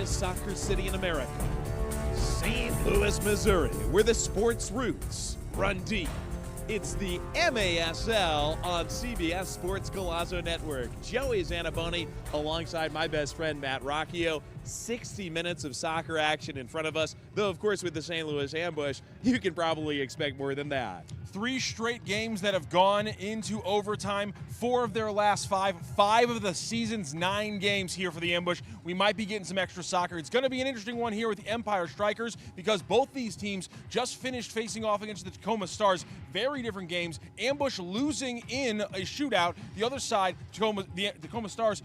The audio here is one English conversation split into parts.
greatest soccer city in America, St. Louis, Missouri, where the sports roots run deep. It's the MASL on CBS Sports Golazo Network. Joey Zanaboni alongside my best friend Matt Rocchio. 60 minutes of soccer action in front of us, though of course with the St. Louis ambush, you can probably expect more than that. 3 straight games that have gone into overtime, 4 of their last 5 of the season's 9 games here for the ambush. We might be getting some extra soccer. It's going to be an interesting one here with the Empire Strykers because both these teams just finished facing off against the Tacoma Stars. Very different games. Ambush losing in a shootout. The other side, the Tacoma Stars,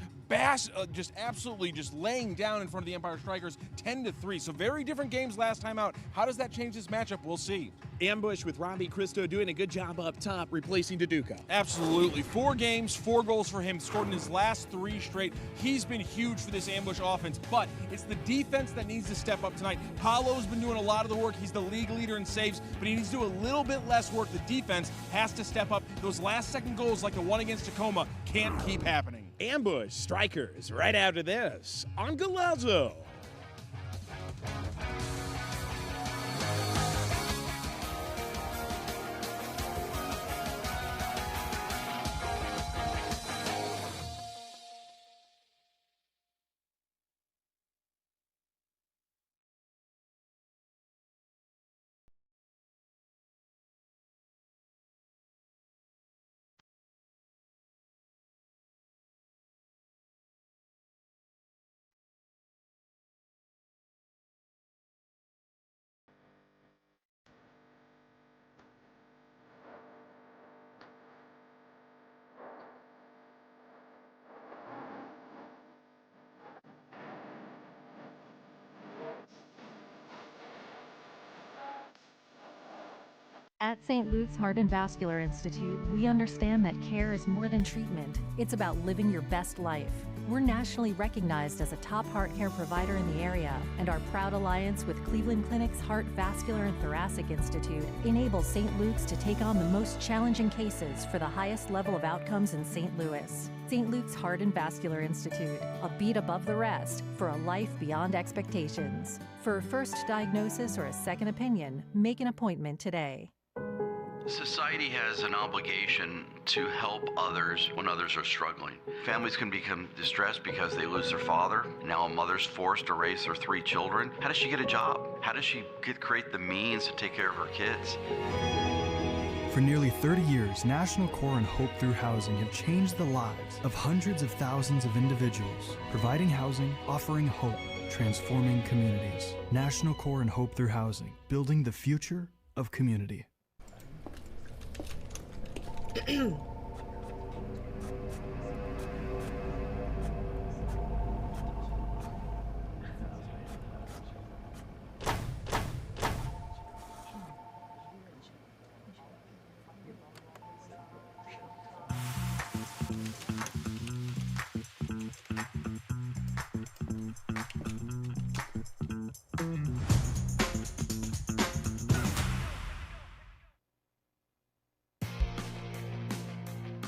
just absolutely laying down in front of the Empire Strykers 10-3. So very different games last time out. How does that change this matchup? We'll see. Ambush with Robbie Cristo doing a good job up top, replacing Duduka. Absolutely. 4 games, 4 goals for him. Scored in his last 3 straight. He's been huge for this ambush offense, but it's the defense that needs to step up tonight. Paulo's been doing a lot of the work. He's the league leader in saves, but he needs to do a little bit less work. The defense has to step up. Those last second goals, like the one against Tacoma, can't keep happening. Ambush Strykers right after this on Golazo. At St. Luke's Heart and Vascular Institute, we understand that care is more than treatment. It's about living your best life. We're nationally recognized as a top heart care provider in the area, and our proud alliance with Cleveland Clinic's Heart, Vascular, and Thoracic Institute enables St. Luke's to take on the most challenging cases for the highest level of outcomes in St. Louis. St. Luke's Heart and Vascular Institute, a beat above the rest for a life beyond expectations. For a first diagnosis or a second opinion, make an appointment today. Society has an obligation to help others when others are struggling. Families can become distressed because they lose their father. Now a mother's forced to raise their 3 children. How does she get a job? How does she create the means to take care of her kids? For nearly 30 years, National Core and Hope Through Housing have changed the lives of hundreds of thousands of individuals, providing housing, offering hope, transforming communities. National Core and Hope Through Housing, building the future of community.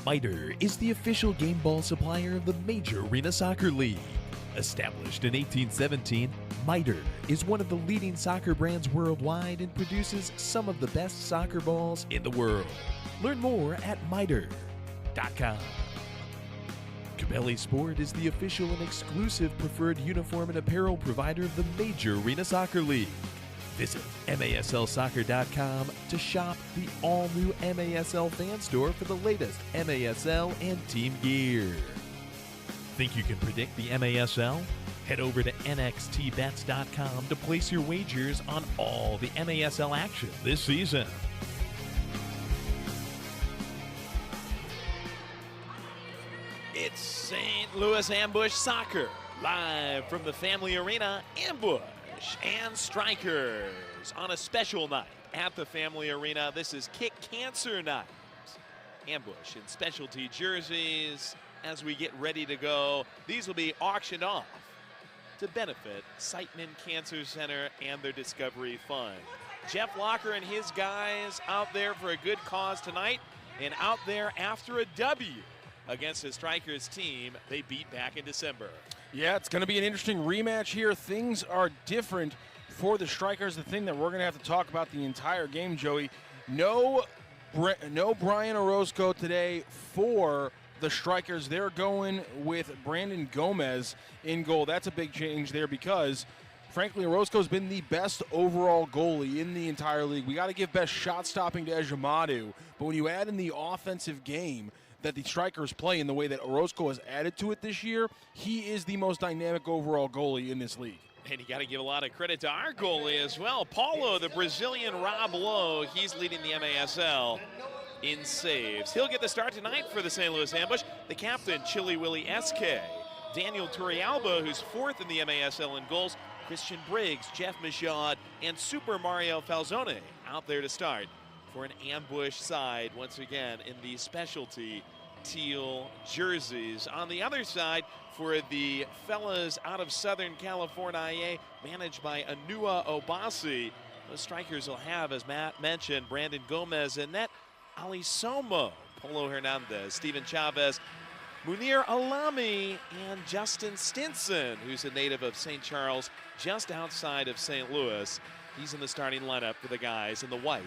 Mitre is the official game ball supplier of the Major Arena Soccer League. Established in 1817, Mitre is one of the leading soccer brands worldwide and produces some of the best soccer balls in the world. Learn more at mitre.com. Cabelli Sport is the official and exclusive preferred uniform and apparel provider of the Major Arena Soccer League. Visit MASLsoccer.com to shop the all-new MASL fan store for the latest MASL and team gear. Think you can predict the MASL? Head over to NXTbets.com to place your wagers on all the MASL action this season. It's St. Louis Ambush Soccer, live from the Family Arena. Ambush and Strykers on a special night at the Family Arena. This is Kick Cancer Night. Ambush in specialty jerseys as we get ready to go. These will be auctioned off to benefit Siteman Cancer Center and their Discovery Fund. Jeff Locker and his guys out there for a good cause tonight, and out there after a W against the Strykers team they beat back in December. Yeah, it's going to be an interesting rematch here. Things are different for the Strykers. The thing that we're going to have to talk about the entire game, Joey, no Brian Orozco today for the Strykers. They're going with Brandon Gomez in goal. That's a big change there because, frankly, Orozco's been the best overall goalie in the entire league. We got to give best shot stopping to Ejimadu, but when you add in the offensive game that the Strykers play in the way that Orozco has added to it this year, he is the most dynamic overall goalie in this league. And you got to give a lot of credit to our goalie as well. Paulo, the Brazilian Rob Lowe, he's leading the MASL in saves. He'll get the start tonight for the St. Louis Ambush. The captain, Chili Willie SK. Daniel Turrialba, who's fourth in the MASL in goals. Christian Briggs, Jeff Michaud, and Super Mario Falzone out there to start for an ambush side once again in the specialty teal jerseys. On the other side, for the fellas out of Southern California, managed by Anua Obasi, the Strykers will have, as Matt mentioned, Brandon Gomez in net, Ali Somo, Polo Hernandez, Steven Chavez, Munir Alami, and Justin Stinson, who's a native of St. Charles, just outside of St. Louis. He's in the starting lineup for the guys in the white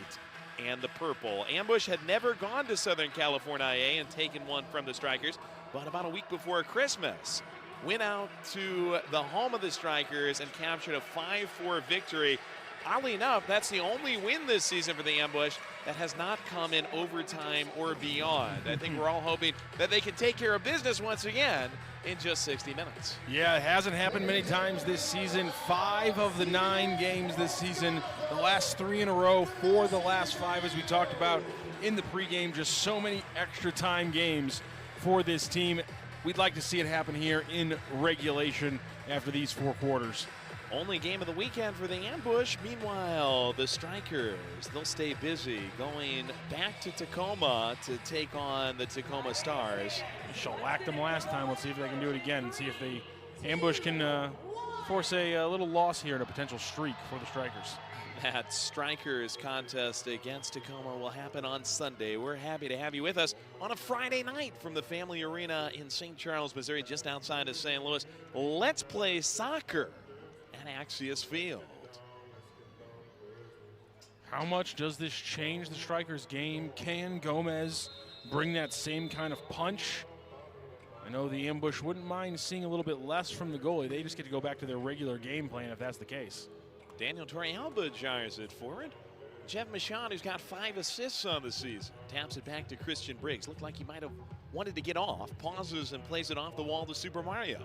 and the purple. Ambush had never gone to Southern California and taken one from the Strykers, but about a week before Christmas, went out to the home of the Strykers and captured a 5-4 victory. Oddly enough, that's the only win this season for the Ambush that has not come in overtime or beyond. I think we're all hoping that they can take care of business once again in just 60 minutes. Yeah, it hasn't happened many times this season. 5 of the 9 games this season, the last 3 in a row, 4 of the last 5, as we talked about in the pregame. Just so many extra time games for this team. We'd like to see it happen here in regulation after these 4 quarters. Only game of the weekend for the Ambush. Meanwhile, the Strykers, they'll stay busy going back to Tacoma to take on the Tacoma Stars. Shellacked them last time. Let's see if they can do it again and see if the Ambush can force a little loss here and a potential streak for the Strykers. That Strykers contest against Tacoma will happen on Sunday. We're happy to have you with us on a Friday night from the Family Arena in St. Charles, Missouri, just outside of St. Louis. Let's play soccer at Axios Field. How much does this change the Strykers' game? Can Gomez bring that same kind of punch? I know the Ambush wouldn't mind seeing a little bit less from the goalie. They just get to go back to their regular game plan if that's the case. Daniel Turrialba jars it forward. Jeff Michaud, who's got 5 assists on the season, taps it back to Christian Briggs. Looked like he might have wanted to get off, pauses and plays it off the wall to Super Mario.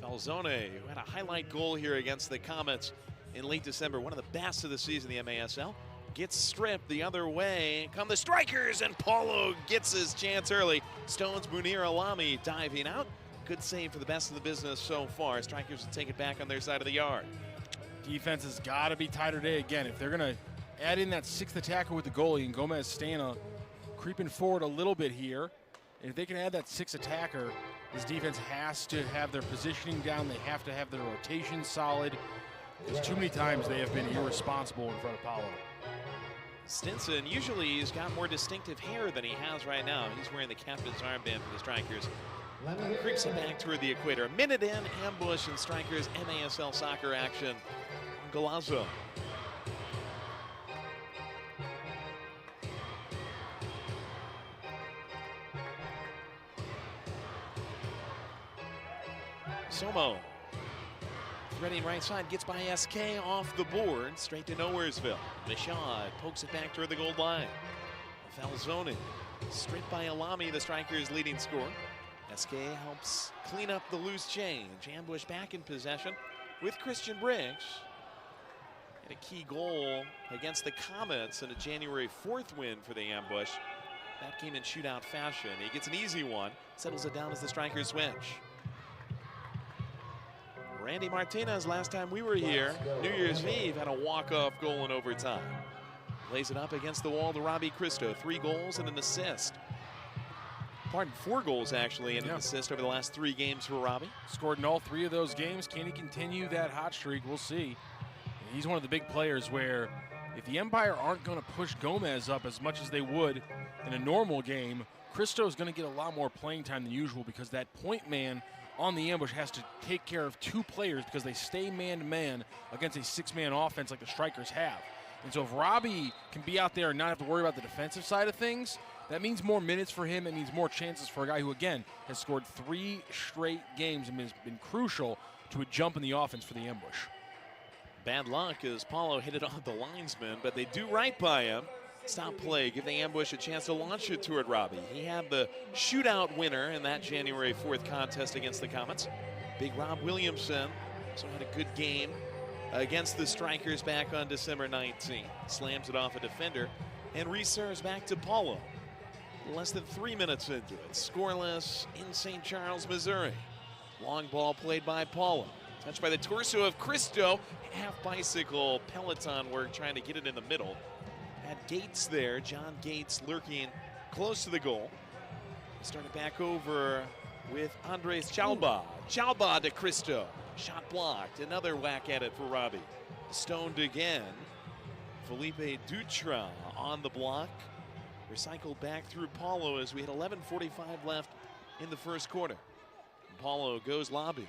Falzone, who had a highlight goal here against the Comets in late December, one of the best of the season in the MASL, gets stripped the other way. Come the Strykers, and Paulo gets his chance early. Stones Munir Alami diving out. Good save for the best of the business so far. Strykers will take it back on their side of the yard. Defense has got to be tighter today again. If they're going to add in that 6th attacker with the goalie and Gomez staying creeping forward a little bit here, and if they can add that 6th attacker, this defense has to have their positioning down. They have to have their rotation solid. Because too many times they have been irresponsible in front of Paulo. Stinson, usually he's got more distinctive hair than he has right now. He's wearing the captain's armband for the Strykers. Creeps it back toward the equator. A minute in, Ambush and Strykers MASL soccer action. Galazzo. Somo, threading right side, gets by SK off the board, straight to Nowheresville. Michaud pokes it back toward the goal line. Falzone, stripped by Alami, the Strykers' leading scorer. SK helps clean up the loose change. Ambush back in possession with Christian Briggs. And a key goal against the Comets in a January 4th win for the Ambush. That came in shootout fashion. He gets an easy one, settles it down as the Strykers switch. Randy Martinez, last time we were here, New Year's Eve, had a walk-off goal in overtime. Plays it up against the wall to Robbie Cristo. 3 goals and an assist. Pardon, 4 goals actually and an assist over the last 3 games for Robbie. Scored in all 3 of those games. Can he continue that hot streak? We'll see. He's one of the big players where if the Empire aren't going to push Gomez up as much as they would in a normal game, Cristo is going to get a lot more playing time than usual because that point man on the ambush has to take care of 2 players because they stay man-to-man against a 6-man offense like the Strykers have. And so if Robbie can be out there and not have to worry about the defensive side of things, that means more minutes for him. It means more chances for a guy who, again, has scored 3 straight games and has been crucial to a jump in the offense for the ambush. Bad luck as Paulo hit it off the linesman, but they do right by him. Stop play, give the ambush a chance to launch it toward Robbie. He had the shootout winner in that January 4th contest against the Comets. Big Rob Williamson also had a good game against the Strykers back on December 19th. Slams it off a defender and reserves back to Paulo. Less than 3 minutes into it. Scoreless in St. Charles, Missouri. Long ball played by Paulo. Touched by the torso of Cristo. Half bicycle Peloton work trying to get it in the middle. Had Gates there, John Gates lurking close to the goal. Started back over with Andres Chalba. Chalba to Cristo. Shot blocked. Another whack at it for Robbie. Stoned again. Felipe Dutra on the block. Recycled back through Paulo as we had 11:45 left in the first quarter. Paulo goes lobby.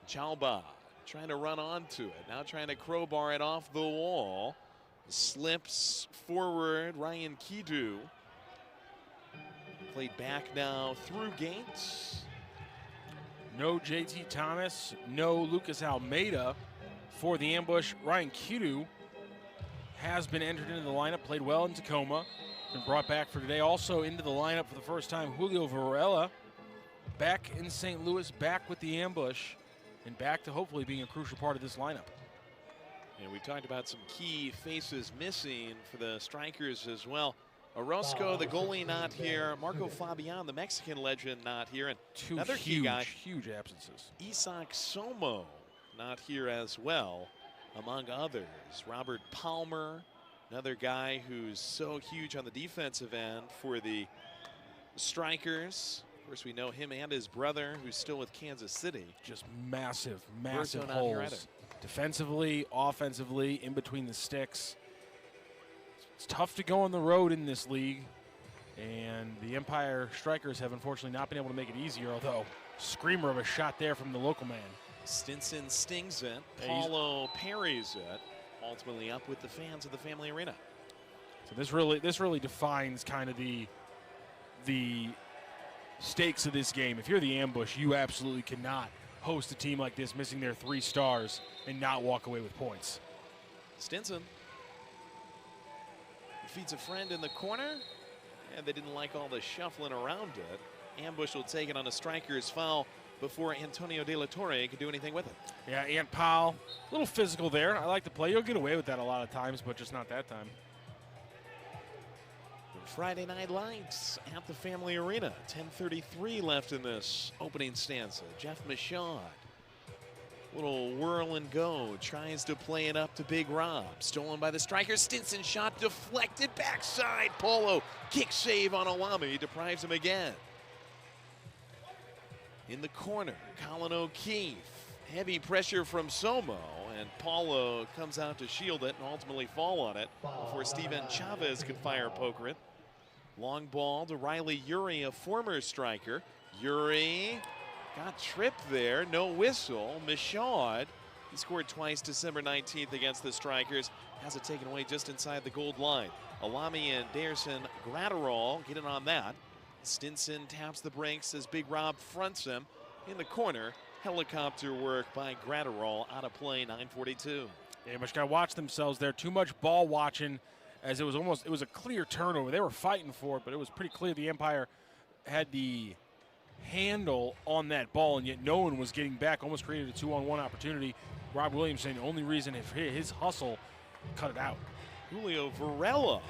Chalba trying to run onto it. Now trying to crowbar it off the wall. Slips forward, Ryan Kidu. Played back now through Gates. No JT Thomas, no Lucas Almeida for the ambush. Ryan Kidu has been entered into the lineup, played well in Tacoma, been brought back for today. Also into the lineup for the first time, Julio Varela, back in St. Louis, back with the ambush, and back to hopefully being a crucial part of this lineup. And we talked about some key faces missing for the Strykers as well. Orozco, the goalie, not here. Marco Fabian, the Mexican legend, not here. And another key guy, huge absences. Isaac Somo, not here as well, among others. Robert Palmer, another guy who's so huge on the defensive end for the Strykers. Of course, we know him and his brother, who's still with Kansas City. Just massive Berto not here either. holes. Defensively, offensively, in between the sticks. It's tough to go on the road in this league, and the Empire Strykers have unfortunately not been able to make it easier, although screamer of a shot there from the local man. Stinson stings it. Paulo parries it. Ultimately up with the fans of the Family Arena. So this really defines kind of the stakes of this game. If you're the ambush, you absolutely cannot host a team like this missing their 3 stars and not walk away with points. Stinson feeds a friend in the corner, and they didn't like all the shuffling around it. Ambush will take it on a Strykers foul before Antonio De La Torre can do anything with it. Yeah, Ant Powell, a little physical there. I like the play. You'll get away with that a lot of times, but just not that time. Friday Night Lights at the Family Arena. 10:33 left in this opening stanza. Jeff Michaud, little whirl and go, tries to play it up to Big Rob. Stolen by the Strykers. Stinson shot deflected backside. Paulo kick save on Alami, deprives him again. In the corner, Colin O'Keefe. Heavy pressure from Somo, and Paulo comes out to shield it and ultimately fall on it before Steven Chavez could fire a poker it. Long ball to Riley Uri, a former Striker. Uri got tripped there, no whistle. Michaud, he scored twice December 19th against the Strykers, has it taken away just inside the gold line. Alami and Dayerson Gratterall get in on that. Stinson taps the brakes as Big Rob fronts him in the corner. Helicopter work by Gratterall, out of play, 9:42. They much got to watch themselves there. Too much ball watching, as it was a clear turnover. They were fighting for it, but it was pretty clear the Empire had the handle on that ball, and yet no one was getting back. Almost created a 2-on-1 opportunity. Rob Williamson, the only reason his hustle cut it out. Julio Varela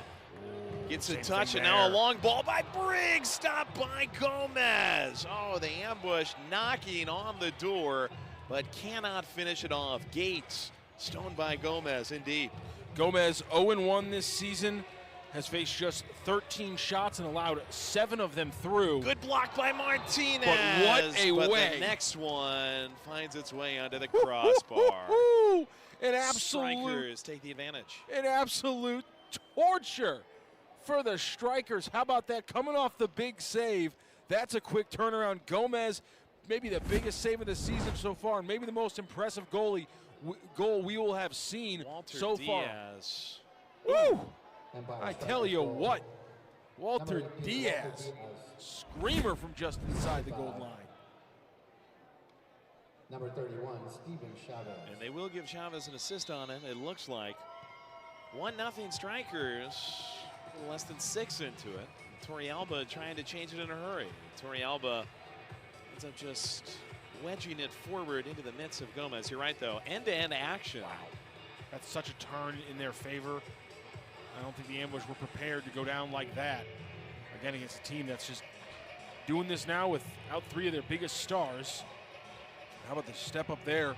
gets a Same touch, thing and now a there. long ball by Briggs, stopped by Gomez. Oh, the ambush knocking on the door, but cannot finish it off. Gates stoned by Gomez, indeed. Gomez 0-1 this season, has faced just 13 shots and allowed 7 of them through. Good block by Martinez. But what a way. The next one finds its way onto the crossbar. An absolute, Strykers take the advantage. an absolute torture for the Strykers. How about that? Coming off the big save, that's a quick turnaround. Gomez maybe the biggest save of the season so far, and maybe the most impressive goal we will have seen so far. Woo! I tell you what, Walter Diaz, screamer from just inside the goal line. Number 31, Steven Chavez. And they will give Chavez an assist on it, it looks like. 1-0 Strykers, a little less than 6 into it. Torrealba trying to change it in a hurry. Torrealba ends up just wedging it forward into the midst of Gomez. You're right, though. End-to-end action. Wow. That's such a turn in their favor. I don't think the Ambush were prepared to go down like that. Again, against a team that's just doing this now without 3 of their biggest stars. How about the step up there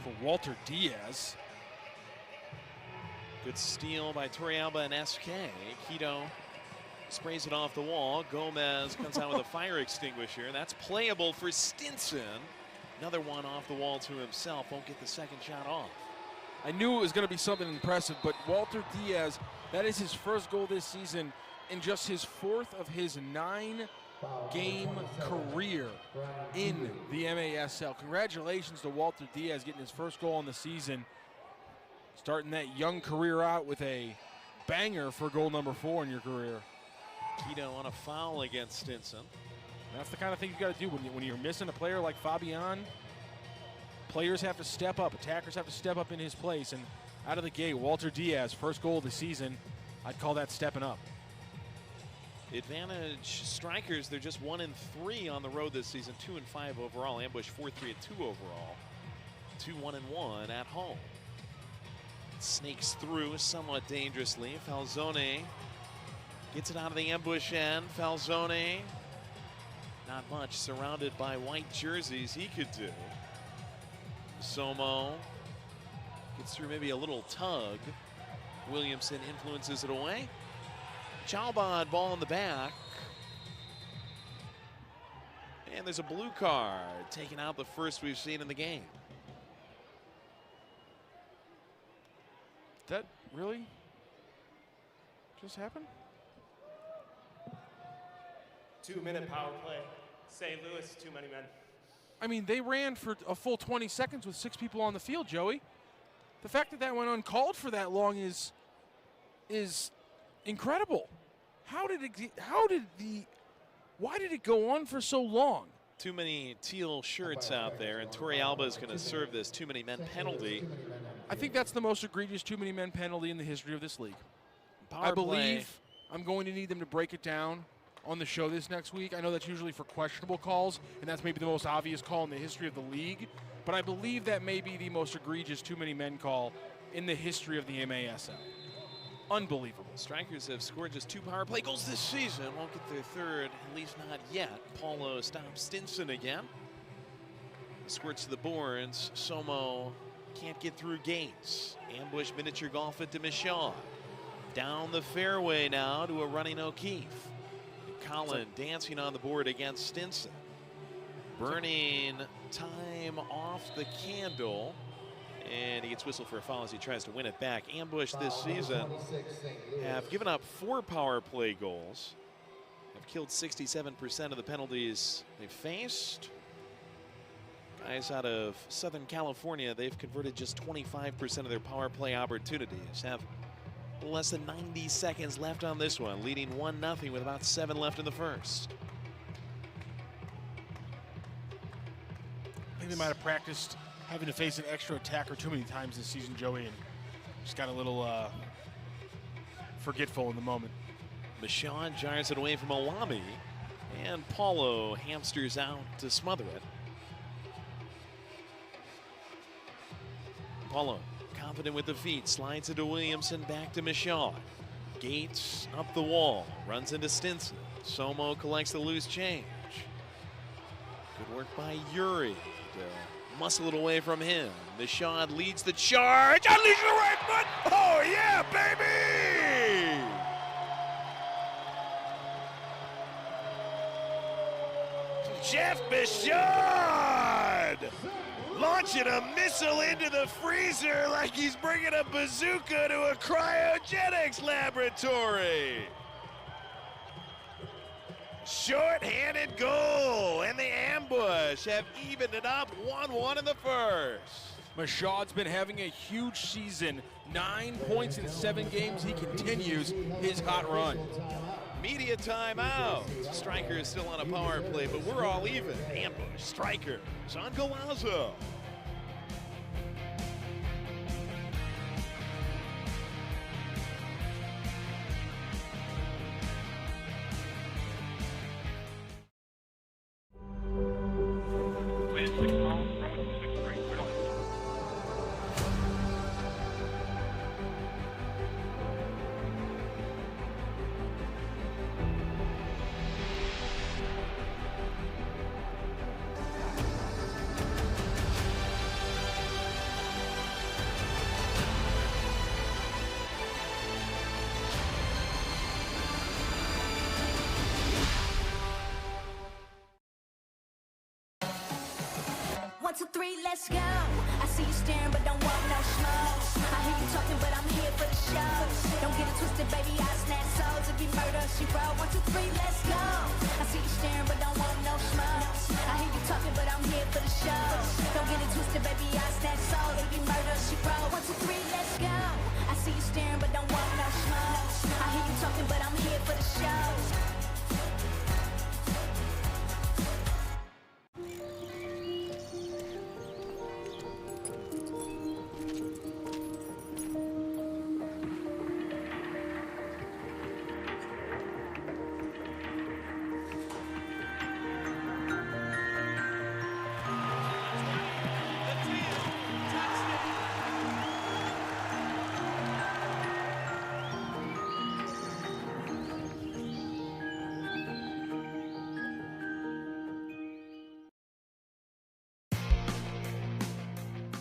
for Walter Diaz? Good steal by Torrealba and SK. Quito sprays it off the wall. Gomez comes out with a fire extinguisher. That's playable for Stinson. Another one off the wall to himself. Won't get the second shot off. I knew it was going to be something impressive, but Walter Diaz, that is his first goal this season in just his 4th of his 9-game career in the MASL. Congratulations to Walter Diaz getting his first goal on the season, starting that young career out with a banger for goal number 4 in your career. Quito on a foul against Stinson. That's the kind of thing you got to do when you're missing a player like Fabian. Players have to step up, attackers have to step up in his place, and out of the gate, Walter Diaz, first goal of the season, I'd call that stepping up. Advantage Strykers, they're just 1-3 on the road this season, 2-5 overall. Ambush 4-3-2 overall, 2-1-1 at home. Snakes through somewhat dangerously. Falzone gets it out of the Ambush end. Falzone, not much, surrounded by white jerseys he could do. Somo gets through, maybe a little tug. Williamson influences it away. Chalbad ball in the back. And there's a blue card, taking out the first we've seen in the game. That really just happened? 2-minute power play. St. Louis, too many men. I mean, they ran for a full 20 seconds with 6 people on the field, Joey. The fact that that went uncalled for that long is incredible. Why did it go on for so long? Too many teal shirts out there, and Torrealba is going to serve this too many men penalty. I think that's the most egregious too many men penalty in the history of this league. Power I believe play. I'm going to need them to break it down on the show this next week. I know that's usually for questionable calls, and that's maybe the most obvious call in the history of the league, but I believe that may be the most egregious too many men call in the history of the MASL. Unbelievable. Strykers have scored just 2 power play goals this season. Won't get their third, at least not yet. Paulo stops Stinson again. Squirts to the boards. Somo can't get through Gates. Ambush miniature golf it to Michaud. Down the fairway now to a running O'Keefe. Collin dancing on the board against Stinson. Burning time off the candle. And he gets whistled for a foul as he tries to win it back. Ambush this season have given up 4 power play goals. Have killed 67% of the penalties they've faced. Guys out of Southern California, they've converted just 25% of their power play opportunities. Have less than 90 seconds left on this one, leading 1-0 with about 7 left in the first. I think they might have practiced having to face an extra attacker too many times this season, Joey, and just got a little forgetful in the moment. Michaud jars it away from Alami, and Paulo hamsters out to smother it. Paulo, confident with the feet, slides it to Williamson, back to Michaud. Gates up the wall, runs into Stinson. Somo collects the loose change. Good work by Yuri to muscle it away from him. Michaud leads the charge, unleashes the right foot. Oh yeah, baby! Jeff Michaud launching a missile into the freezer like he's bringing a bazooka to a cryogenics laboratory. Short-handed goal, and the Ambush have evened it up 1-1 in the first. Mashad's been having a huge season. 9 points in 7 games. He continues his hot run. Media timeout. Strykers still on a power play, but we're all even. Ambush, Strykers on Golazo. One, two, three, let's go. I see you staring, but don't want no smoke. I hear you talking, but I'm here for the show. Don't get it twisted, baby, I snatch souls. If you murder, she roll. 1, 2, 3, let's go. I see you staring, but don't want no smoke. I hear you talking, but I'm here for the show. Don't get it twisted, baby, I snatch souls. If you murder, she roll. 1, 2, 3, let's go. I see you staring, but don't want no smoke. I hear you talking, but I'm here for the show.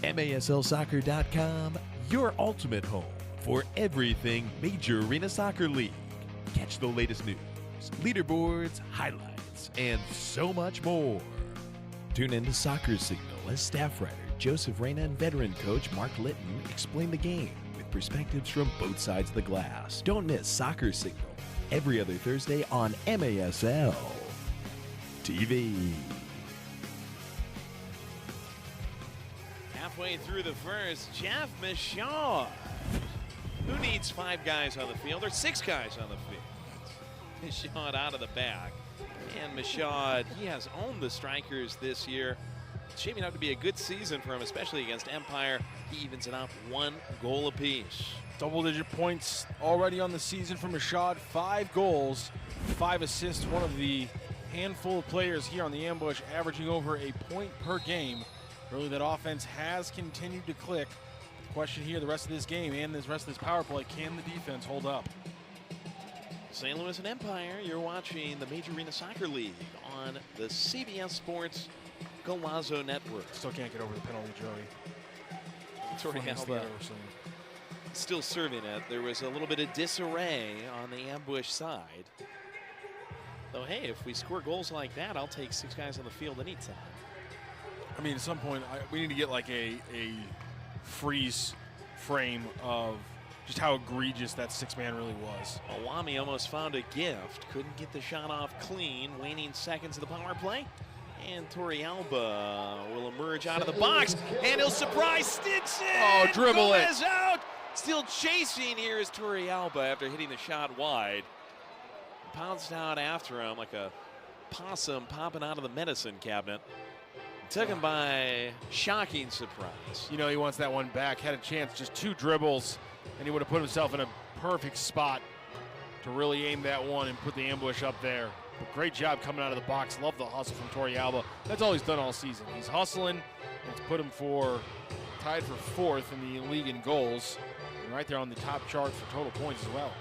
MASLsoccer.com, your ultimate home for everything Major Arena Soccer League. Catch the latest news, leaderboards, highlights, and so much more. Tune in to Soccer Signal as staff writer Joseph Reyna and veteran coach Mark Litton explain the game with perspectives from both sides of the glass. Don't miss Soccer Signal every other Thursday on MASL TV. Halfway through the first, Jeff Mashad. Who needs 5 guys on the field, or 6 guys on the field? Mashad out of the back. And Mashad, he has owned the Strykers this year. It's shaping up to be a good season for him, especially against Empire. He evens it up 1 goal apiece. Double-digit points already on the season for Mashad. 5 goals, 5 assists. One of the handful of players here on the Ambush averaging over a point per game. Really, that offense has continued to click. The question here, the rest of this game and this rest of this power play, can the defense hold up? St. Louis and Empire, you're watching the Major Arena Soccer League on the CBS Sports Golazo Network. Still can't get over the penalty, Joey. Torrealba still serving it. There was a little bit of disarray on the Ambush side. Though, hey, if we score goals like that, I'll take 6 guys on the field anytime. I mean, at some point, we need to get like a freeze frame of just how egregious that 6-man really was. Awami almost found a gift. Couldn't get the shot off clean. Waning seconds of the power play. And Torrealba will emerge out of the box. And he'll surprise Stinson. Oh, dribble it. Gomez out. Still chasing here is Torrealba after hitting the shot wide. Pounced out after him like a possum popping out of the medicine cabinet. Took him by shocking surprise. You know, he wants that one back. Had a chance, just 2 dribbles, and he would have put himself in a perfect spot to really aim that one and put the Ambush up there. But great job coming out of the box. Love the hustle from Torrealba. That's all he's done all season. He's hustling. It's put him tied for 4th in the league in goals, and right there on the top chart for total points as well.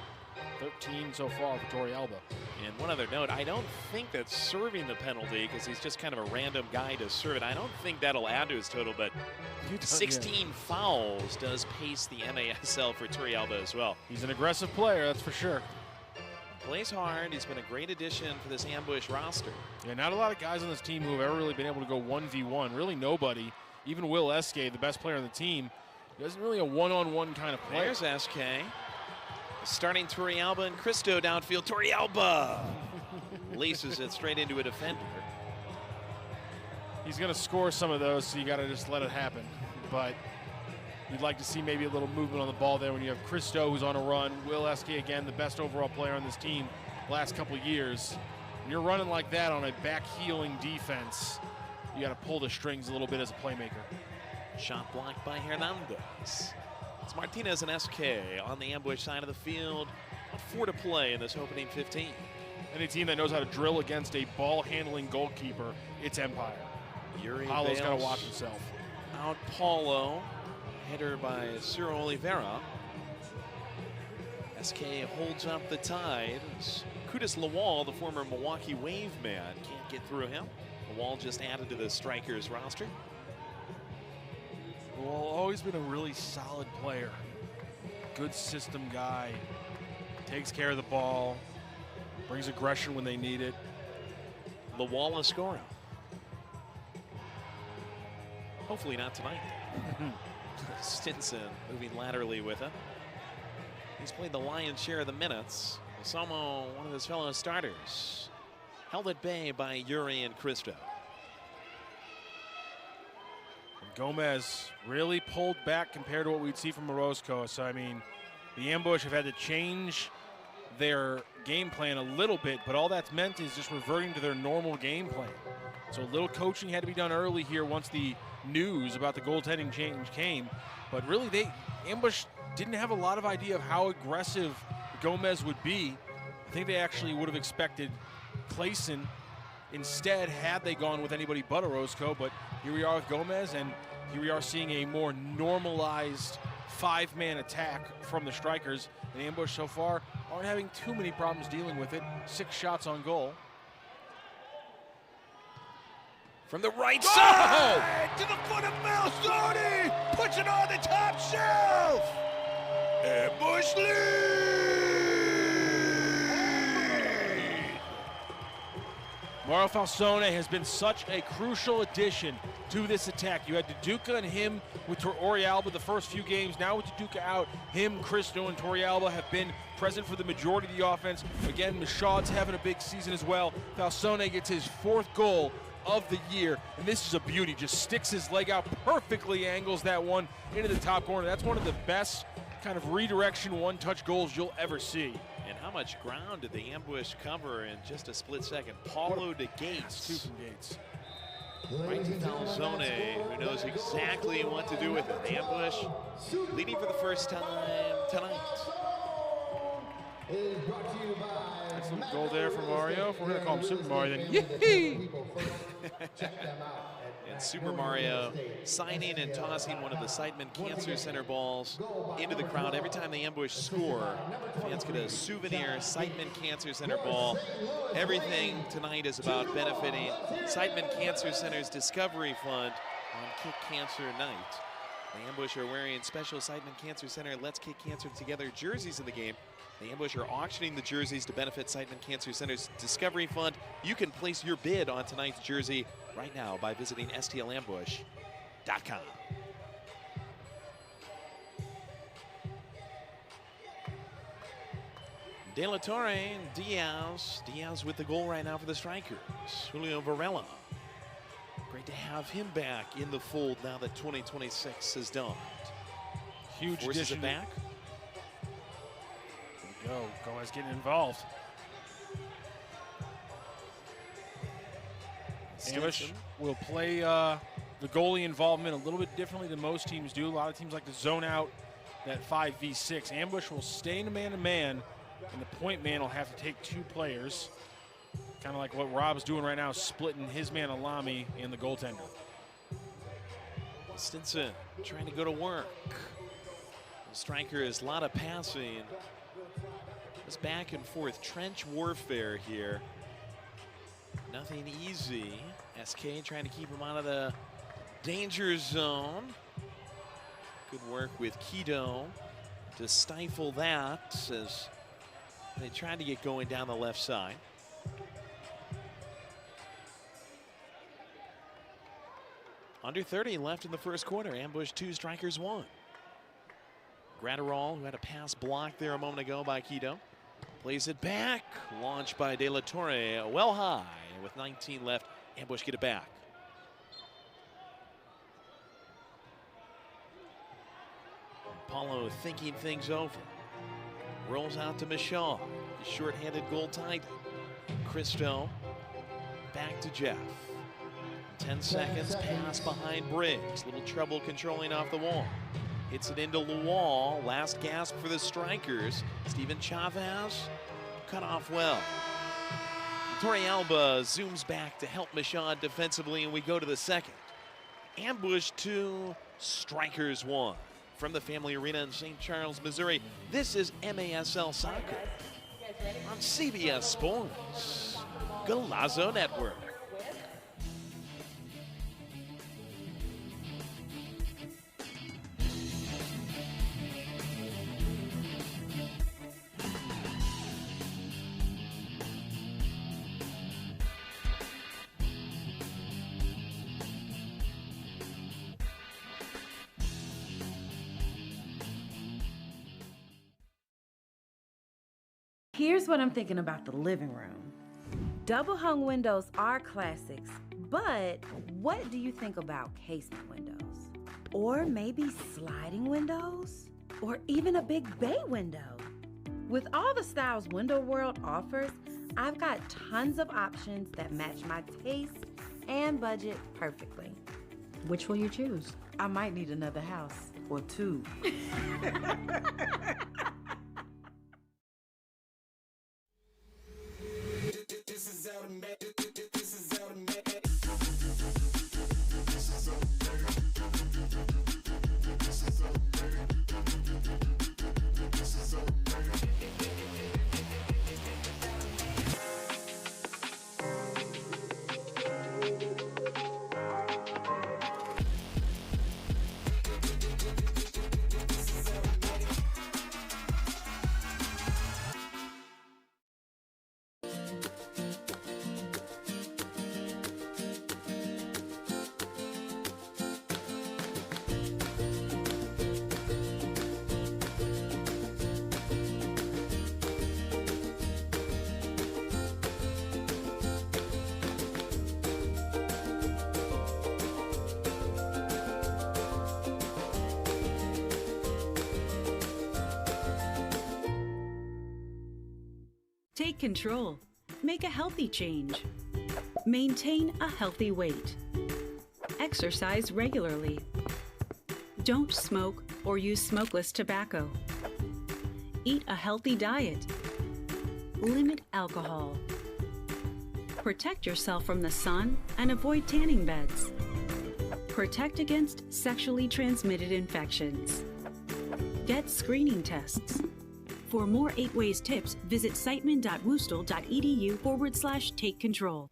13 so far for Torrealba. And one other note, I don't think that serving the penalty, because he's just kind of a random guy to serve it, I don't think that'll add to his total, but 16 fouls does pace the MASL for Torrealba as well. He's an aggressive player, that's for sure. Plays hard. He's been a great addition for this Ambush roster. Yeah, not a lot of guys on this team who have ever really been able to go 1v1. Really nobody. Even Will Eskay, the best player on the team, he isn't really a one-on-one kind of player. There's SK. Starting Torrealba and Cristo downfield. Torrealba laces it straight into a defender. He's going to score some of those, so you got to just let it happen. But you'd like to see maybe a little movement on the ball there when you have Christo, who's on a run. Will Eske, again, the best overall player on this team last couple of years. When you're running like that on a back-heeling defense, you got to pull the strings a little bit as a playmaker. Shot blocked by Hernandez. It's Martinez and SK on the Ambush side of the field. 4 to play in this opening 15. Any team that knows how to drill against a ball-handling goalkeeper, it's Empire. Yuri Paulo's got to Bales watch himself. Out Paulo. Header by Ciro Oliveira. SK holds up the tide. Kudus Lawal, the former Milwaukee Wave man, can't get through him. Lawal just added to the Strykers roster. Well, always been a really solid player. Good system guy. Takes care of the ball. Brings aggression when they need it. Lawal Ascora. Hopefully not tonight. Stinson moving laterally with it. He's played the lion's share of the minutes. Samo, one of his fellow starters, held at bay by Yuri and Christo. And Gomez really pulled back compared to what we'd see from Orozco. So, I mean, the Ambush have had to change their game plan a little bit, but all that's meant is just reverting to their normal game plan. So a little coaching had to be done early here once the news about the goaltending change came. But really, Ambush didn't have a lot of idea of how aggressive Gomez would be. I think they actually would have expected Clayson instead had they gone with anybody but Orozco. But here we are with Gomez, and here we are seeing a more normalized 5-man attack from the Strykers. And Ambush so far aren't having too many problems dealing with it. 6 shots on goal. From the right side to the foot of Malsoni, puts it on the top shelf. Ambush lead. Mauro Falsone has been such a crucial addition to this attack. You had Duduka and him with Torrealba the first few games. Now with Duduka out, him, Christo, and Torrealba have been present for the majority of the offense. Again, Michaud's having a big season as well. Falsone gets his 4th goal of the year, and this is a beauty. Just sticks his leg out, perfectly angles that one into the top corner. That's one of the best kind of redirection one-touch goals you'll ever see. And how much ground did the Ambush cover in just a split second? Paulo to Gates. 2 from Gates. Right to Falzone, who knows exactly what to do with it. The Ambush leading for the first time tonight. Excellent goal there from Mario. If we're going to call him Super Mario, then yee! And Super Mario signing and tossing one of the Siteman Cancer Center balls into the crowd. Every time the Ambush score, fans get a souvenir Siteman Cancer Center ball. Everything tonight is about benefiting Siteman Cancer Center's Discovery Fund on Kick Cancer Night. The Ambush are wearing special Siteman Cancer Center Let's Kick Cancer Together jerseys in the game. The Ambush are auctioning the jerseys to benefit Siteman Cancer Center's Discovery Fund. You can place your bid on tonight's jersey right now by visiting stlambush.com. De La Torre and Diaz. Diaz with the goal right now for the Strikers. Julio Varela. Great to have him back in the fold now that 2026 is done. Huge Forces addition it back. Go, Gomez getting involved. Ambush will play the goalie involvement a little bit differently than most teams do. A lot of teams like to zone out that 5v6. Ambush will stay in a man-to-man, and the point man will have to take 2 players. Kind of like what Rob's doing right now, splitting his man Alami and the goaltender. Stinson trying to go to work. The Strykers, a lot of passing. This back and forth trench warfare here. Nothing easy. SK trying to keep him out of the danger zone. Good work with Kido to stifle that as they tried to get going down the left side. Under 30 left in the first quarter. Ambush 2, Strikers 1. Gratterall, who had a pass blocked there a moment ago by Kido. Plays it back. Launched by De La Torre. Well high. With 19 left. Ambush get it back. Paulo thinking things over. Rolls out to Michaud. The short-handed goal tied. Christo. Back to Jeff. 10 seconds. Pass behind Briggs. Little trouble controlling off the wall. Hits it into the wall. Last gasp for the Strykers. Steven Chavez. Cut off well. Torrealba zooms back to help Michaud defensively, and we go to the second. Ambush 2, Strykers 1. From the Family Arena in St. Charles, Missouri, this is MASL Soccer on CBS Sports, Golazo Network. Here's what I'm thinking about the living room. Double hung windows are classics, but what do you think about casement windows? Or maybe sliding windows? Or even a big bay window? With all the styles Window World offers, I've got tons of options that match my taste and budget perfectly. Which will you choose? I might need another house or two. Take control. Make a healthy change. Maintain a healthy weight. Exercise regularly. Don't smoke or use smokeless tobacco. Eat a healthy diet. Limit alcohol. Protect yourself from the sun and avoid tanning beds. Protect against sexually transmitted infections. Get screening tests. For more 8 Ways tips, visit siteman.woostel.edu/take control.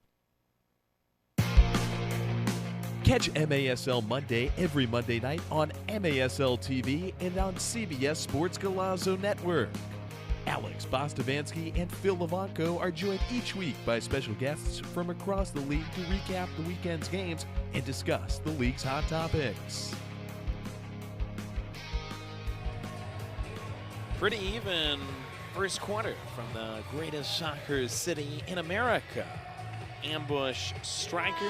Catch MASL Monday every Monday night on MASL TV and on CBS Sports Golazo Network. Alex Bostavansky and Phil Levanko are joined each week by special guests from across the league to recap the weekend's games and discuss the league's hot topics. Pretty even first quarter from the greatest soccer city in America. Ambush Strykers.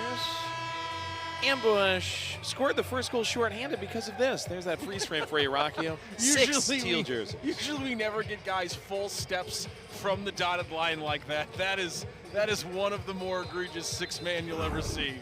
Ambush scored the first goal shorthanded because of this. There's that freeze frame for you, Rockio. Six teal jerseys. Usually we never get guys full steps from the dotted line like that. That is one of the more egregious six-man you'll ever see.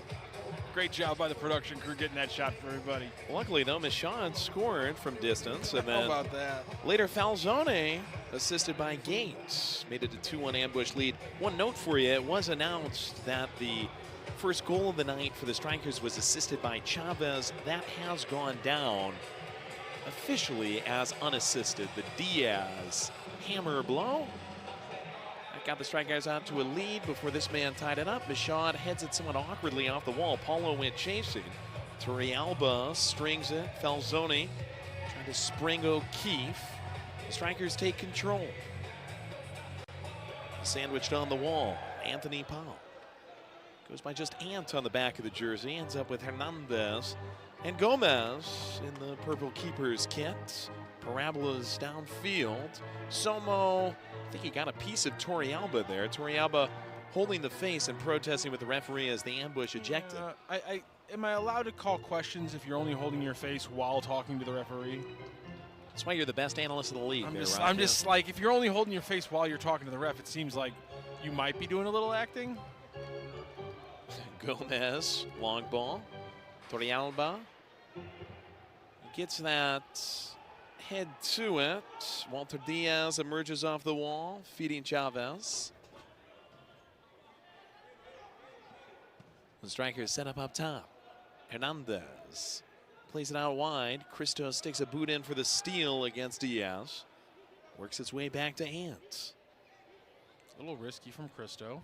Great job by the production crew getting that shot for everybody. Luckily, though, Michaud scored from distance. And then how about that? Later, Falzone, assisted by Gates, made it a 2-1 Ambush lead. One note for you, it was announced that the first goal of the night for the Strykers was assisted by Chavez. That has gone down officially as unassisted. The Diaz hammer blow. That got the Strykers out to a lead before this man tied it up. Michaud heads it somewhat awkwardly off the wall. Paulo went chasing. Torrealba strings it. Falzone trying to spring O'Keefe. The Strykers take control. Sandwiched on the wall, Anthony Powell. Goes by just Ant on the back of the jersey. Ends up with Hernandez and Gomez in the purple keeper's kit. Parabolas downfield. Somo I think he got a piece of Torrealba there. Torrealba holding the face and protesting with the referee as the ambush ejected. Am I allowed to call questions if you're only holding your face while talking to the referee? That's why you're the best analyst in the league. I'm just like, if you're only holding your face while you're talking to the ref, it seems like you might be doing a little acting. Gomez, long ball. Torrealba gets that head to it. Walter Diaz emerges off the wall, feeding Chavez. The Strykers set up top. Hernandez plays it out wide. Cristo sticks a boot in for the steal against Diaz. Works its way back to Ant. A little risky from Cristo.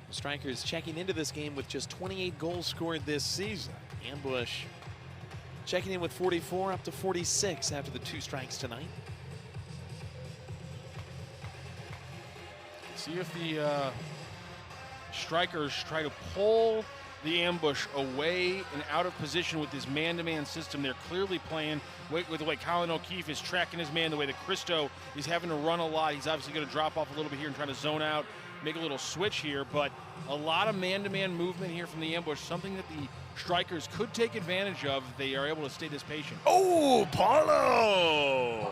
The Strykers checking into this game with just 28 goals scored this season. Ambush checking in with 44, up to 46 after the 2 strikes tonight. See if the Strykers try to pull the ambush away and out of position with this man-to-man system. They're clearly playing with the way Colin O'Keefe is tracking his man, the way that Cristo is having to run a lot. He's obviously going to drop off a little bit here and try to zone out, make a little switch here, but a lot of man-to-man movement here from the ambush, something that the Strykers could take advantage of if they are able to stay this patient. Oh, Paulo!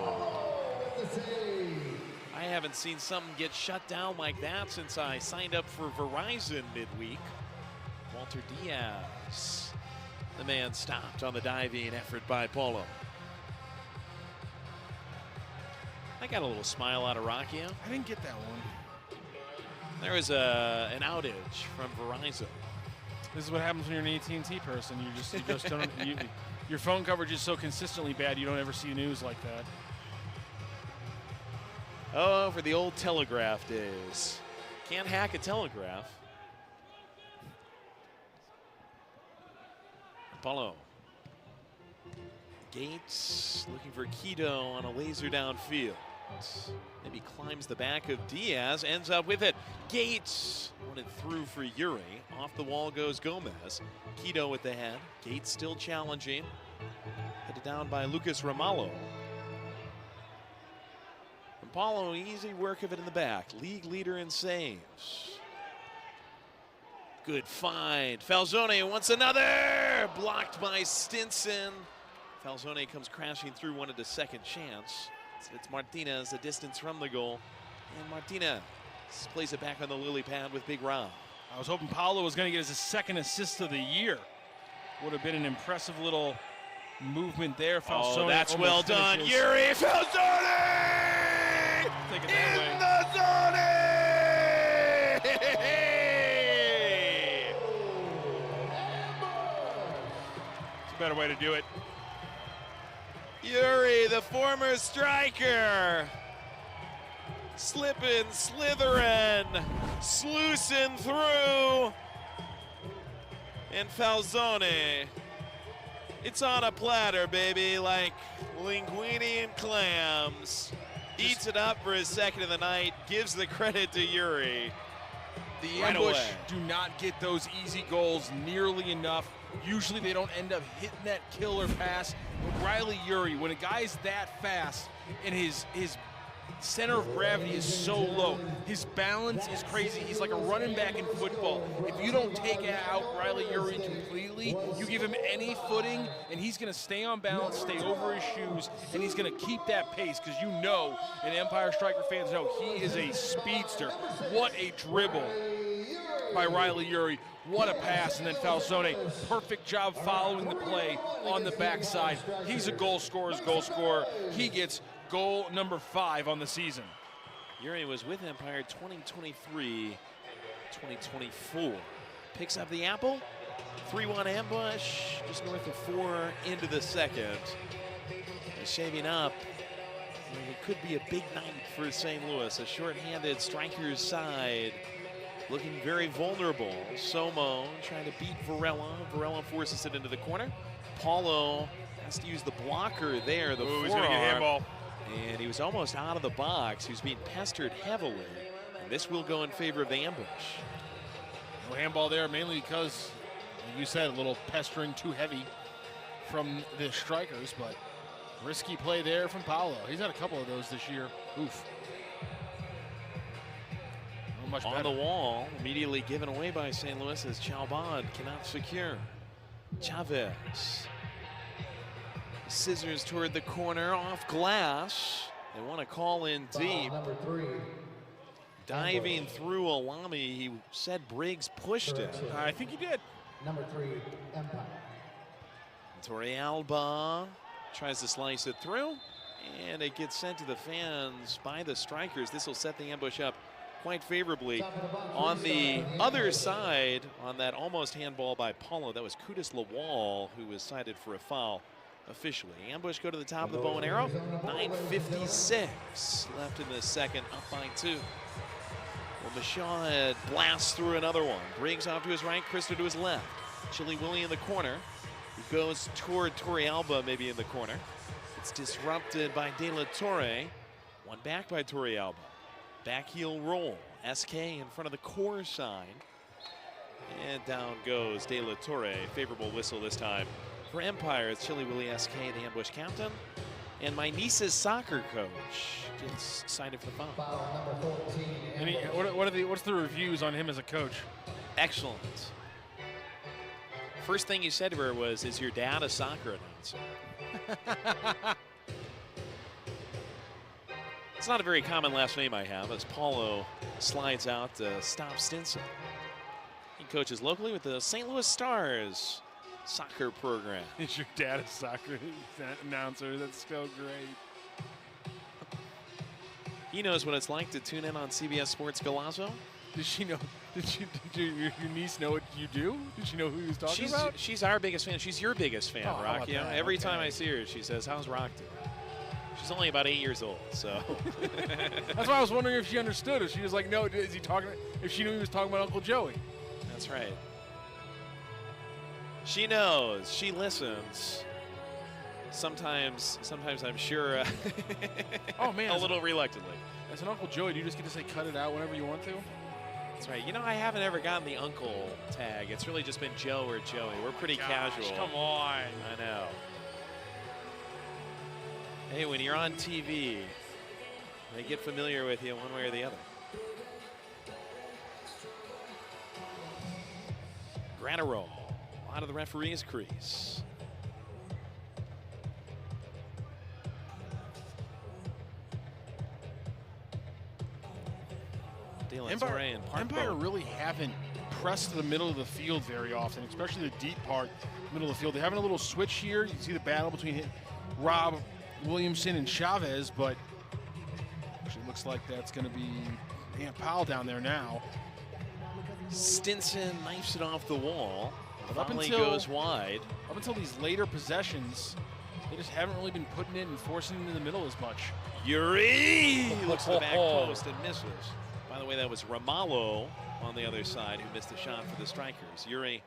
I haven't seen something get shut down like that since I signed up for Verizon midweek. Walter Diaz, the man stopped on the diving effort by Paulo. I got a little smile out of Rocchio. I didn't get that one. There was an outage from Verizon. This is what happens when you're an AT&T person. You just don't. Your phone coverage is so consistently bad, you don't ever see news like that. Oh, for the old telegraph days. Can't hack a telegraph. Paulo. Gates looking for Quito on a laser downfield. Maybe climbs the back of Diaz, ends up with it. Gates wanted through for Yuri. Off the wall goes Gomez. Quito with the head. Gates still challenging. Headed down by Lucas Ramallo. And Paulo, easy work of it in the back. League leader in saves. Good find. Falzone wants another. Blocked by Stinson. Falzone comes crashing through, wanted a second chance. So it's Martinez, a distance from the goal. And Martinez plays it back on the lily pad with Big Rob. I was hoping Paulo was going to get his second assist of the year. Would have been an impressive little movement there. Falzone, oh, that's well done. Yuri Falzone! Take it that way. In the zone! It's a better way to do it. Yuri, the former striker, slipping, slithering, sluicing through, and Falzone, it's on a platter, baby, like linguine and clams. Eats it up for his second of the night, gives the credit to Yuri. The right ambush away. do not get those easy goals nearly enough. Usually they don't end up hitting that killer pass. But Riley Yuri, when a guy's that fast and his center of gravity is so low, his balance is crazy. He's like a running back in football. If you don't take out Riley Yuri completely, you give him any footing, and he's going to stay on balance, stay over his shoes, and he's going to keep that pace because you know, and Empire Striker fans know, he is a speedster. What a dribble by Riley Yuri. What a pass, and then Falzone, perfect job following the play on the backside. He's a goal scorer's goal scorer. He gets goal number 5 on the season. Yuri was with Empire 2023, 2024. Picks up the apple, 3-1 ambush, just north of 4 into the second. He's shaving up. It could be a big night for St. Louis, a short-handed Strykers side. Looking very vulnerable. Somo trying to beat Varela. Varela forces it into the corner. Paulo has to use the blocker there, the forearm. He's gonna get handball. And he was almost out of the box. He was being pestered heavily. And this will go in favor of the ambush. No handball there, mainly because, like you said, a little pestering too heavy from the Strykers, but risky play there from Paulo. He's had a couple of those this year. Oof. much on better. the wall, immediately given away by St. Louis as Chalban cannot secure. Chavez. Scissors toward the corner, off glass. They want to call in deep. Number 3. Diving through Alami, he said Briggs pushed it. I think he did. Number 3, Empire. Torrealba tries to slice it through, and it gets sent to the fans by the Strykers. This will set the ambush up quite favorably. On the other side, on that almost handball by Paulo, that was Kudus Lawal who was cited for a foul officially. Ambush go to the top of the bow and arrow. 9:56 left in the second, up by 2. Well, Mashad blasts through another one. Briggs off to his right, Krister to his left. Chili Willie in the corner. He goes toward Torrealba, maybe in the corner. It's disrupted by De La Torre. One back by Torrealba. Back heel roll. SK in front of the core sign. And down goes De La Torre. Favorable whistle this time for Empire. It's Chili Willie SK, the ambush captain. And my niece's soccer coach gets cited for the foul. Foul number 14. And what's the reviews on him as a coach? Excellent. First thing he said to her was, "Is your dad a soccer announcer?" It's not a very common last name I have, as Paulo slides out to stop Stinson. He coaches locally with the St. Louis Stars soccer program. Is your dad a soccer announcer? That's so great. He knows what it's like to tune in on CBS Sports Golazo. Did she know? Did your niece know what you do? Did she know who he was talking about? She's our biggest fan. She's your biggest fan, Oh, how Rock. about You know, that? every Okay. time I see her, she says, "How's Rock doing?" She's only about 8 years old, so. That's why I was wondering if she understood. If she was like, no, is he talking? If she knew he was talking about Uncle Joey. That's right. She knows. She listens. Sometimes I'm sure. Oh man, a little reluctantly. As an Uncle Joey, do you just get to say cut it out whenever you want to? That's right. You know, I haven't ever gotten the uncle tag. It's really just been Joe or Joey. We're pretty casual. Come on. I know. Hey, when you're on TV, they get familiar with you one way or the other. Granero out of the referee's crease. Empire really haven't pressed to the middle of the field very often, especially the deep part, middle of the field. They're having a little switch here. You can see the battle between Rob Williamson and Chavez, but actually looks like that's going to be Aunt Powell down there now. Stinson knifes it off the wall. But up Volley until goes wide. Up until these later possessions, they just haven't really been putting it and forcing it in the middle as much. Yuri looks at the back post and misses. By the way, that was Ramallo on the other side who missed a shot for the Strykers. Yuri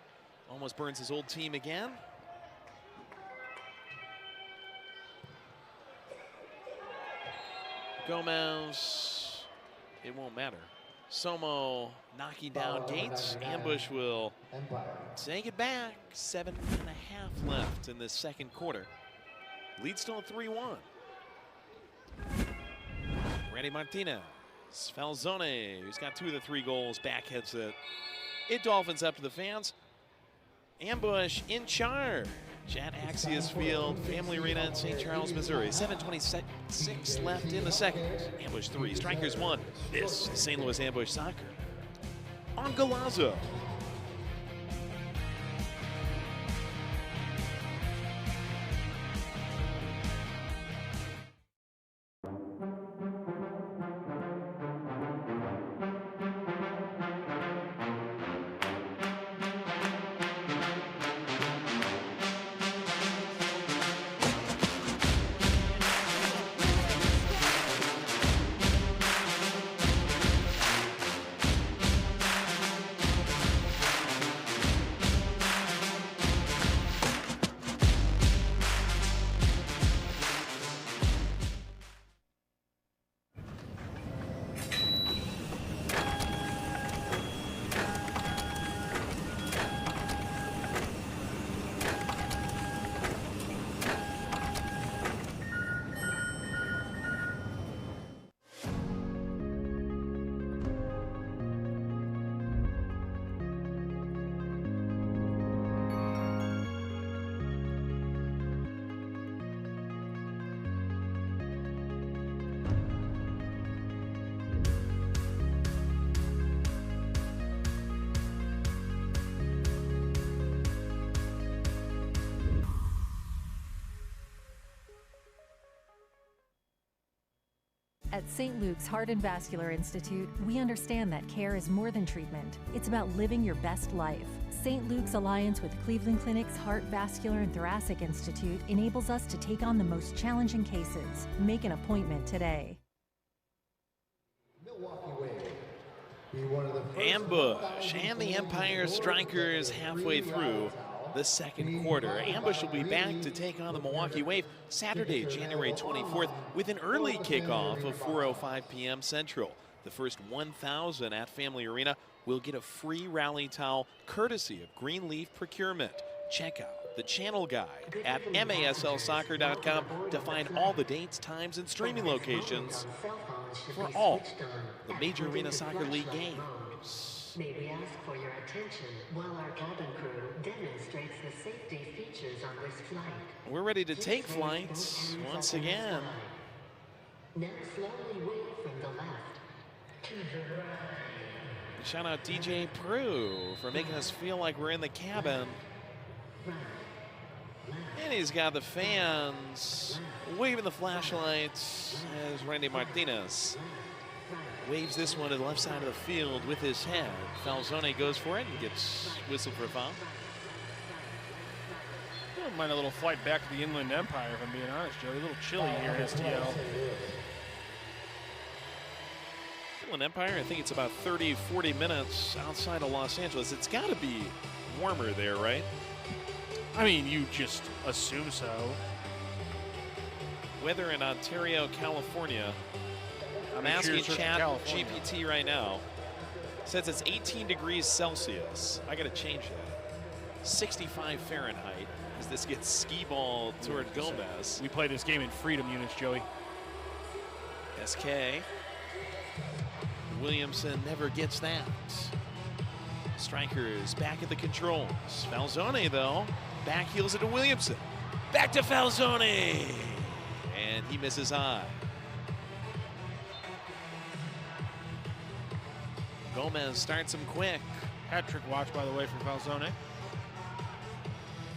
almost burns his old team again. Gomez, it won't matter. Somo knocking down Gates. Ambush will take it back. 7.5 left in the second quarter. Lead still at 3-1. Randy Martinez. Falzone, who's got 2 of the 3 goals, backheads it. It Dolphins up to the fans. Ambush in charge at Axios Field, Family Arena in St. Charles, Missouri. 7:26 left in the second. Ambush 3, Strykers 1. This is St. Louis Ambush Soccer on Golazo. At St. Luke's Heart and Vascular Institute, we understand that care is more than treatment. It's about living your best life. St. Luke's alliance with Cleveland Clinic's Heart, Vascular, and Thoracic Institute enables us to take on the most challenging cases. Make an appointment today. Ambush and the Empire Strykers halfway through the second quarter. Ambush will be back to take on the Milwaukee Wave Saturday, January 24th with an early kickoff of 4:05 p.m. Central. The first 1,000 at Family Arena will get a free rally towel courtesy of Greenleaf Procurement. Check out the channel guide at maslsoccer.com to find all the dates, times, and streaming locations for all the Major Arena Soccer League games. May we ask for your attention while our cabin crew demonstrates the safety features on this flight. We're ready to take flights once again. Now slowly wave from the left to the right. Shout out DJ Prue for making us feel like we're in the cabin. And he's got the fans waving the flashlights as Randy Martinez waves this one to the left side of the field with his head. Falzone goes for it and gets whistled for a foul. I don't mind a little flight back to the Inland Empire, if I'm being honest, Joey. A little chilly here in STL. Inland Empire, I think it's about 30, 40 minutes outside of Los Angeles. It's got to be warmer there, right? I mean, you just assume so. Weather in Ontario, California. I'm asking Chat GPT right now. Says it's 18 degrees Celsius. I got to change that. 65 Fahrenheit as this gets skee ball toward Gomez. We play this game in freedom units, Joey. SK. Williamson never gets that. Strykers back at the controls. Falzone, though, back heels it to Williamson. Back to Falzone. And he misses high. Gomez starts him quick. Hat-trick watch, by the way, from Falzone.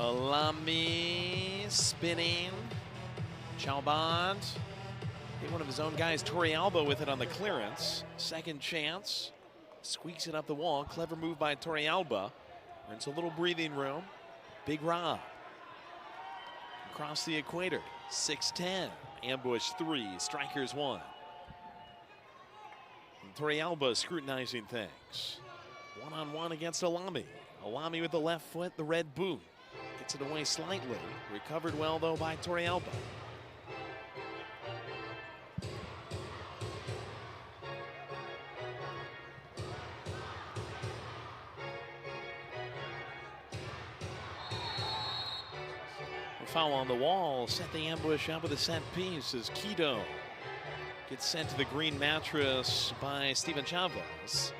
Alami spinning. Chalband. One of his own guys, Torrealba, with it on the clearance. Second chance. Squeaks it up the wall. Clever move by Torrealba. Earns a little breathing room. Big Rob. Across the equator. 6-10. Ambush 3. Strykers 1. Torrealba scrutinizing things. One-on-one against Alami. Alami with the left foot, the red boot. Gets it away slightly. Recovered well, though, by Torrealba. Foul on the wall. Set the ambush up with a set piece as Quito gets sent to the green mattress by Steven Chavez.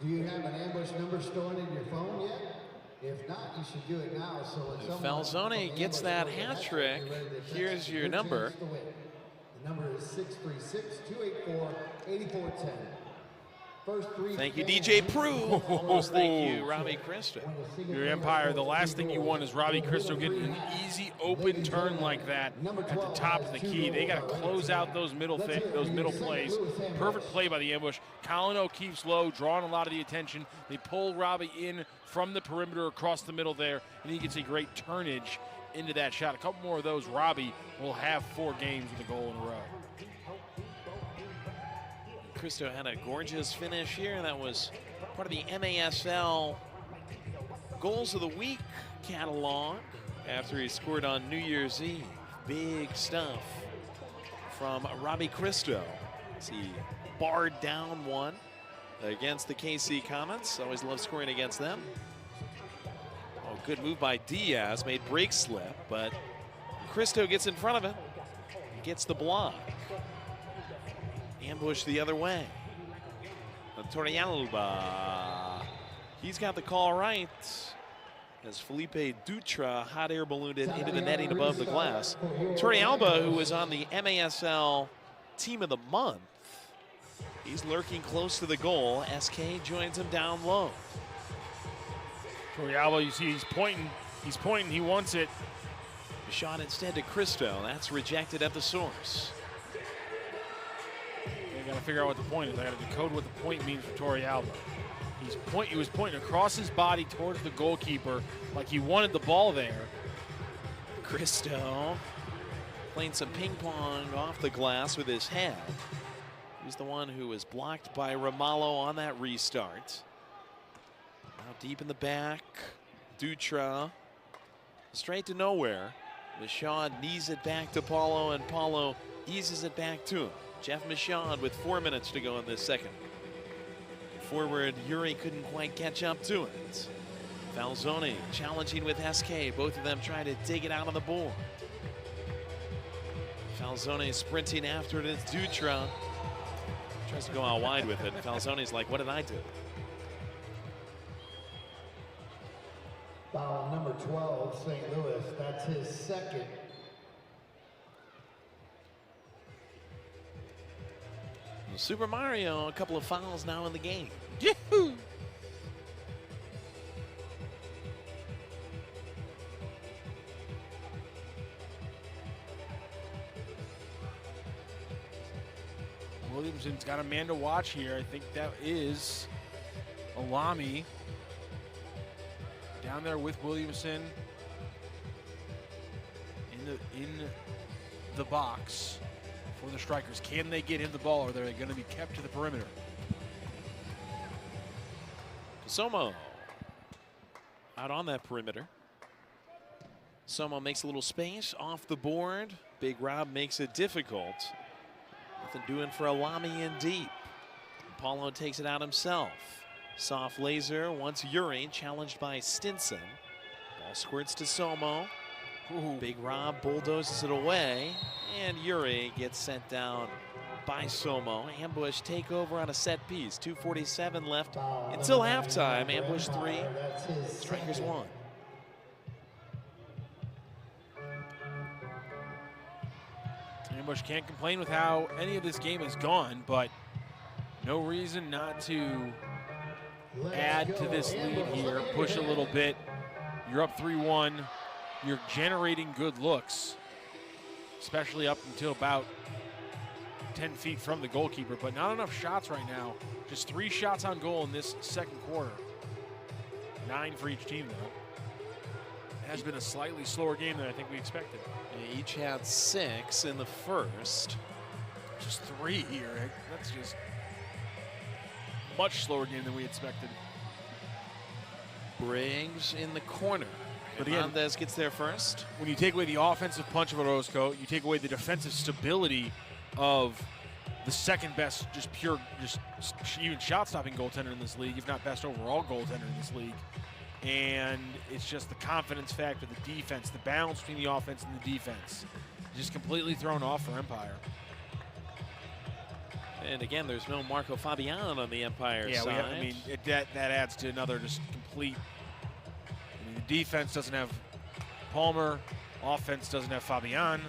Do you have an ambush number stored in your phone yet? If not, you should do it now. So if Falzone gets that hat trick, here's your number. The number is 636-284-8410. Thank you, DJ Prue. Almost thank you, Robbie Cristo. Your Empire, the last thing you want is Robbie Cristo getting an easy open turn like that at the top of the key. They got to close out those middle plays. Perfect play by the ambush. Colin O'Keefe's low, drawing a lot of the attention. They pull Robbie in from the perimeter across the middle there, and he gets a great turnage into that shot. A couple more of those, Robbie will have 4 games with a goal in a row. Cristo had a gorgeous finish here. That was part of the MASL Goals of the Week catalog after he scored on New Year's Eve. Big stuff from Robbie Cristo. He barred down one against the KC Comets. Always love scoring against them. Oh, good move by Diaz. Made break slip, but Cristo gets in front of it. Gets the block. Ambush the other way. Torrealba. He's got the call right as Felipe Dutra hot air ballooned it into the netting above the glass. Torrealba, who was on the MASL Team of the Month, he's lurking close to the goal. SK joins him down low. Torrealba, you see he's pointing, he wants it. Shot instead to Cristo. That's rejected at the source. I got to figure out what the point is. I got to decode what the point means for Torrealba. He was pointing across his body towards the goalkeeper like he wanted the ball there. Cristo playing some ping pong off the glass with his head. He's the one who was blocked by Ramallo on that restart. Now deep in the back, Dutra straight to nowhere. Michaud knees it back to Paulo, and Paulo eases it back to him. Jeff Michaud with 4 minutes to go in this second. Forward, Yuri couldn't quite catch up to it. Falzone challenging with SK, both of them trying to dig it out on the board. Falzone sprinting after it, it's Dutra. Tries to go out wide with it. Falzone's like, what did I do? Foul number 12, St. Louis. That's his second. Super Mario, a couple of fouls now in the game. Yahoo! Williamson's got a man to watch here. I think that is Alami down there with Williamson in the box for the Strykers. Can they get him the ball, or are they going to be kept to the perimeter? Somo out on that perimeter. Somo makes a little space off the board. Big Rob makes it difficult. Nothing doing for Alami in deep. Paulo takes it out himself. Soft laser, once Yuri, challenged by Stinson. Ball squirts to Somo. Ooh. Big Rob bulldozes it away, and Yuri gets sent down by Somo. Ambush takeover on a set piece. 2:47 left until halftime. Ambush 3, Strykers 1. Ambush can't complain with how any of this game has gone, but no reason not to add to this lead here, push a little bit. You're up 3-1. You're generating good looks, especially up until about 10 feet from the goalkeeper, but not enough shots right now. Just 3 shots on goal in this second quarter. 9 for each team, though. It has been a slightly slower game than I think we expected. They each had 6 in the first. Just 3 here. That's just much slower game than we expected. Briggs in the corner. But again, Hernandez gets there first. When you take away the offensive punch of Orozco, you take away the defensive stability of the second best, even shot-stopping goaltender in this league, if not best overall goaltender in this league. And it's just the confidence factor, the defense, the balance between the offense and the defense. Just completely thrown off for Empire. And again, there's no Marco Fabian on the Empire side. That adds to another just complete. The defense doesn't have Palmer, offense doesn't have Fabian.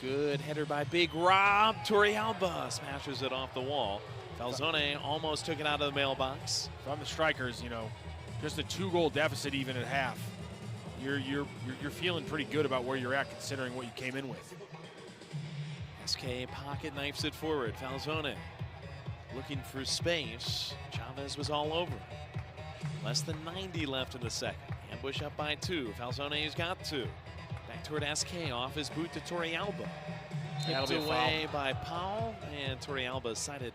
Good header by Big Rob. Torrealba smashes it off the wall. Falzone almost took it out of the mailbox. From the Strykers, just a 2-goal deficit even at half. You're feeling pretty good about where you're at considering what you came in with. SK pocket knifes it forward. Falzone looking for space. Chavez was all over. Less than 90 left in the second. Ambush up by 2. Falzone's got 2. Back toward SK, off his boot to Torrealba. Tipped away by Powell, and Torrealba cited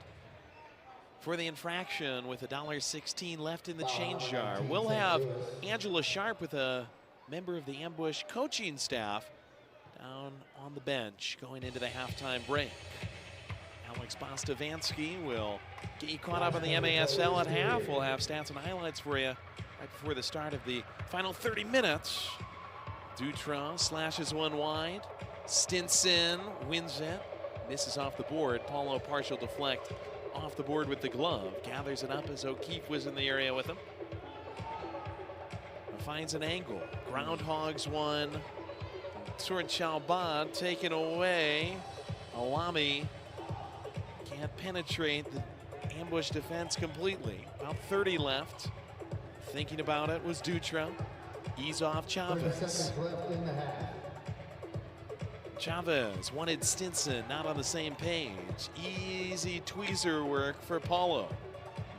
for the infraction with $1.16 left in the change jar. We'll have Angela Sharp with a member of the Ambush coaching staff down on the bench going into the halftime break. Alex Bostavansky will get you caught up on the MASL at half. We'll have stats and highlights for you right before the start of the final 30 minutes. Dutra slashes one wide. Stinson wins it. Misses off the board. Paulo partial deflect off the board with the glove. Gathers it up as O'Keefe was in the area with him. Finds an angle. Groundhogs one. Toward Chalban taken away. Alami can't penetrate the Ambush defense completely. About 30 left. Thinking about it was Dutra. Ease off Chavez. Chavez wanted Stinson, not on the same page. Easy tweezer work for Paulo.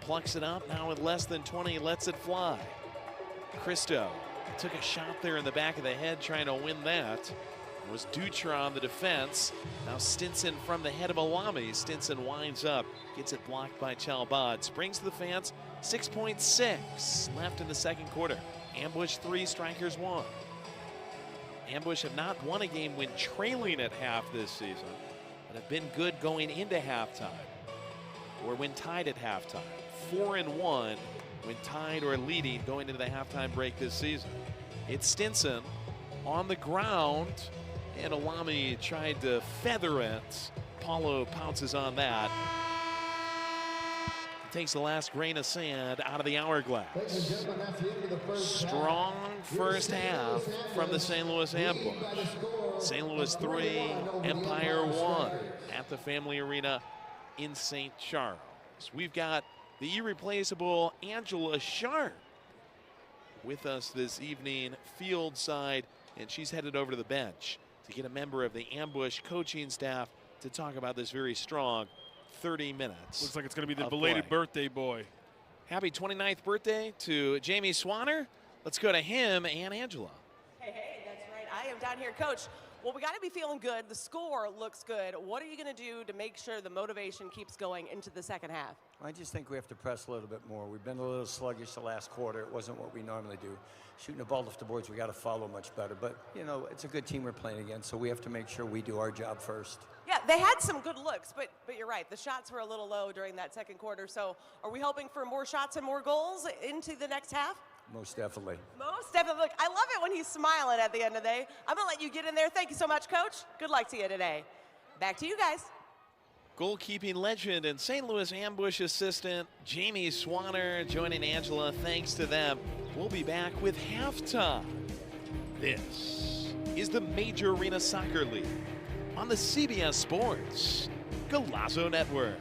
Plucks it up, now with less than 20, lets it fly. Cristo took a shot there in the back of the head trying to win that. It was Dutra on the defense. Now Stinson from the head of Alami. Stinson winds up, gets it blocked by Chalbad. Springs to the fence, 6.6 left in the second quarter. Ambush 3, Strykers 1. Ambush have not won a game when trailing at half this season, but have been good going into halftime or when tied at halftime. 4-1 when tied or leading going into the halftime break this season. It's Stinson on the ground, and Alami tried to feather it. Paulo pounces on that. Takes the last grain of sand out of the hourglass. Strong first half from the St. Louis Ambush. St. Louis 3, Empire 1 at the Family Arena in St. Charles. We've got the irreplaceable Angela Sharp with us this evening, field side, and she's headed over to the bench to get a member of the Ambush coaching staff to talk about this very strong 30 minutes. Looks like it's going to be the belated birthday boy. Happy 29th birthday to Jamie Swanner. Let's go to him and Angela. Hey, that's right. I am down here, Coach. Well, we got to be feeling good. The score looks good. What are you going to do to make sure the motivation keeps going into the second half? I just think we have to press a little bit more. We've been a little sluggish the last quarter. It wasn't what we normally do. Shooting the ball off the boards, we got to follow much better. But, you know, it's a good team we're playing against, so we have to make sure we do our job first. Yeah, they had some good looks, but you're right. The shots were a little low during that second quarter. So are we hoping for more shots and more goals into the next half? Most definitely. Most definitely. Look, I love it when he's smiling at the end of the day. I'm going to let you get in there. Thank you so much, Coach. Good luck to you today. Back to you guys. Goalkeeping legend and St. Louis Ambush assistant Jamie Swanner joining Angela. Thanks to them. We'll be back with halftime. This is the Major Arena Soccer League on the CBS Sports Golazo Network.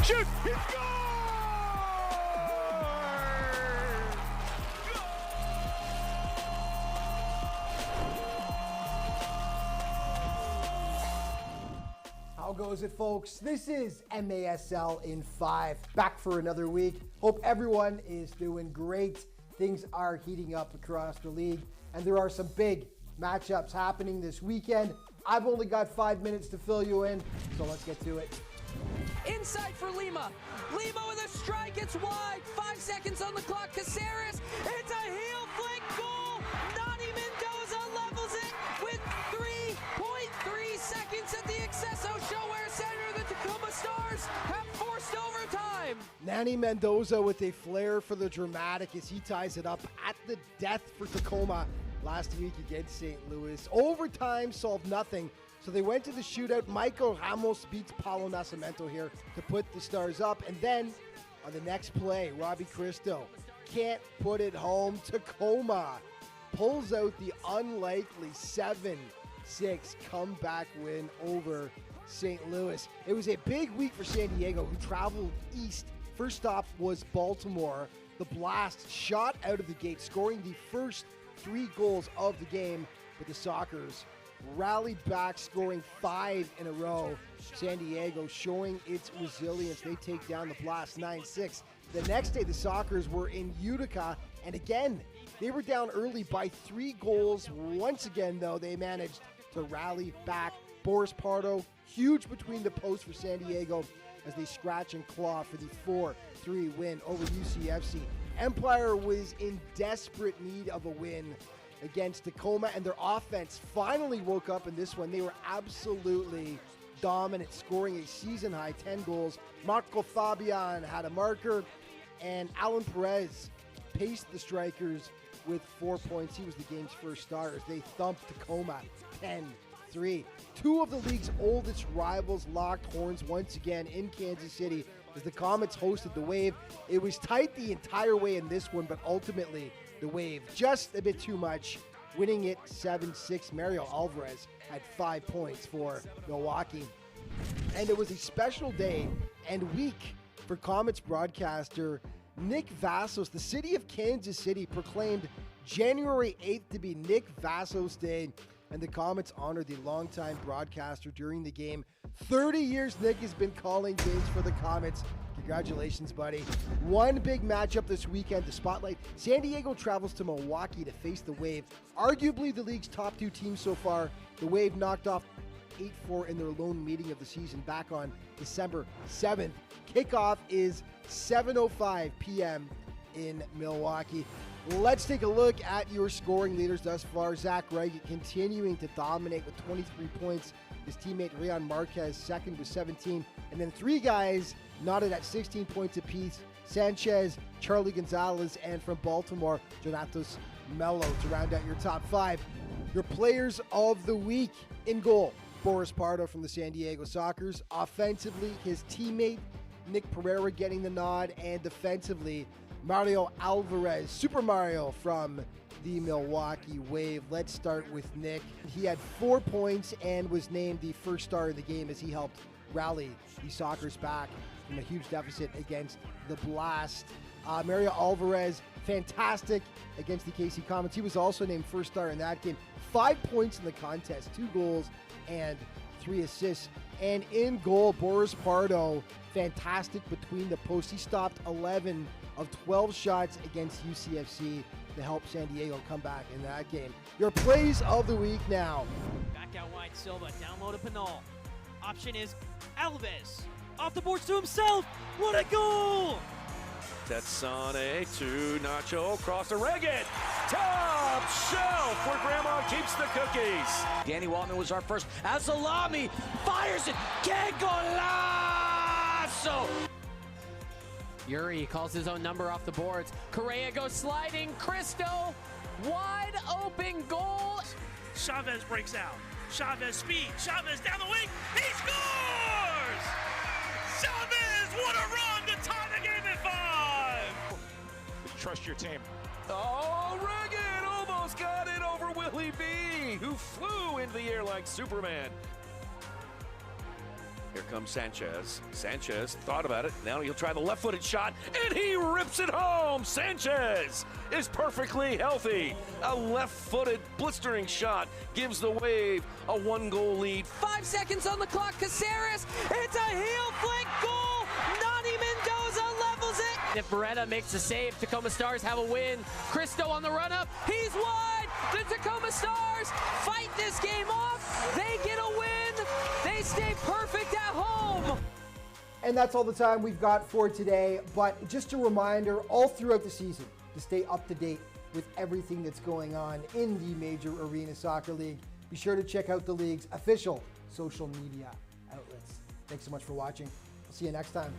Shoot! He scores! How goes it, folks? This is MASL in 5, back for another week. Hope everyone is doing great. Things are heating up across the league, and there are some big matchups happening this weekend. I've only got 5 minutes to fill you in, so let's get to it. inside for Lima. Lima with a strike, it's wide. 5 seconds on the clock. Caceres, it's a heel flick goal. Nani Mendoza levels it with 3.3 seconds at the Excesso Showwear Center. The Tacoma Stars have forced overtime. Nani Mendoza with a flair for the dramatic as he ties it up at the death for Tacoma last week against St. Louis. Overtime solved nothing, so they went to the shootout. Michael Ramos beats Paulo Nascimento here to put the Stars up, and then on the next play, Robbie Cristo can't put it home. Tacoma pulls out the unlikely 7-6 comeback win over St. Louis. It was a big week for San Diego, who traveled east. First stop was Baltimore. The Blast shot out of the gate, scoring the first 3 goals of the game, but the Sockers rallied back, scoring 5 in a row. San Diego showing its resilience. They take down the Blast 9-6. The next day, the Sockers were in Utica, and again, they were down early by 3 goals. Once again, though, they managed to rally back. Boris Pardo, huge between the posts for San Diego as they scratch and claw for the 4-3 win over UCFC. Empire was in desperate need of a win against Tacoma, and their offense finally woke up in this one. They were absolutely dominant, scoring a season-high 10 goals. Marco Fabian had a marker, and Alan Perez paced the Strykers with 4 points. He was the game's first star as they thumped Tacoma 10-3. 2 of the league's oldest rivals locked horns once again in Kansas City as the Comets hosted the Wave. It was tight the entire way in this one, but ultimately the Wave just a bit too much, winning it 7-6. Mario Alvarez had 5 points for Milwaukee. And it was a special day and week for Comets broadcaster Nick Vassos. The city of Kansas City proclaimed January 8th to be Nick Vassos Day, and the Comets honored the longtime broadcaster during the game. 30 years Nick has been calling games for the Comets. Congratulations, buddy. One big matchup this weekend to spotlight. San Diego travels to Milwaukee to face the Wave. Arguably the league's top 2 teams so far. The Wave knocked off 8-4 in their lone meeting of the season back on December 7th. Kickoff is 7:05 p.m. in Milwaukee. Let's take a look at your scoring leaders thus far. Zach Reagan continuing to dominate with 23 points. His teammate Rayon Marquez second with 17. And then 3 guys knotted at 16 points apiece. Sanchez, Charlie Gonzalez, and from Baltimore, Donatos Mello to round out your top 5. Your players of the week: in goal, Boris Pardo from the San Diego Sockers. Offensively, his teammate Nick Pereira getting the nod, and defensively, Mario Alvarez, Super Mario from the Milwaukee Wave. Let's start with Nick. He had 4 points and was named the first star of the game as he helped rally the Sockers back from a huge deficit against the Blast. Mario Alvarez, fantastic against the KC Comets. He was also named first star in that game. 5 points in the contest, 2 goals and 3 assists. And in goal, Boris Pardo, fantastic between the posts. He stopped 11 of 12 shots against UCFC to help San Diego come back in that game. Your plays of the week now. Back out wide, Silva, down low to Pinal. Option is Alves. Off the boards to himself. What a goal! Tetsane to Nacho, across the Regan. Top shelf where Grandma keeps the cookies. Danny Waltman was our first. Azalami fires it. Que golazo! Yuri calls his own number off the boards. Correa goes sliding. Cristo, wide open goal. Chavez breaks out. Chavez speed. Chavez down the wing. He scores! Chavez, what a run to tie the game at 5! Trust your team. Oh, Regan almost got it over Willie B, who flew into the air like Superman. Here comes Sanchez. Sanchez thought about it. Now he'll try the left-footed shot, and he rips it home. Sanchez is perfectly healthy. A left-footed blistering shot gives the Wave a 1-goal lead. 5 seconds on the clock. Caceres, it's a heel flick goal. Nani Mendoza levels it. If Beretta makes the save, Tacoma Stars have a win. Cristo on the run-up. He's wide. The Tacoma Stars fight this game off. They get a win. They stay perfect at home. And that's all the time we've got for today. But just a reminder, all throughout the season, to stay up to date with everything that's going on in the Major Arena Soccer League. Be sure to check out the league's official social media outlets. Thanks so much for watching. We'll see you next time.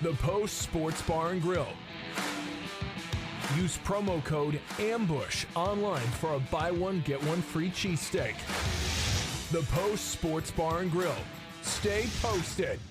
The Post Sports Bar and Grill. Use promo code AMBUSH online for a buy one, get one free cheesesteak. The Post Sports Bar and Grill. Stay posted.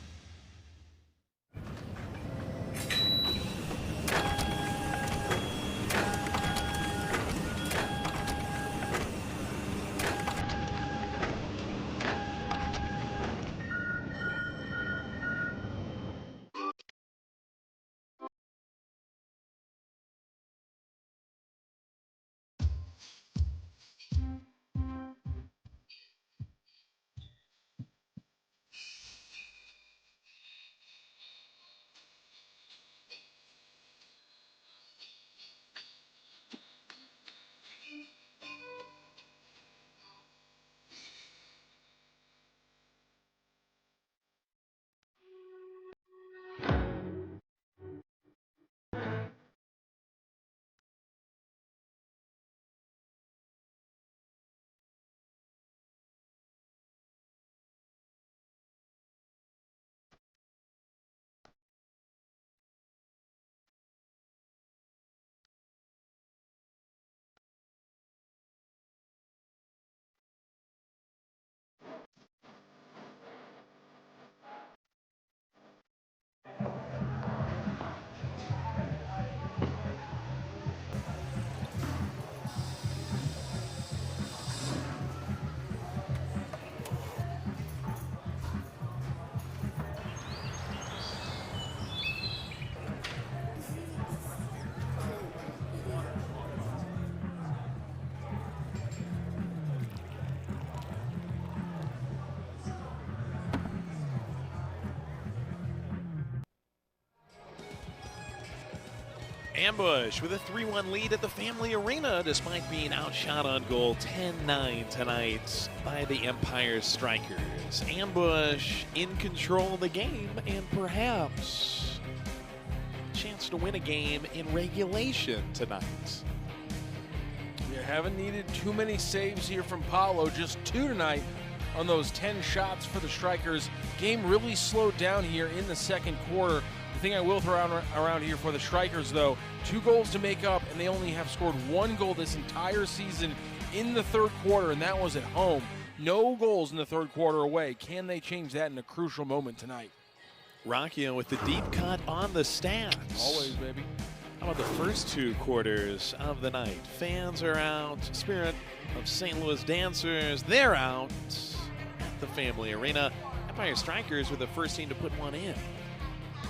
Ambush with a 3-1 lead at the Family Arena despite being outshot on goal 10-9 tonight by the Empire Strykers. Ambush in control of the game and perhaps a chance to win a game in regulation tonight. You haven't needed too many saves here from Paulo, just 2 tonight on those 10 shots for the Strykers. Game really slowed down here in the second quarter. The thing I will throw around here for the Strykers, though, 2 goals to make up, and they only have scored 1 goal this entire season in the third quarter, and that was at home. No goals in the third quarter away. Can they change that in a crucial moment tonight? Rocchio with the deep cut on the stats. Always, baby. How about the first 2 quarters of the night? Fans are out. Spirit of St. Louis Dancers, they're out at the Family Arena. Empire Strykers were the first team to put one in.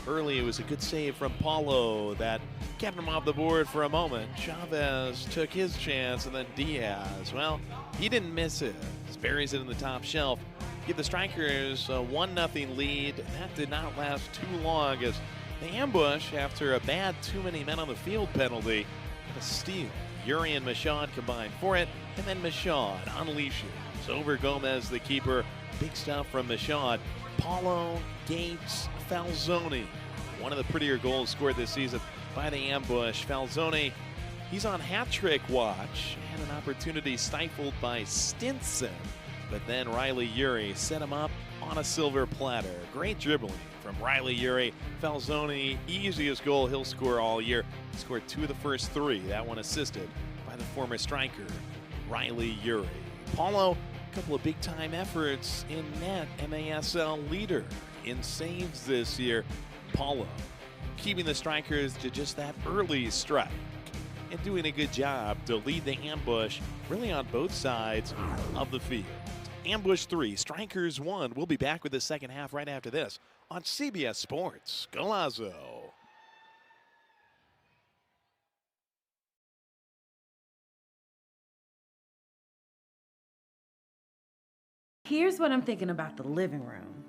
Early, it was a good save from Paulo that kept him off the board for a moment. Chavez took his chance, and then Diaz, well, he didn't miss it. Just buries it in the top shelf. Give the Strykers a 1-0 lead. That did not last too long as they ambush after a bad too many men on the field penalty. And a steal. Yuri and Michaud combined for it, and then Michaud unleashes over Gomez, the keeper. Big stuff from Michaud. Paulo, Gates, Falzoni. One of the prettier goals scored this season by the Ambush. Falzoni, he's on hat-trick watch. Had an opportunity stifled by Stinson. But then Riley Yuri set him up on a silver platter. Great dribbling from Riley Yuri. Falzoni, easiest goal he'll score all year. He scored 2 of the first 3. That one assisted by the former striker, Riley Yuri. Paulo, a couple of big-time efforts in net. MASL leader in saves this year. Paulo keeping the Strykers to just that early strike and doing a good job to lead the Ambush really on both sides of the field. Ambush 3, Strykers 1. We'll be back with the second half right after this on CBS Sports. Golazo. Here's what I'm thinking about the living room.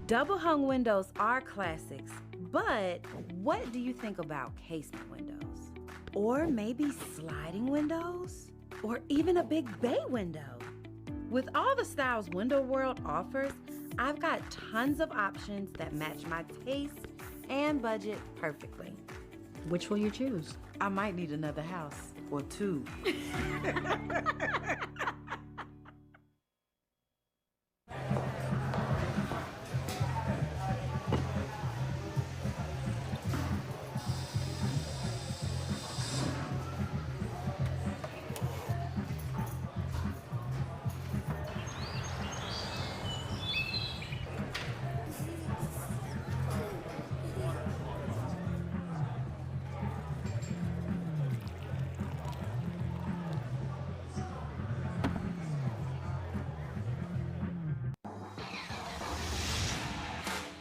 Double hung windows are classics, but what do you think about casement windows? Or maybe sliding windows? Or even a big bay window? With all the styles Window World offers, I've got tons of options that match my taste and budget perfectly. Which will you choose? I might need another house or two.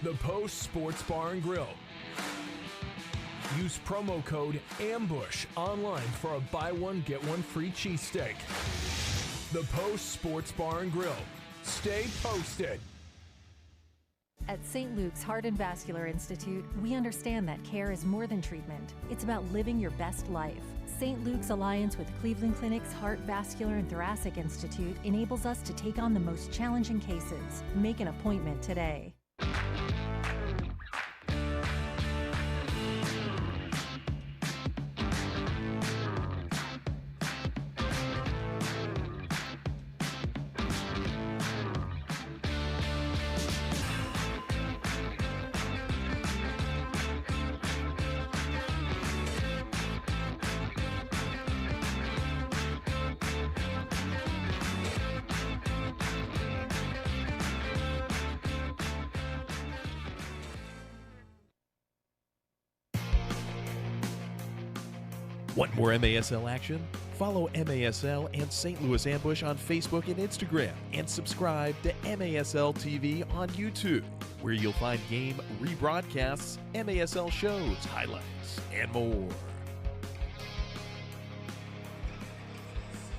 The Post Sports Bar and Grill. Use promo code AMBUSH online for a buy one, get one free cheesesteak. The Post Sports Bar and Grill. Stay posted. At St. Luke's Heart and Vascular Institute, we understand that care is more than treatment. It's about living your best life. St. Luke's alliance with Cleveland Clinic's Heart, Vascular, and Thoracic Institute enables us to take on the most challenging cases. Make an appointment today. Want more MASL action? Follow MASL and St. Louis Ambush on Facebook and Instagram, and subscribe to MASL TV on YouTube, where you'll find game rebroadcasts, MASL shows, highlights, and more.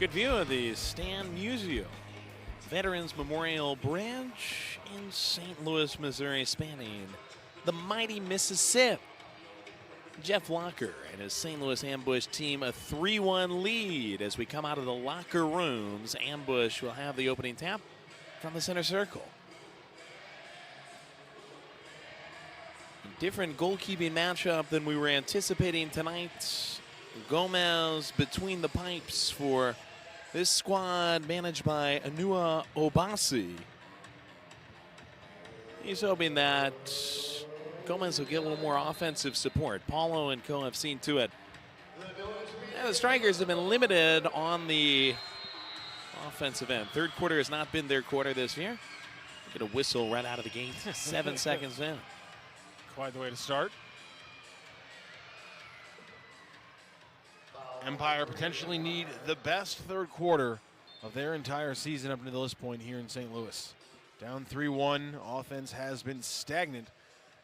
Good view of the Stan Musial Veterans Memorial Bridge in St. Louis, Missouri, spanning the mighty Mississippi. Jeff Walker and his St. Louis Ambush team a 3-1 lead as we come out of the locker rooms. Ambush will have the opening tap from the center circle. Different goalkeeping matchup than we were anticipating tonight. Gomez between the pipes for this squad managed by Anua Obasi. He's hoping that Gomez will get a little more offensive support. Paulo and co have seen to it. And the Strykers have been limited on the offensive end. Third quarter has not been their quarter this year. Get a whistle right out of the gate. 7 seconds in. Quite the way to start. Empire potentially need the best third quarter of their entire season up to this point here in St. Louis. Down 3-1, offense has been stagnant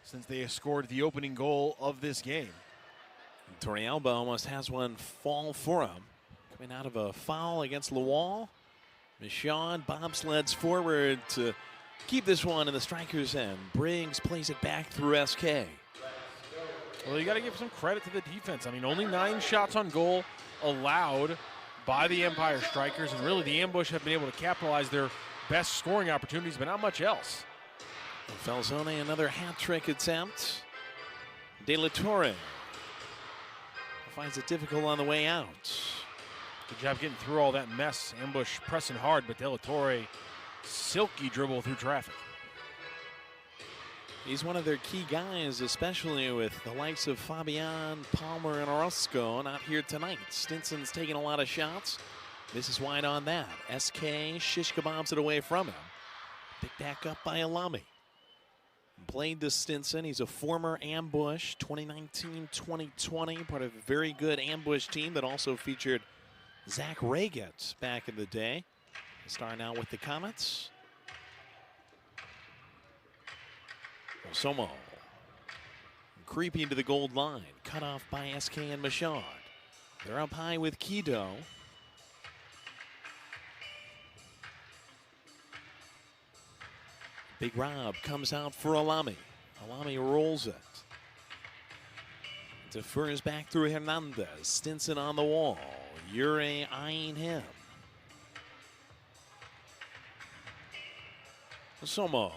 since they scored the opening goal of this game. Torrealba almost has one fall for him. Coming out of a foul against Lawal. Michaud bobsleds forward to keep this one in the Strykers' end. Briggs plays it back through SK. Well, you got to give some credit to the defense. I mean, only 9 shots on goal allowed by the Empire Strykers, and really the Ambush have been able to capitalize their best scoring opportunities, but not much else. Falzone, another hat-trick attempt. De La Torre finds it difficult on the way out. Good job getting through all that mess. Ambush pressing hard, but De La Torre, silky dribble through traffic. He's one of their key guys, especially with the likes of Fabian, Palmer, and Orozco not here tonight. Stinson's taking a lot of shots. This is wide on that. SK shish kebabs it away from him. Picked back up by Alami. Played to Stinson. He's a former Ambush, 2019-2020, part of a very good Ambush team that also featured Zach Raget back in the day. Starting out with the Comets. Somo creeping to the gold line, cut off by SK and Michaud. They're up high with Kido. Big Rob comes out for Alami. Alami rolls it. Defers back through Hernandez. Stinson on the wall. Ure eyeing him. Somo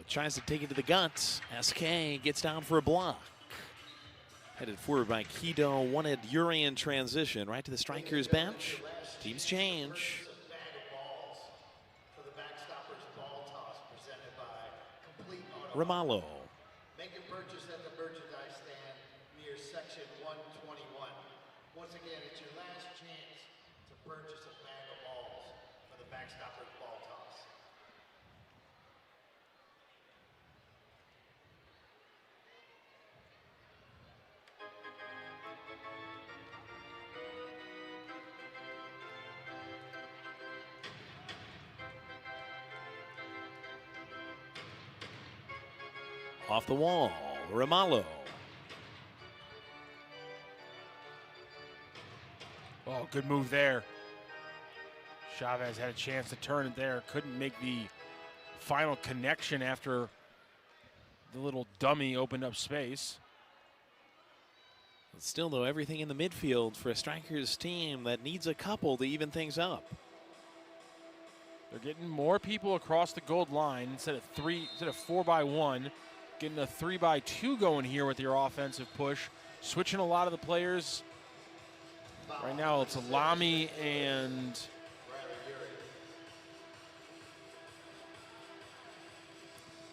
tries to take it to the gut. SK gets down for a block. Headed forward by Kido. Wanted Ure in transition. Right to the Strykers bench. Teams change. Romalo. Make a purchase at the merchandise stand near section 121. Once again, it's your last chance to purchase a bag of balls for the Backstoppers ball toss. Off the wall, Romalo. Oh, good move there. Chavez had a chance to turn it there. Couldn't make the final connection after the little dummy opened up space. Still, though, everything in the midfield for a Strykers team that needs a couple to even things up. They're getting more people across the gold line instead of 4x1. Getting a 3x2 going here with your offensive push. Switching a lot of the players. Right now it's Alami and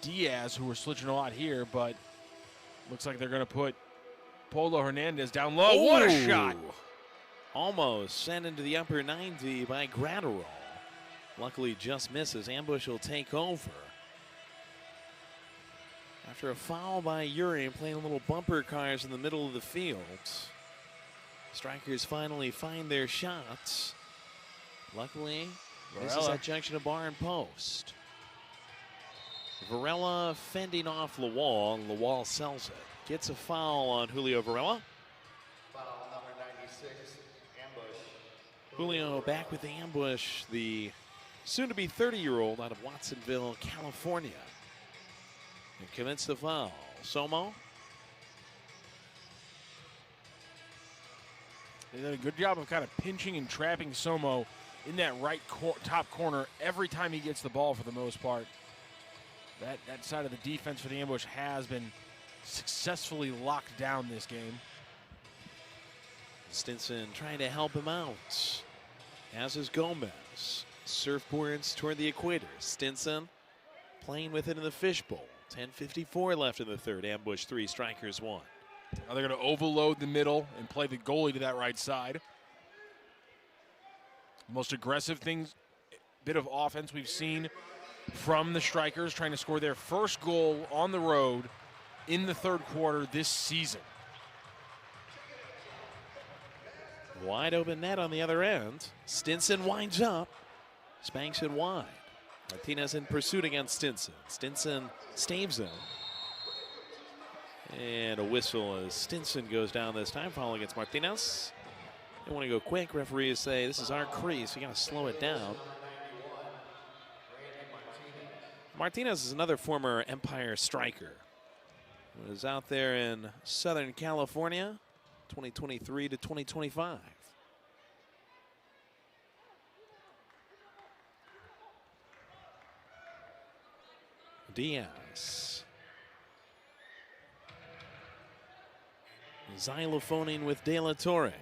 Diaz who are switching a lot here, but looks like they're going to put Polo Hernandez down low. Ooh. What a shot! Almost sent into the upper 90 by Gratterall. Luckily just misses. Ambush will take over. After a foul by Ure playing a little bumper cars in the middle of the field. Strykers finally find their shots. Luckily, this is that junction of bar and post. Varela fending off Lawal, and Lawal sells it. Gets a foul on Julio Varela. Foul number 96, ambush. Julio back with the ambush, the soon-to-be 30-year-old out of Watsonville, California. And commits the foul. Somo. They did a good job of kind of pinching and trapping Somo in that right top corner every time he gets the ball for the most part. That side of the defense for the ambush has been successfully locked down this game. Stinson trying to help him out, as is Gomez. Surfboards toward the equator. Stinson playing with it in the fishbowl. 10:54 left in the third. Ambush 3, Strykers 1. Now they're going to overload the middle and play the goalie to that right side. Most aggressive bit of offense we've seen from the Strykers, trying to score their first goal on the road in the third quarter this season. Wide open net on the other end. Stinson winds up, spanks it wide. Martinez in pursuit against Stinson. Stinson staves him. And a whistle as Stinson goes down this time, foul against Martinez. They want to go quick. Referees say this is our crease. We got to slow it down. Martinez is another former Empire striker. He was out there in Southern California, 2023 to 2025. Diaz. Xylophoning with De La Torre.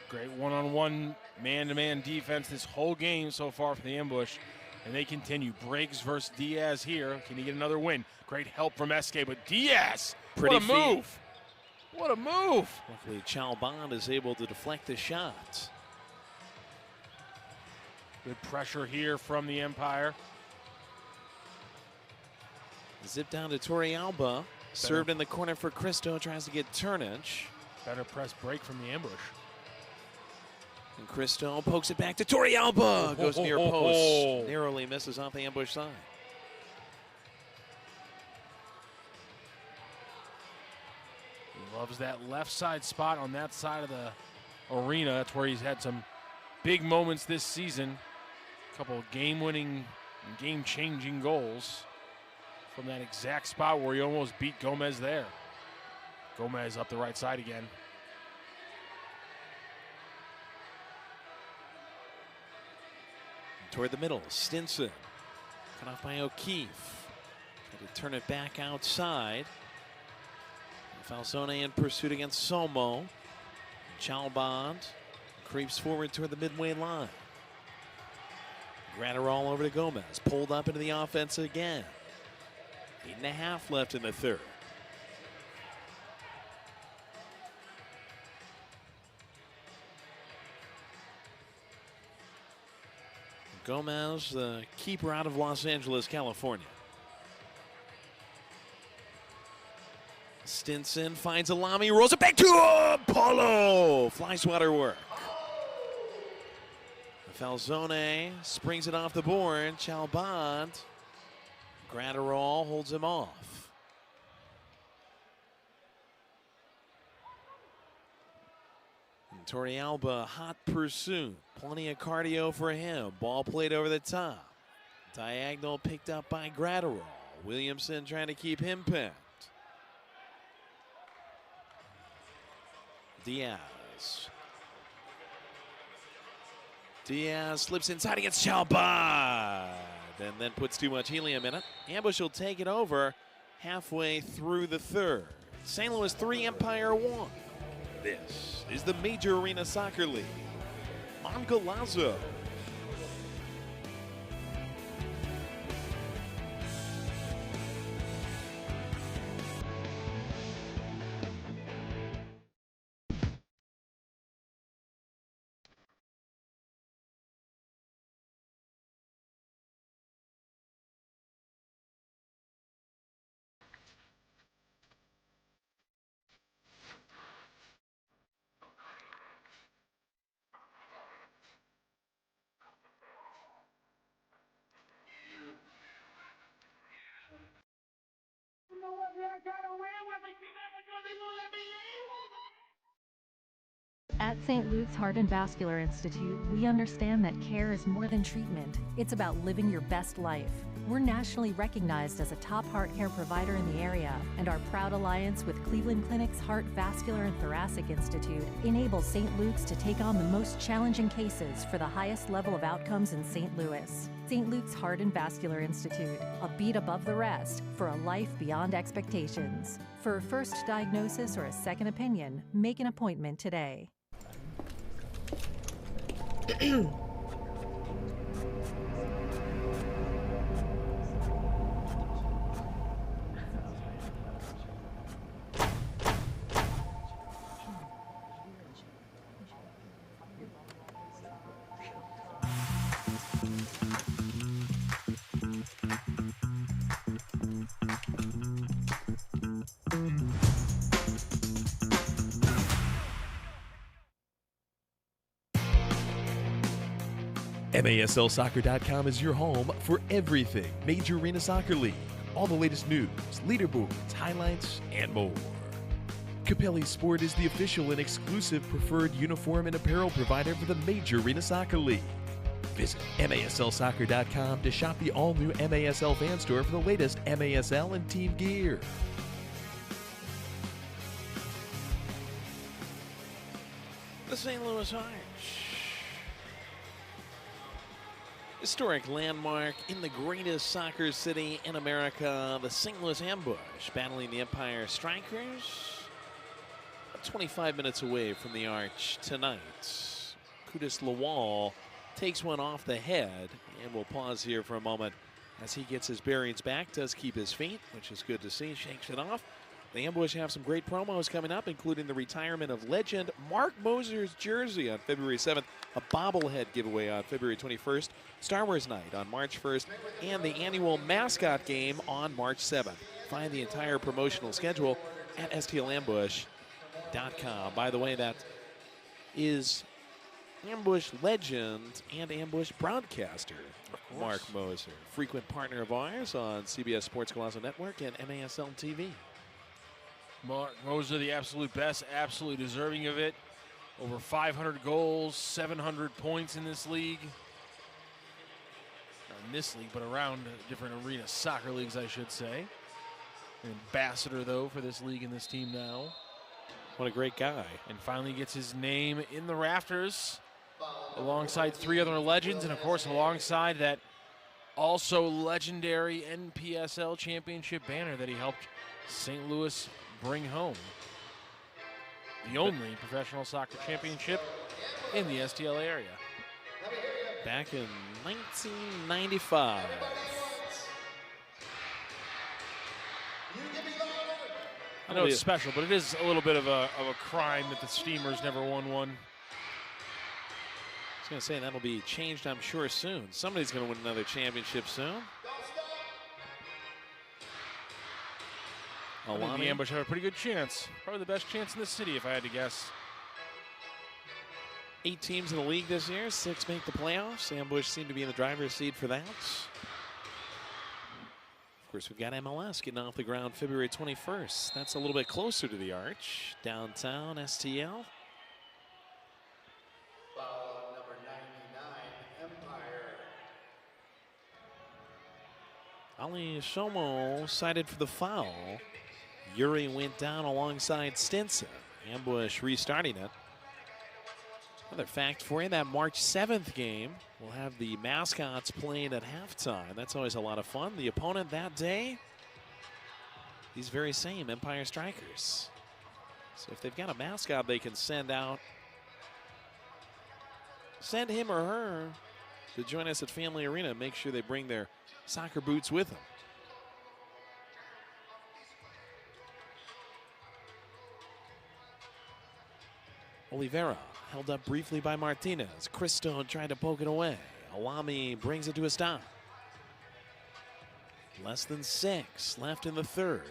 Great one-on-one, man-to-man defense this whole game so far for the ambush. And they continue. Briggs versus Diaz here. Can he get another win? Great help from SK, but Diaz, what a move. What a move. Luckily, Chalban is able to deflect the shot. Good pressure here from the Empire. Zip down to Torrealba. Served in the corner for Cristo. Tries to get Turnage. Better press break from the ambush. And Cristo pokes it back to Torrealba. Goes near post. Narrowly misses off the ambush side. He loves that left side spot on that side of the arena. That's where he's had some big moments this season. couple of game-winning, game-changing goals from that exact spot where he almost beat Gomez there. Gomez up the right side again. Toward the middle, Stinson. Cut off by O'Keefe. Try to turn it back outside. Falzone in pursuit against Somo. Chalband creeps forward toward the midway line. Gratterall over to Gomez. Pulled up into the offense again. 8.5 left in the third. Gomez, the keeper out of Los Angeles, California. Stinson finds Alami, rolls it back to Paulo. Fly swatter work. Falzone springs it off the board. Chalband. Gratterall holds him off. And Torrealba, hot pursuit. Plenty of cardio for him. Ball played over the top. Diagonal picked up by Gratterall. Williamson trying to keep him pinned. Diaz slips inside against Chalband and then puts too much helium in it. Ambush will take it over halfway through the third. St. Louis 3, Empire 1. This is the Major Arena Soccer League. On Golazo. At St. Luke's Heart and Vascular Institute, we understand that care is more than treatment. It's about living your best life. We're nationally recognized as a top heart care provider in the area, and our proud alliance with Cleveland Clinic's Heart, Vascular, and Thoracic Institute enables St. Luke's to take on the most challenging cases for the highest level of outcomes in St. Louis. St. Luke's Heart and Vascular Institute, a beat above the rest for a life beyond expectations. For a first diagnosis or a second opinion, make an appointment today. MASLsoccer.com is your home for everything Major Arena Soccer League. All the latest news, leaderboards, highlights, and more. Capelli Sport is the official and exclusive preferred uniform and apparel provider for the Major Arena Soccer League. Visit MASLsoccer.com to shop the all-new MASL fan store for the latest MASL and team gear. The St. Louis Arch. Historic landmark in the greatest soccer city in America, the St. Louis Ambush, battling the Empire Strykers. 25 minutes away from the Arch tonight. Kudus Lawal takes one off the head, and we'll pause here for a moment as he gets his bearings back, does keep his feet, which is good to see, shakes it off. The Ambush have some great promos coming up, including the retirement of legend Mark Moser's jersey on February 7th, a bobblehead giveaway on February 21st, Star Wars Night on March 1st, and the annual mascot game on March 7th. Find the entire promotional schedule at stlambush.com. By the way, that is Ambush legend and Ambush broadcaster Mark Moser, frequent partner of ours on CBS Sports Golazo Network and MASL TV. Mark Moser, the absolute best, absolutely deserving of it. Over 500 goals, 700 points in this league. in this league, but around different arena soccer leagues, I should say. An ambassador, though, for this league and this team now. What a great guy. And finally gets his name in the rafters alongside 3 other legends, and, of course, alongside that also legendary NPSL championship banner that he helped St. Louis bring home. The only professional soccer championship in the STL area. Back in 1995. I know it's special, but it is a little bit of a crime that the Steamers never won one. I was going to say, that'll be changed, I'm sure, soon. Somebody's going to win another championship soon. I think the Ambush have a pretty good chance. Probably the best chance in the city, if I had to guess. 8 teams in the league this year. 6 make the playoffs. Ambush seem to be in the driver's seat for that. Of course, we've got MLS getting off the ground February 21st. That's a little bit closer to the Arch. Downtown STL. Foul number 99, Empire. Ali Shomo cited for the foul. Yuri went down alongside Stinson. Ambush restarting it. Another fact for you, that March 7th game will have the mascots playing at halftime. That's always a lot of fun. The opponent that day, these very same Empire Strykers. So if they've got a mascot they can send out, send him or her to join us at Family Arena. Make sure they bring their soccer boots with them. Oliveira held up briefly by Martinez. Cristo tried to poke it away. Alami brings it to a stop. Less than 6 left in the third.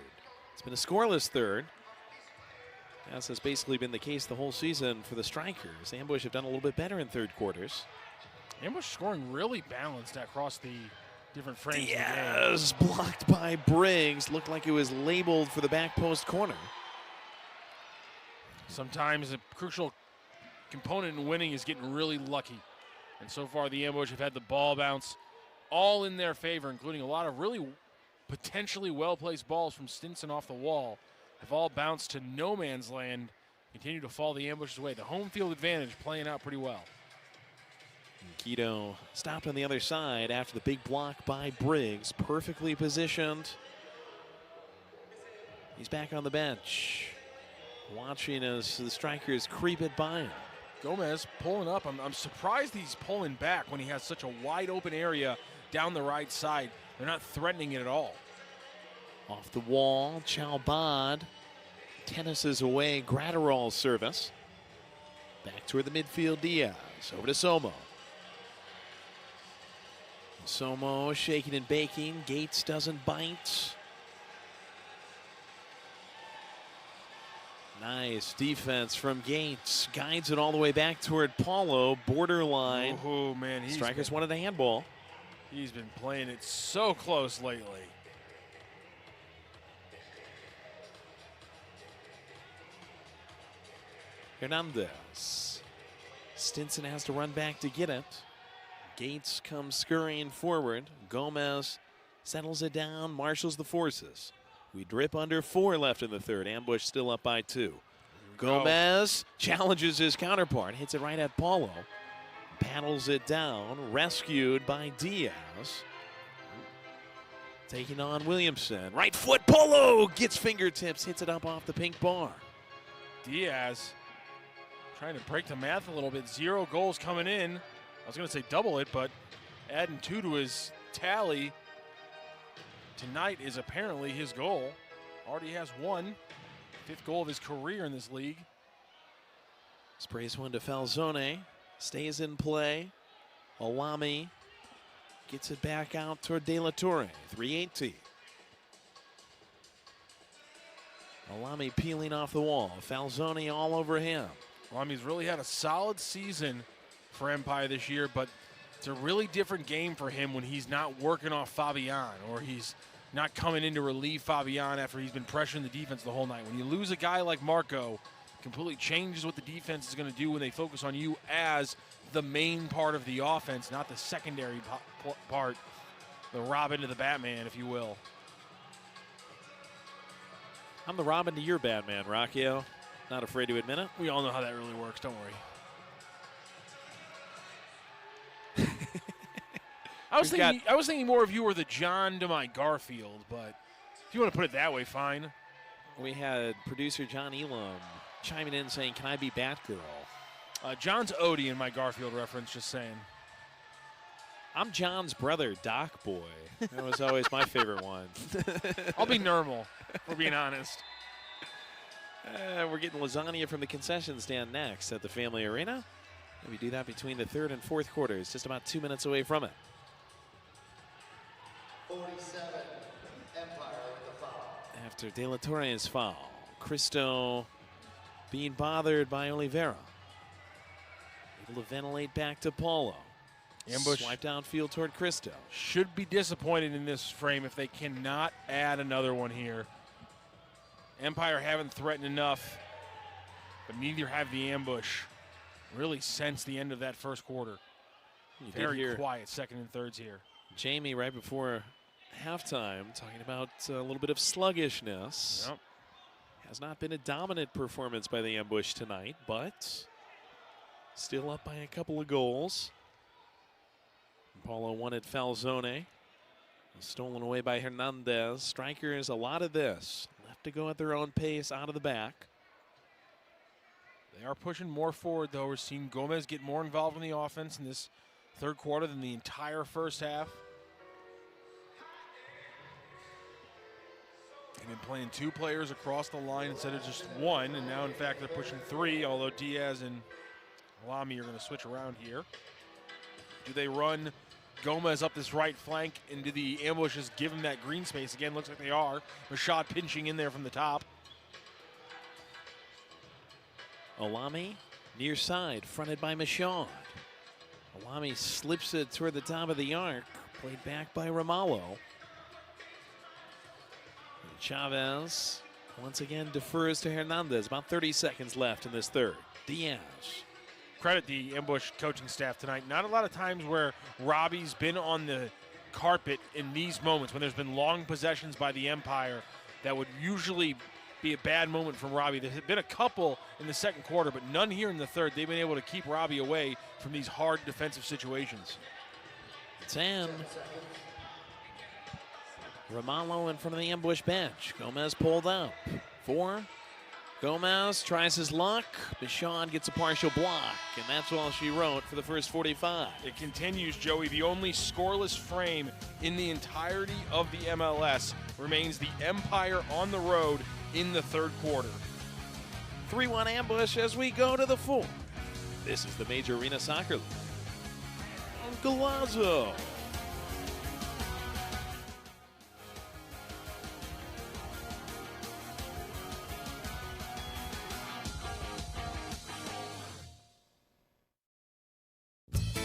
It's been a scoreless third. As has basically been the case the whole season for the Strykers. Ambush have done a little bit better in third quarters. Ambush scoring really balanced across the different frames. Diaz blocked by Briggs. Looked like it was labeled for the back post corner. Sometimes a crucial component in winning is getting really lucky. And so far the Ambush have had the ball bounce all in their favor, including a lot of really potentially well-placed balls from Stinson off the wall. Have all bounced to no man's land, continue to fall the Ambush's way. The home field advantage playing out pretty well. Quito stopped on the other side after the big block by Briggs. Perfectly positioned. He's back on the bench. Watching as the Strykers creep it by him. Gomez pulling up. I'm surprised he's pulling back when he has such a wide open area down the right side. They're not threatening it at all. Off the wall, Chalbad tennises away Gratterall's service. Back toward the midfield, Diaz. Over to Somo. Somo shaking and baking. Gates doesn't bite. Nice defense from Gates. Guides it all the way back toward Paulo. Borderline. Oh, man. Strykers wanted a handball. He's been playing it so close lately. Hernandez. Stinson has to run back to get it. Gates comes scurrying forward. Gomez settles it down, marshals the forces. We drip under 4 left in the third. Ambush still up by 2. Gomez challenges his counterpart, hits it right at Paulo. Paddles it down, rescued by Diaz. Taking on Williamson. Right foot, Paulo gets fingertips, hits it up off the pink bar. Diaz trying to break the math a little bit. 0 goals coming in. I was going to say double it, but adding 2 to his tally tonight is apparently his goal. Already has 1. 5th goal of his career in this league. Sprays one to Falzone. Stays in play. Alami gets it back out toward De La Torre. 380. Alami peeling off the wall. Falzone all over him. Alami's really had a solid season for Empire this year, but it's a really different game for him when he's not working off Fabian, or he's not coming in to relieve Fabian after he's been pressuring the defense the whole night. When you lose a guy like Marco, it completely changes what the defense is going to do when they focus on you as the main part of the offense, not the secondary part. The Robin to the Batman, if you will. I'm the Robin to your Batman, Rockio. Not afraid to admit it. We all know how that really works, don't worry. I was thinking more of you were the John to my Garfield, but if you want to put it that way, fine. We had producer John Elam chiming in saying, "Can I be Batgirl?" John's Odie in my Garfield reference, just saying. I'm John's brother, Doc Boy. That was always my favorite one. I'll be normal, if we're being honest. We're getting lasagna from the concession stand next at the Family Arena. And we do that between the third and fourth quarters, just about 2 minutes away from it. 47, Empire with the foul. After De La Torre's foul, Cristo being bothered by Oliveira. Able to ventilate back to Paulo. Ambush. Swipe downfield toward Cristo. Should be disappointed in this frame if they cannot add another one here. Empire haven't threatened enough, but neither have the Ambush. Really since the end of that first quarter. Very quiet second and thirds here. Jamie right before halftime talking about a little bit of sluggishness. Yep. Has not been a dominant performance by the Ambush tonight, but still up by a couple of goals. Paulo won at Falzone. Stolen away by Hernandez. Strykers, a lot of this. Left to go at their own pace out of the back. They are pushing more forward, though. We're seeing Gomez get more involved in the offense in this third quarter than the entire first half. They've been playing two players across the line instead of just one, and now, in fact, they're pushing three, although Diaz and Lamy are going to switch around here. Do they run Gomez up this right flank, and do the Ambushes give him that green space? Again, looks like they are. Rashad pinching in there from the top. Alami near side, fronted by Michaud. Alami slips it toward the top of the arc, played back by Ramallo. And Chavez once again defers to Hernandez. About 30 seconds left in this third. Diaz. Credit the Ambush coaching staff tonight. Not a lot of times where Robbie's been on the carpet in these moments when there's been long possessions by the Empire that would usually be a bad moment from Robbie. There's been a couple in the second quarter, but none here in the third. They've been able to keep Robbie away from these hard defensive situations. 10. Ramallo in front of the Ambush bench. Gomez pulled up. 4. Gomez tries his luck. Michaud gets a partial block, and that's all she wrote for the first 45. It continues, Joey. The only scoreless frame in the entirety of the MLS remains the Empire on the road in the third quarter. 3-1 Ambush as we go to the fourth. This is the Major Arena Soccer League. Golazo.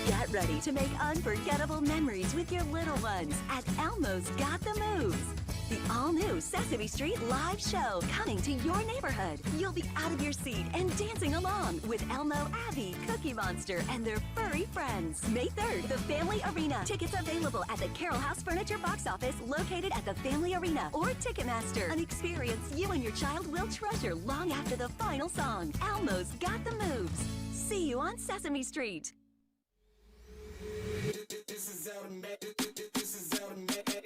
Get ready to make unforgettable memories with your little ones at Elmo's Got the Moves. The all-new Sesame Street live show coming to your neighborhood. You'll be out of your seat and dancing along with Elmo, Abby, Cookie Monster, and their furry friends. May 3rd, the Family Arena. Tickets available at the Carroll House Furniture box office located at the Family Arena or Ticketmaster. An experience you and your child will treasure long after the final song. Elmo's Got the Moves. See you on Sesame Street. This is automatic. This is automatic.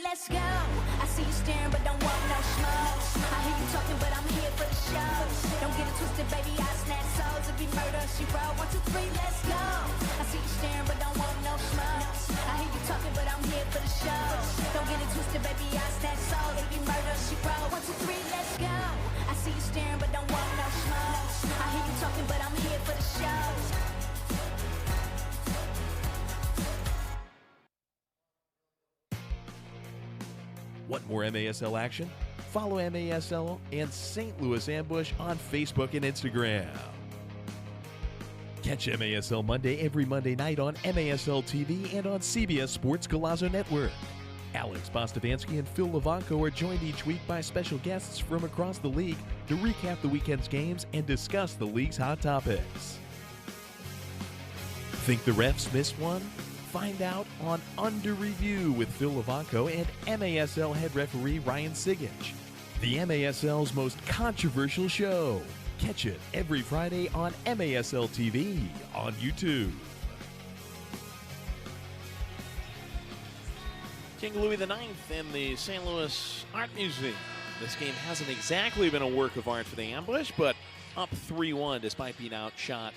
Let's go. I see you staring, but don't want no smoke. I hear you talking, but I'm here for the show. Don't get it twisted, baby, I snatch souls. If you murder, she roll. 1, 2, 3, let's go. I see you staring, but don't want no smoke. I hear you talking, but I'm here for the show. Don't get it twisted, baby, I snatch souls. If you murder, she roll. 1, 2, 3, let's go. I see you staring, but don't want no smoke. I hear you talking, but I'm here for the show. Want more MASL action? Follow MASL and St. Louis Ambush on Facebook and Instagram. Catch MASL Monday every Monday night on MASL TV and on CBS Sports Golazo Network. Alex Bostavansky and Phil Levanko are joined each week by special guests from across the league to recap the weekend's games and discuss the league's hot topics. Think the refs missed one? Find out on Under Review with Phil Levanko and MASL head referee Ryan Sigich. The MASL's most controversial show. Catch it every Friday on MASL TV on YouTube. King Louis IX and the St. Louis Art Museum. This game hasn't exactly been a work of art for the Ambush, but up 3-1 despite being outshot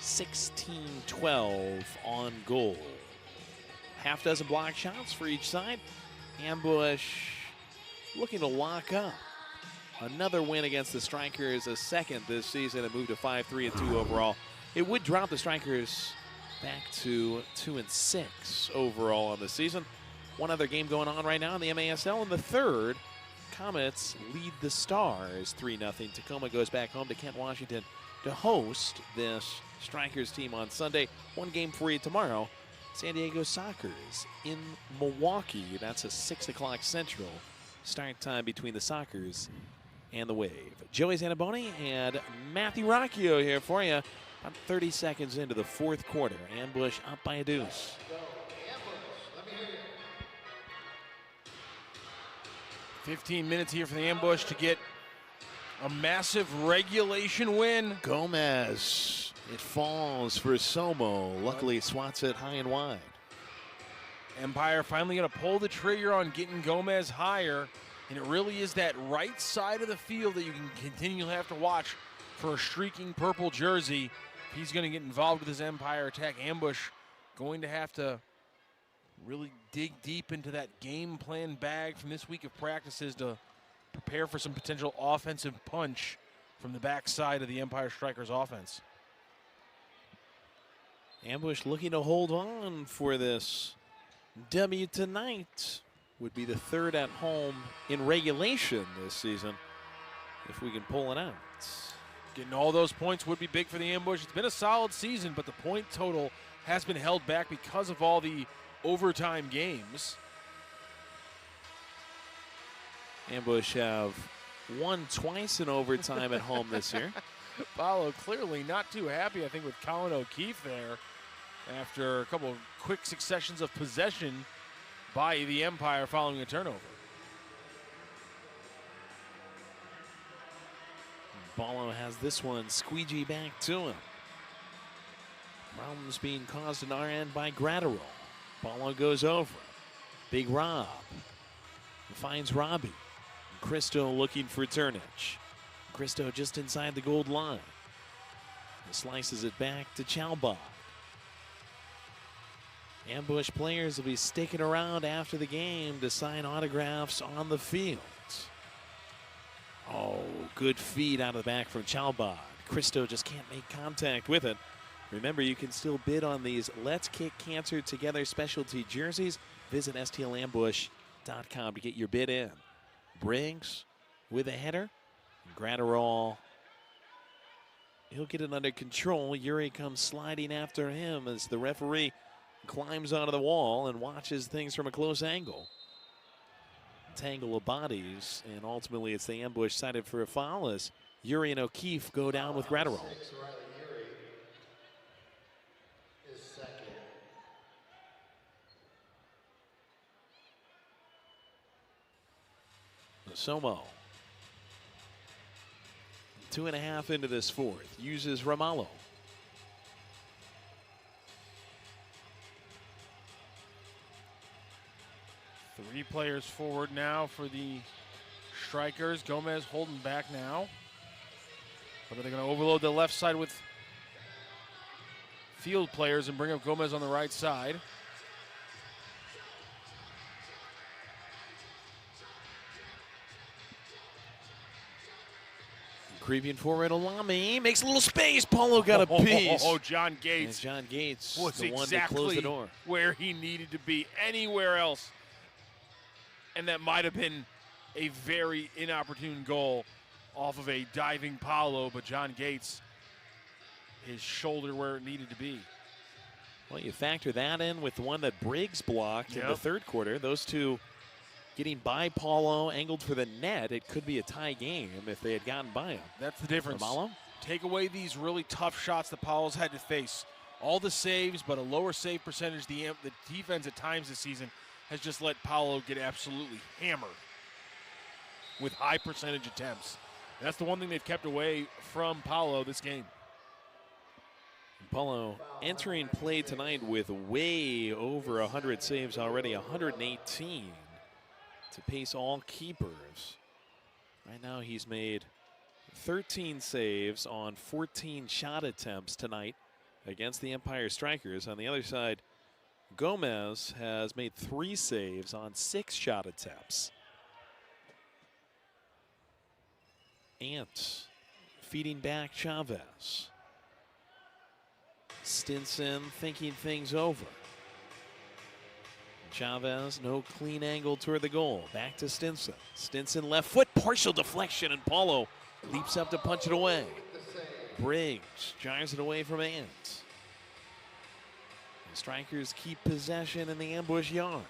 16-12 on goal. Half dozen block shots for each side. Ambush looking to lock up another win against the Strykers, a second this season, and move to 5-3-2 overall. It would drop the Strykers back to 2-6 overall on the season. One other game going on right now in the MASL. In the third, Comets lead the Stars 3-0. Tacoma goes back home to Kent, Washington to host this Strykers team on Sunday. One game for you tomorrow. San Diego Sockers in Milwaukee. That's a 6 o'clock Central start time between the Sockers and the Wave. Joey Zanaboni and Matthew Rocchio here for you. About 30 seconds into the fourth quarter. Ambush up by a deuce. 15 minutes here for the Ambush to get a massive regulation win. Gomez, it falls for Somo. Luckily, swats it high and wide. Empire finally going to pull the trigger on getting Gomez higher, and it really is that right side of the field that you can continually have to watch for a streaking purple jersey. If he's going to get involved with his Empire attack, Ambush going to have to really dig deep into that game plan bag from this week of practices to prepare for some potential offensive punch from the backside of the Empire Strikers offense. Ambush looking to hold on for this W tonight. Would be the third at home in regulation this season if we can pull it out. Getting all those points would be big for the Ambush. It's been a solid season, but the point total has been held back because of all the overtime games. Ambush have won twice in overtime at home this year. Paulo clearly not too happy, I think, with Colin O'Keefe there after a couple of quick successions of possession by the Empire following a turnover. Paulo has this one squeegee back to him. Problems being caused in our end by Gratterall. Paulo goes over. Big Rob finds Robbie. Cristo looking for Turnich. Cristo just inside the gold line. He slices it back to Chalbot. Ambush players will be sticking around after the game to sign autographs on the field. Oh, good feed out of the back from Chalbot. Cristo just can't make contact with it. Remember, you can still bid on these Let's Kick Cancer Together specialty jerseys. Visit stlambush.com to get your bid in. Briggs with a header. Gratterall, he'll get it under control. Yuri comes sliding after him as the referee climbs onto the wall and watches things from a close angle. Tangle of bodies, and ultimately it's the Ambush cited for a foul as Yuri and O'Keefe go down with Gratterall. Somo, 2.5 into this fourth, uses Ramallo. 3 players forward now for the Strykers. Gomez holding back now. But are they going to overload the left side with field players and bring up Gomez on the right side? Creeping forward, Alami makes a little space. Paulo got a piece. Oh, John Gates. And John Gates was the one exactly to close the door. where he needed to be, anywhere else. And that might have been a very inopportune goal off of a diving Paulo, but John Gates, his shoulder where it needed to be. Well, you factor that in with the one that Briggs blocked in the third quarter. Those two getting by Paulo, angled for the net. It could be a tie game if they had gotten by him. That's the difference. Paulo? Take away these really tough shots that Paulo's had to face. All the saves, but a lower save percentage. The defense at times this season has just let Paulo get absolutely hammered with high percentage attempts. And that's the one thing they've kept away from Paulo this game. Paulo entering play tonight with way over 100 saves already, 118 to pace all keepers. Right now he's made 13 saves on 14 shot attempts tonight against the Empire Strykers. On the other side, Gomez has made 3 saves on 6 shot attempts. Ant feeding back Chavez. Stinson thinking things over. Chavez, no clean angle toward the goal. Back to Stinson. Stinson left foot, partial deflection, and Paulo leaps up to punch it away. Briggs drives it away from Ant. The Strykers keep possession in the ambush yard.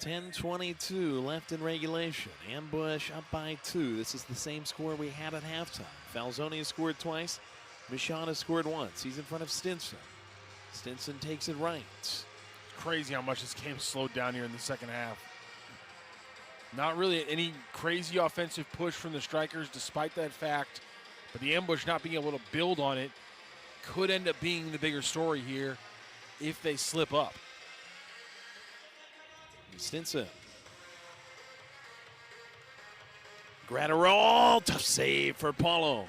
.10:22 left in regulation. Ambush up by 2. This is the same score we had at halftime. Falzoni has scored twice. Michon has scored once. He's in front of Stinson. Stinson takes it right. It's crazy how much this game slowed down here in the second half. Not really any crazy offensive push from the Strykers despite that fact. But the ambush not being able to build on it could end up being the bigger story here if they slip up. Stinson. Gratterall, tough save for Paulo.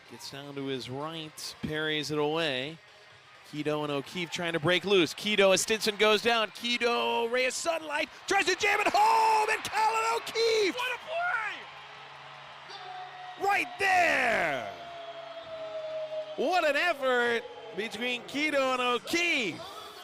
Gets down to his right, parries it away. Kido and O'Keefe trying to break loose. Kido as Stinson goes down. Kido, ray of sunlight, tries to jam it home, and Colin O'Keefe. What a play! Right there. What an effort between Kido and O'Keefe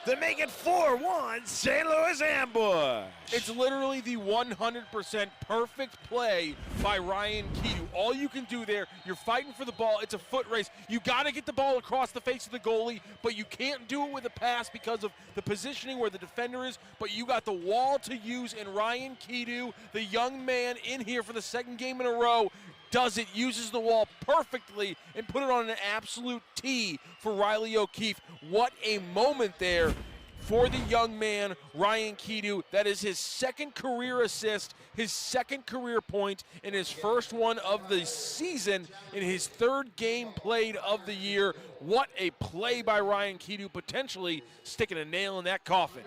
to make it 4-1 St. Louis Ambush. It's literally the 100% perfect play by Ryan Kido. All you can do there, you're fighting for the ball. It's a foot race. You got to get the ball across the face of the goalie, but you can't do it with a pass because of the positioning where the defender is, but you got the wall to use, and Ryan Kido, the young man in here for the second game in a row, does it, uses the wall perfectly, and put it on an absolute tee for Riley O'Keefe. What a moment there for the young man, Ryan Kido. That is his second career assist, his second career point, and his first one of the season in his third game played of the year. What a play by Ryan Kido, potentially sticking a nail in that coffin.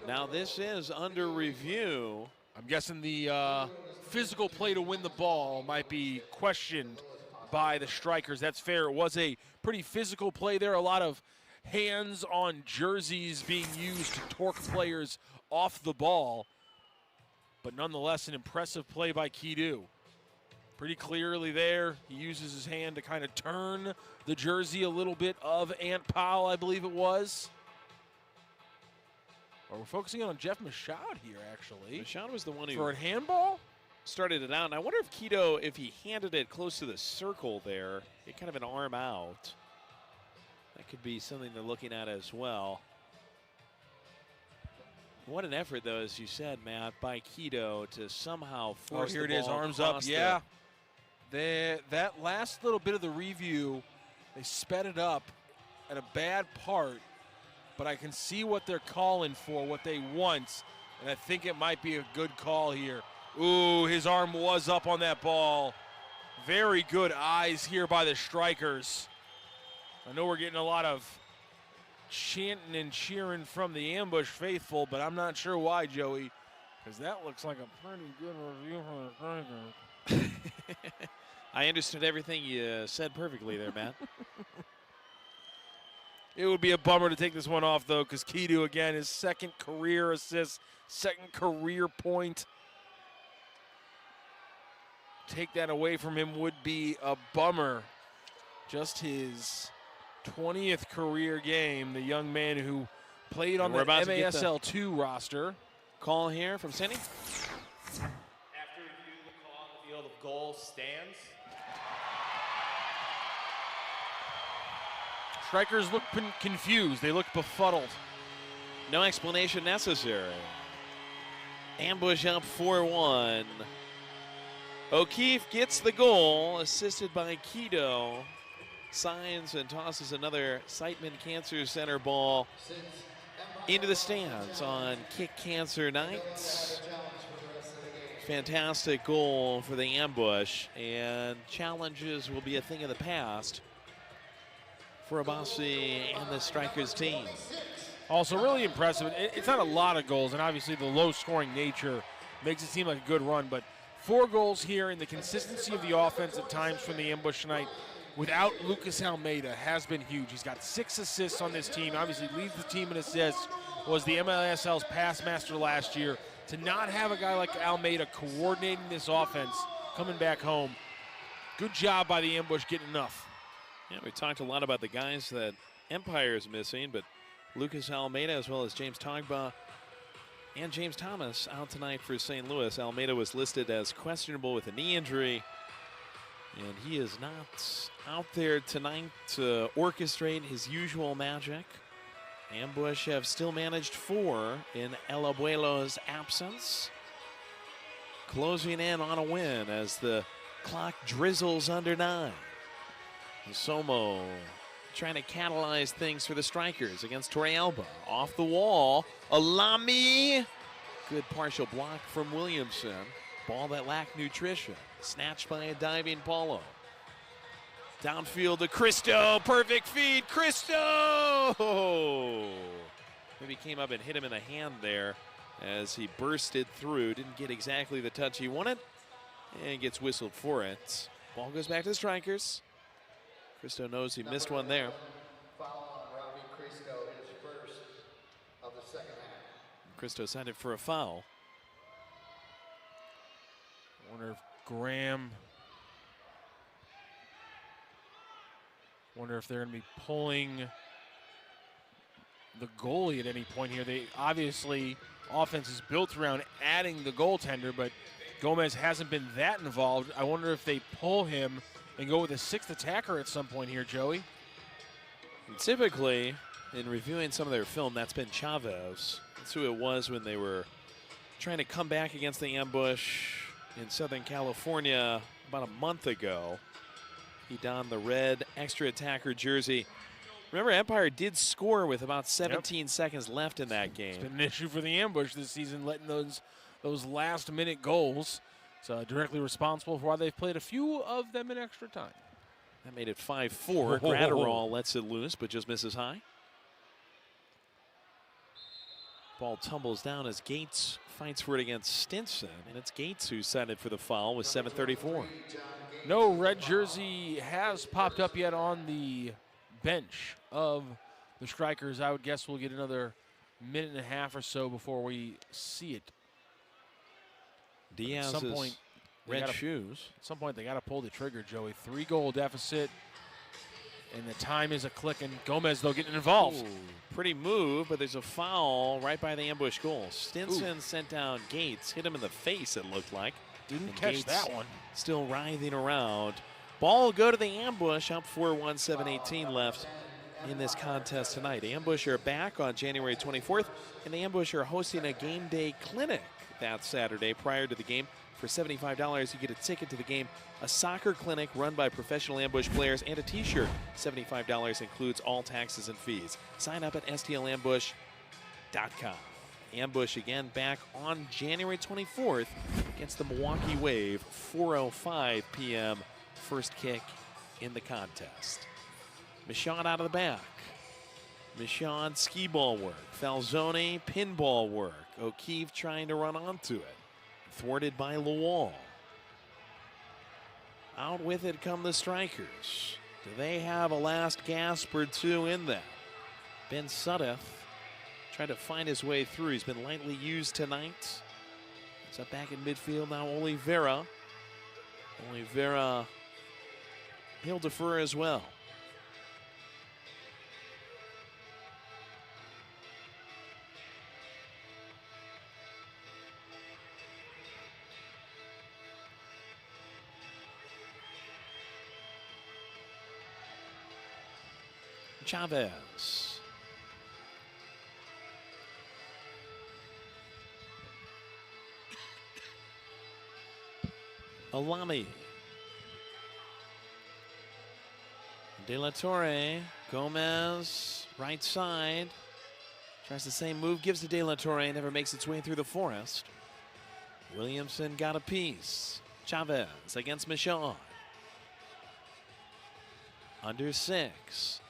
Now this is under review. I'm guessing the physical play to win the ball might be questioned by the Strykers. That's fair. It was a pretty physical play there. A lot of hands on jerseys being used to torque players off the ball. But nonetheless, an impressive play by Kido. Pretty clearly there. He uses his hand to kind of turn the jersey a little bit of Ant Powell, I believe it was. Or we're focusing on Jeff Michaud here, actually. Michaud was the one who for a handball started it out. And I wonder if Kido, if he handed it close to the circle there, get kind of an arm out. That could be something they're looking at as well. What an effort, though, as you said, Matt, by Kido to somehow force here the it is, ball arms up. across Yeah. That last little bit of the review, they sped it up at a bad part. But I can see what they're calling for, what they want, and I think it might be a good call here. Ooh, his arm was up on that ball. Very good eyes here by the Strykers. I know we're getting a lot of chanting and cheering from the Ambush faithful, but I'm not sure why, Joey, because that looks like a pretty good review from the Strykers. I understood everything you said perfectly there, Matt. It would be a bummer to take this one off, though, because Kidu, again, his second career assist, second career point. Take that away from him would be a bummer. Just his 20th career game, the young man who played on the MASL 2 roster. Call here from Cindy. After review, the call on the field of goal stands. Strykers look confused. They look befuddled. No explanation necessary. Ambush up 4-1. O'Keefe gets the goal, assisted by Kido. Signs and tosses another Siteman Cancer Center ball into the stands on Kick Cancer night. Fantastic goal for the Ambush, and challenges will be a thing of the past for Abassi and the Strykers team. Also really impressive. It's not a lot of goals, and obviously the low-scoring nature makes it seem like a good run, but 4 goals here, and the consistency of the offense at times from the Ambush tonight without Lucas Almeida has been huge. He's got 6 assists on this team, obviously leads the team in assists, was the MLSL's pass master last year. To not have a guy like Almeida coordinating this offense, coming back home, good job by the Ambush getting enough. Yeah, we talked a lot about the guys that Empire is missing, but Lucas Almeida as well as James Togba and James Thomas out tonight for St. Louis. Almeida was listed as questionable with a knee injury, and he is not out there tonight to orchestrate his usual magic. Ambush have still managed 4 in El Abuelo's absence. Closing in on a win as the clock drizzles under 9. Somo trying to catalyze things for the Strykers against Torrealba. Off the wall, Alami. Good partial block from Williamson. Ball that lacked nutrition. Snatched by a diving Paulo. Downfield to Cristo. Perfect feed. Cristo! Maybe came up and hit him in the hand there as he bursted through. Didn't get exactly the touch he wanted. And gets whistled for it. Ball goes back to the Strykers. Cristo knows he missed one there. Foul on Robbie Cristo, his first of the second half. Cristo signed it for a foul. I wonder if Graham, wonder if they're going to be pulling the goalie at any point here. They obviously, offense is built around adding the goaltender, but Gomez hasn't been that involved. I wonder if they pull him and go with a 6th attacker at some point here, Joey. And typically, in reviewing some of their film, that's been Chavez. That's who it was when they were trying to come back against the Ambush in Southern California about a month ago. He donned the red extra attacker jersey. Remember, Empire did score with about 17 seconds left in that game. It's been an issue for the Ambush this season, letting those last-minute goals. It's directly responsible for why they've played a few of them in extra time. That made it 5-4. Gratterall lets it loose, but just misses high. Ball tumbles down as Gates fights for it against Stinson, and it's Gates who cited for the foul with 7:34. No red jersey has popped up yet on the bench of the Strykers. I would guess we'll get another minute and a half or so before we see it. Diaz's at some point, red shoes. At some point, they got to pull the trigger, Joey. 3-goal deficit, and the time is a-clicking. Gomez, though, getting involved. Ooh, pretty move, but there's a foul right by the Ambush goal. Stinson sent down Gates, hit him in the face, it looked like. Didn't catch that one. Still writhing around. Ball will go to the Ambush, up 4-1, 7:18 left in this contest tonight. Ambush are back on January 24th, and the Ambush are hosting a game day clinic that Saturday prior to the game. For $75, you get a ticket to the game, a soccer clinic run by professional Ambush players, and a t-shirt. $75 includes all taxes and fees. Sign up at stlambush.com. Ambush again back on January 24th against the Milwaukee Wave, 4:05 p.m. first kick in the contest. Michaud out of the back. Michaud skee ball work. Falzone pinball work. O'Keefe trying to run onto it. Thwarted by Lawal. Out with it come the Strykers. Do they have a last gasp or two in them? Ben Sudduth tried to find his way through. He's been lightly used tonight. It's up back in midfield now. Oliveira. Oliveira, he'll defer as well. Chavez. Alami. De La Torre. Gomez, right side. Tries the same move, gives to De La Torre, never makes its way through the forest. Williamson got a piece. Chavez against Michaud. Under 6.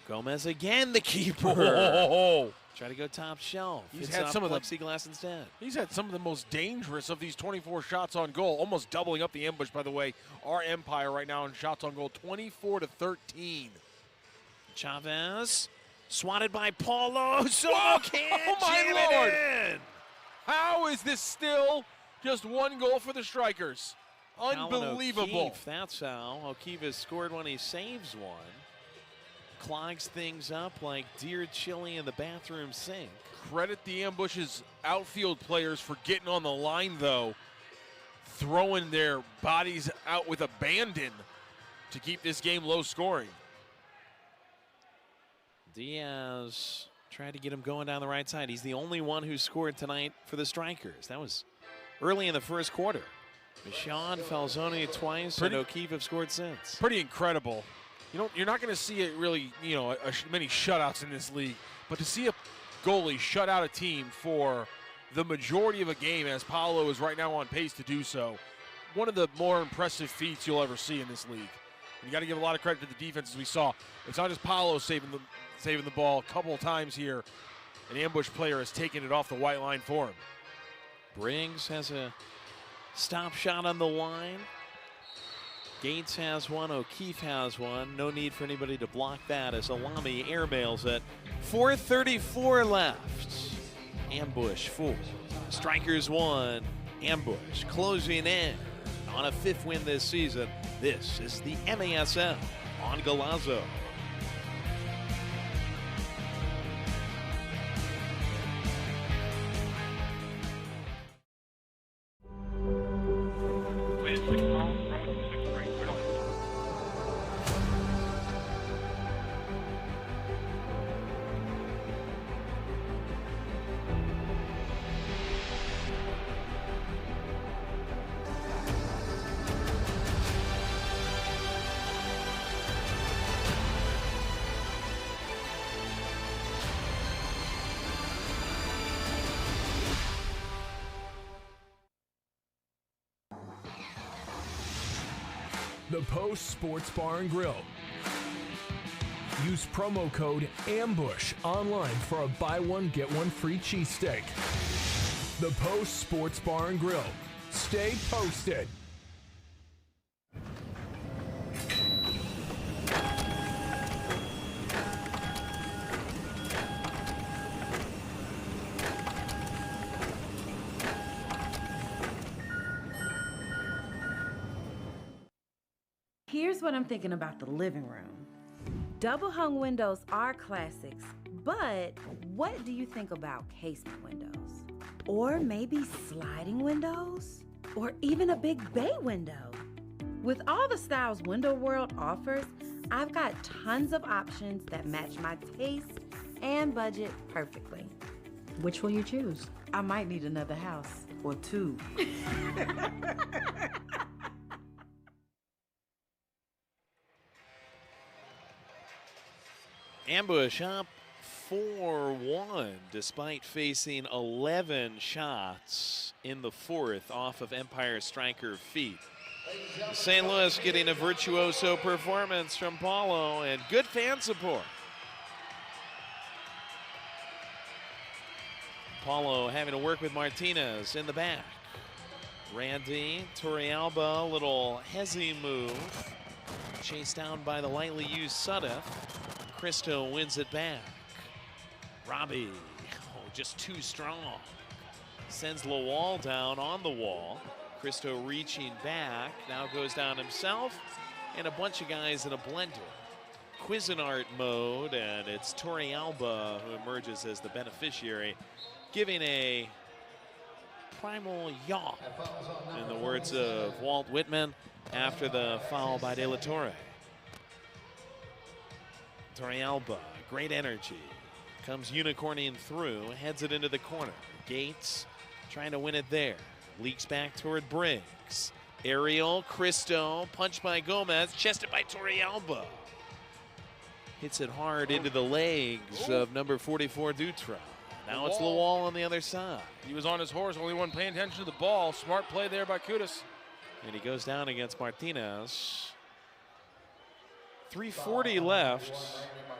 Gomez again, the keeper. Oh. Try to go top shelf. He's had some of the plexiglass instead. He's had some of the most dangerous of these 24 shots on goal, almost doubling up the ambush, by the way. Our Empire right now in shots on goal, 24-13. Chavez, swatted by Paulo. Solo can't oh my jam Lord. it in. How is this still just one goal for the Strykers? Unbelievable. O'Keefe, that's how. O'Keefe has scored when he saves one. Clogs things up like deer chili in the bathroom sink. Credit the ambush's outfield players for getting on the line, though. Throwing their bodies out with abandon to keep this game low scoring. Diaz tried to get him going down the right side. He's the only one who scored tonight for the Strykers. That was early in the first quarter. Michaud, Falzone twice, and O'Keefe have scored since. Pretty incredible. You're not going to see it really, many shutouts in this league, but to see a goalie shut out a team for the majority of a game, as Paulo is right now on pace to do so, one of the more impressive feats you'll ever see in this league. And you got to give a lot of credit to the defense, as we saw. It's not just Paulo saving the ball a couple of times here. An ambush player has taken it off the white line for him. Briggs has a stop shot on the line. Gates has one, O'Keefe has one. No need for anybody to block that as Alami airmails it. 4:34 left. Ambush 4. Strykers 1. Ambush closing in on a 5th win this season. This is the MASL on Galazzo. The Post Sports Bar and Grill. Use promo code AMBUSH online for a buy one, get one free cheesesteak. The Post Sports Bar and Grill. Stay posted. Here's what I'm thinking about the living room. Double hung windows are classics, but what do you think about casement windows? Or maybe sliding windows? Or even a big bay window? With all the styles Window World offers, I've got tons of options that match my taste and budget perfectly. Which will you choose? I might need another house or two. Ambush up 4-1 despite facing 11 shots in the 4th off of Empire Striker feet. St. Louis getting a virtuoso performance from Paulo and good fan support. Paulo having to work with Martinez in the back. Randy, Torrealba, little hezzy move. Chased down by the lightly used Sudduth. Cristo wins it back. Robbie, just too strong. Sends Lawal down on the wall. Cristo reaching back, now goes down himself, and a bunch of guys in a blender. Cuisinart mode, and it's Torrealba who emerges as the beneficiary, giving a primal yaw, in the words of Walt Whitman, after the foul by De La Torre. Torrealba, great energy, comes unicorning through, heads it into the corner. Gates trying to win it there. Leaks back toward Briggs. Aerial, Cristo, punched by Gomez, chested by Torrealba. Hits it hard into the legs of number 44, Dutra. Now it's Lawal on the other side. He was on his horse, only one paying attention to the ball. Smart play there by Kudus. And he goes down against Martinez. 3:40 left.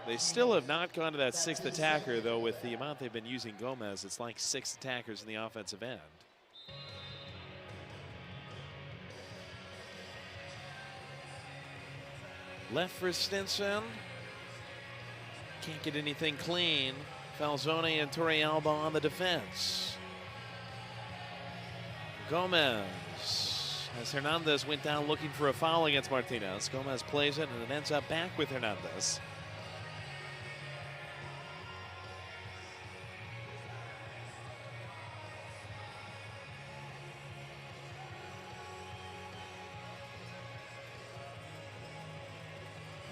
They still have not gone to that sixth attacker, though, with the amount they've been using Gomez. It's like 6 attackers in the offensive end. Left for Stinson. Can't get anything clean. Falzone and Torrealba on the defense. Gomez, as Hernandez went down looking for a foul against Martinez. Gomez plays it, and it ends up back with Hernandez.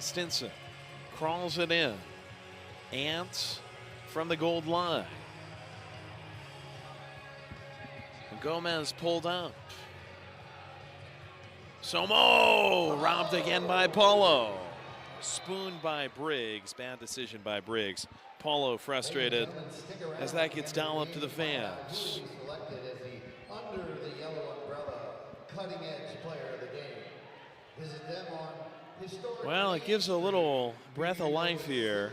Stinson crawls it in. Ants from the gold line. Gomez pulled up. Somo robbed again by Paulo. Spooned by Briggs. Bad decision by Briggs. Paulo frustrated as that gets dolloped to the fans. Selected as the under the yellow umbrella cutting edge player of the game. Visit them on historic. Well, it gives a little breath of life here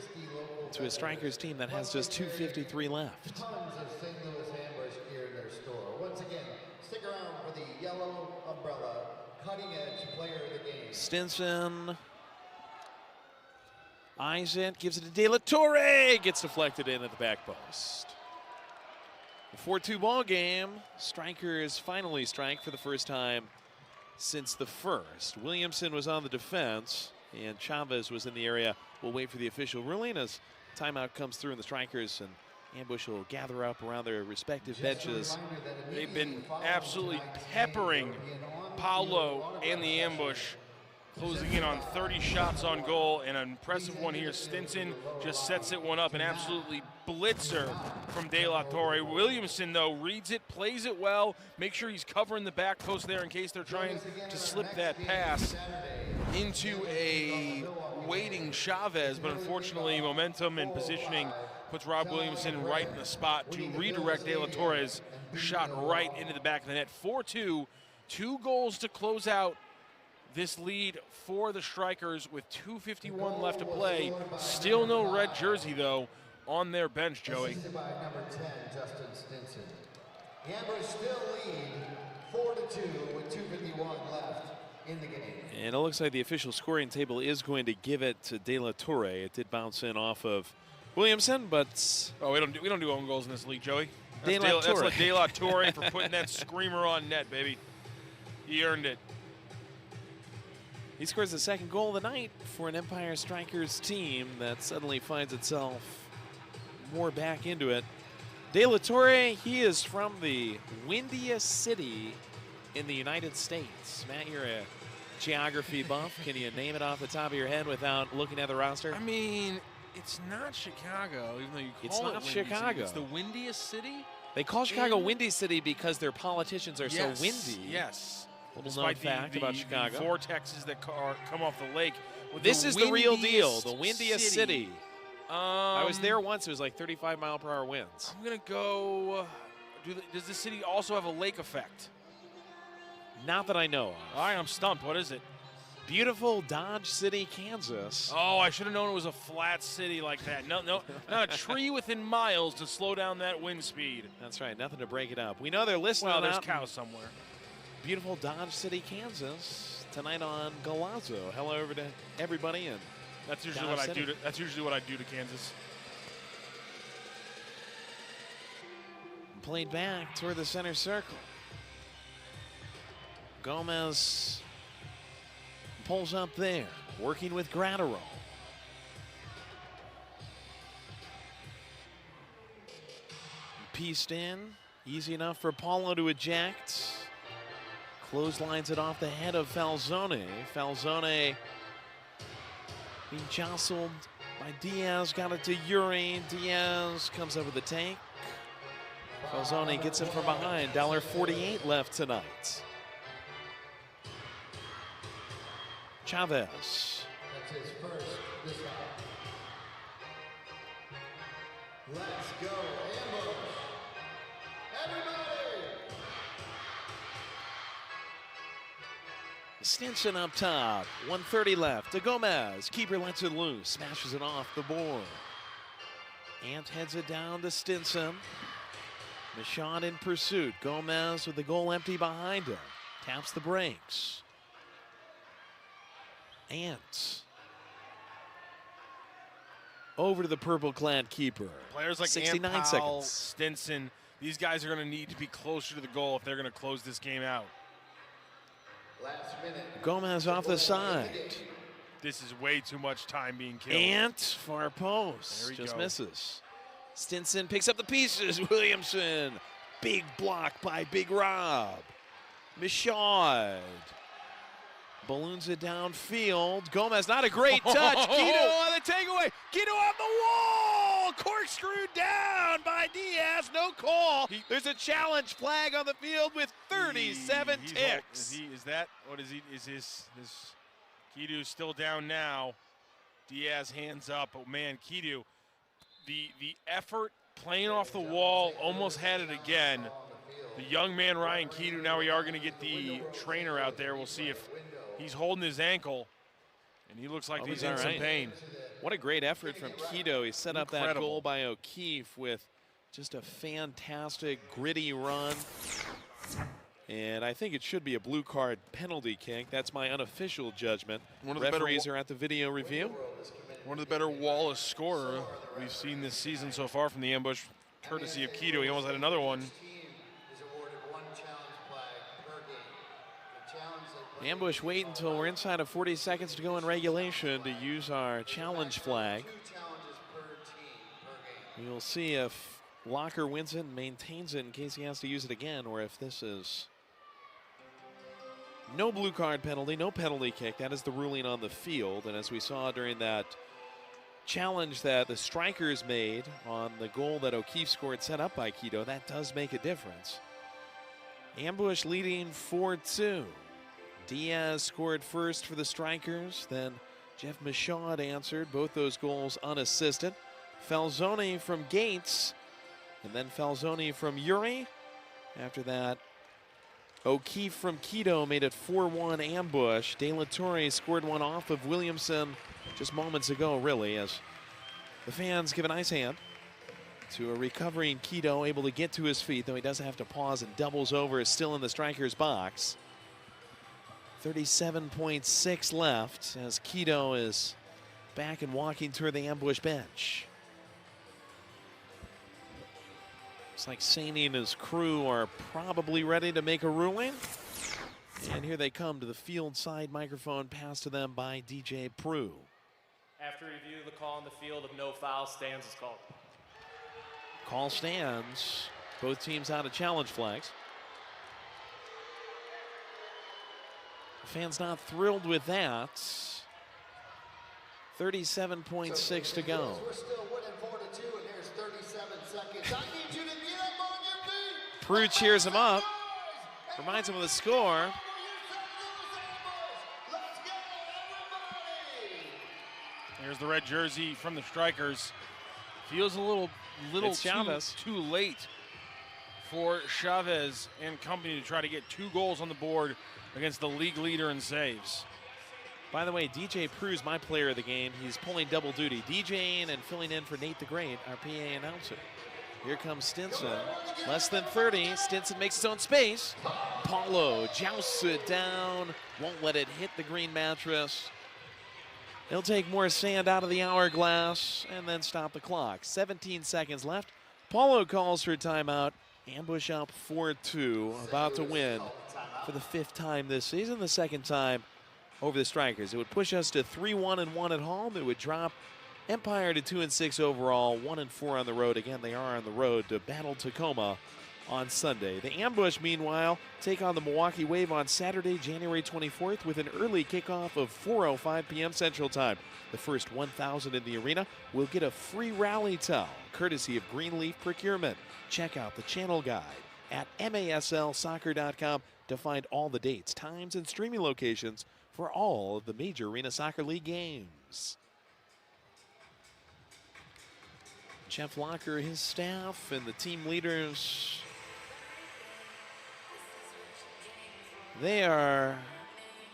to a Strykers team that has just 2:53 left. Tons of St. Louis ambush gear in their store. Once again, stick around for the yellow umbrella cutting edge player of the game. Stinson eyes it, gives it to De La Torre, gets deflected in at the back post. A 4-2 ball game. Strykers finally strike for the first time since the first. Williamson was on the defense, and Chavez was in the area. We'll wait for the official ruling as timeout comes through, and the Strykers and Ambush will gather up around their respective benches. They've been absolutely peppering Paulo and the Ambush, closing in on 30 shots on goal, and an impressive one here. Stinson just sets it one up, an absolutely blitzer from De La Torre. Williamson, though, reads it, plays it well, make sure he's covering the back post there in case they're trying to slip that pass into a waiting Chavez, but unfortunately momentum and positioning puts Rob Williamson right in the spot to redirect De La Torre's shot right into the back of the net. 4-2, 2 goals to close out this lead for the Strykers with 2:51 left to play. Still no red jersey, though, on their bench, Joey. Assisted by number 10, Justin Stinson. The Ambush still lead 4-2 with 2:51 left in the game. And it looks like the official scoring table is going to give it to De La Torre. It did bounce in off of Williamson, but we don't do own goals in this league, Joey. De La Torre. That's like De La Torre for putting that screamer on net, baby. He earned it. He scores the second goal of the night for an Empire Strikers team that suddenly finds itself more back into it. De La Torre, he is from the windiest city in the United States. Matt, you're a geography buff. Can you name it off the top of your head without looking at the roster? I mean, it's not Chicago, even though you call It's it not Windy Chicago. City. It's the windiest city? They call Chicago Windy City because their politicians are so windy. Yes. Little known fact about Chicago. The vortexes that come off the lake. This is the real deal, the windiest city. I was there once. It was like 35-mile-per-hour winds. I'm going to go, does the city also have a lake effect? Not that I know of. All right, I'm stumped. What is it? Beautiful Dodge City, Kansas. Oh, I should have known it was a flat city like that. No, not a tree within miles to slow down that wind speed. That's right, nothing to break it up. We know they're listening. Well, there's out cows somewhere. Beautiful Dodge City, Kansas. Tonight on Galazzo. Hello over to everybody in That's usually Dodge what I City. do. That's usually what I do to Kansas. Played back toward the center circle. Gomez pulls up there, working with Gratterall. Pieced in, easy enough for Paulo to eject. Clotheslines it off the head of Falzone. Falzone being jostled by Diaz, got it to Yuri. Diaz comes up with the take. Falzone gets it from behind. $1.48 left tonight. Chavez. That's his first this time. Let's go, ambush. Everybody! Stinson up top. 1:30 left to Gomez. Keeper lets it loose. Smashes it off the board. Ant heads it down to Stinson. Michaud in pursuit. Gomez with the goal empty behind him. Taps the brakes. Ant. Over to the purple-clad keeper. Players like 69 Ant Powell, seconds. Stinson, these guys are going to need to be closer to the goal if they're going to close this game out. Last minute. Gomez off the side. This is way too much time being killed. Ant, far post. There we Just go. misses. Stinson picks up the pieces. Williamson. Big block by Big Rob. Michaud. Balloons it downfield. Gomez, not a great touch. Quito on the takeaway. Quito on the wall. Corkscrew down by Diaz. No call. There's a challenge flag on the field with 37 ticks. Is that what is he? Is his Kidu still down now? Diaz hands up. Oh man, Kidu, the effort playing off the wall, almost had it again. The young man Ryan Kidu. Now we are going to get the trainer out there. We'll see if he's holding his ankle, and he looks like he's in some pain. What a great effort from Quito. He set up that Incredible. goal by O'Keefe with just a fantastic, gritty run. And I think it should be a blue card penalty kick. That's my unofficial judgment. One of the better Referees are at the video review. One of the better Wallace scorer we've seen this season so far from the ambush, courtesy of Quito. He almost had another one. Ambush wait until we're inside of 40 seconds to go in regulation to use our challenge flag. We'll see if Locker wins it and maintains it in case he has to use it again, or if this is no blue card penalty, no penalty kick. That is the ruling on the field. And as we saw during that challenge that the Strykers made on the goal that O'Keefe scored set up by Quito, that does make a difference. Ambush leading 4-2. Diaz scored first for the Strykers, then Jeff Michaud answered, both those goals unassisted. Falzone from Gates, and then Falzone from Yuri. After that, O'Keefe from Quito made it 4-1 Ambush. De La Torre scored one off of Williamson just moments ago, really, as the fans give a nice hand to a recovering Quito, able to get to his feet, though he does have to pause and doubles over, is still in the Strikers box. 37.6 left as Quito is back and walking toward the Ambush bench. Looks like Saney and his crew are probably ready to make a ruling. And here they come to the field side microphone, passed to them by DJ Prue. After review of the call on the field of no foul, stands is called. Call stands. Both teams out of challenge flags. Fans not thrilled with that. 37.6 to go. We're still winning 4-2, and here's 37 seconds. I need you to get up on your feet. Prue cheers him up, reminds him of the score. Here's the red jersey from the Strikers. Feels a little It's Chavez. too late for Chavez and company to try to get 2 goals on the board against the league leader in saves. By the way, DJ Prue's my player of the game. He's pulling double duty, DJing and filling in for Nate the Great, our PA announcer. Here comes Stinson, less than 30. Stinson makes his own space. Paulo jousts it down, won't let it hit the green mattress. He'll take more sand out of the hourglass and then stop the clock. 17 seconds left. Paulo calls for timeout. Ambush up 4-2, about to win for the 5th time this season, the 2nd time over the Strykers. It would push us to 3-1-1 at home. It would drop Empire to 2-6 overall, 1-4 on the road. Again, they are on the road to battle Tacoma on Sunday. The Ambush, meanwhile, take on the Milwaukee Wave on Saturday, January 24th, with an early kickoff of 4:05 p.m. Central Time. The first 1,000 in the arena will get a free rally towel, courtesy of Greenleaf Procurement. Check out the channel guide at maslsoccer.com to find all the dates, times, and streaming locations for all of the major Arena Soccer League games. Jeff Locker, his staff, and the team leaders, they are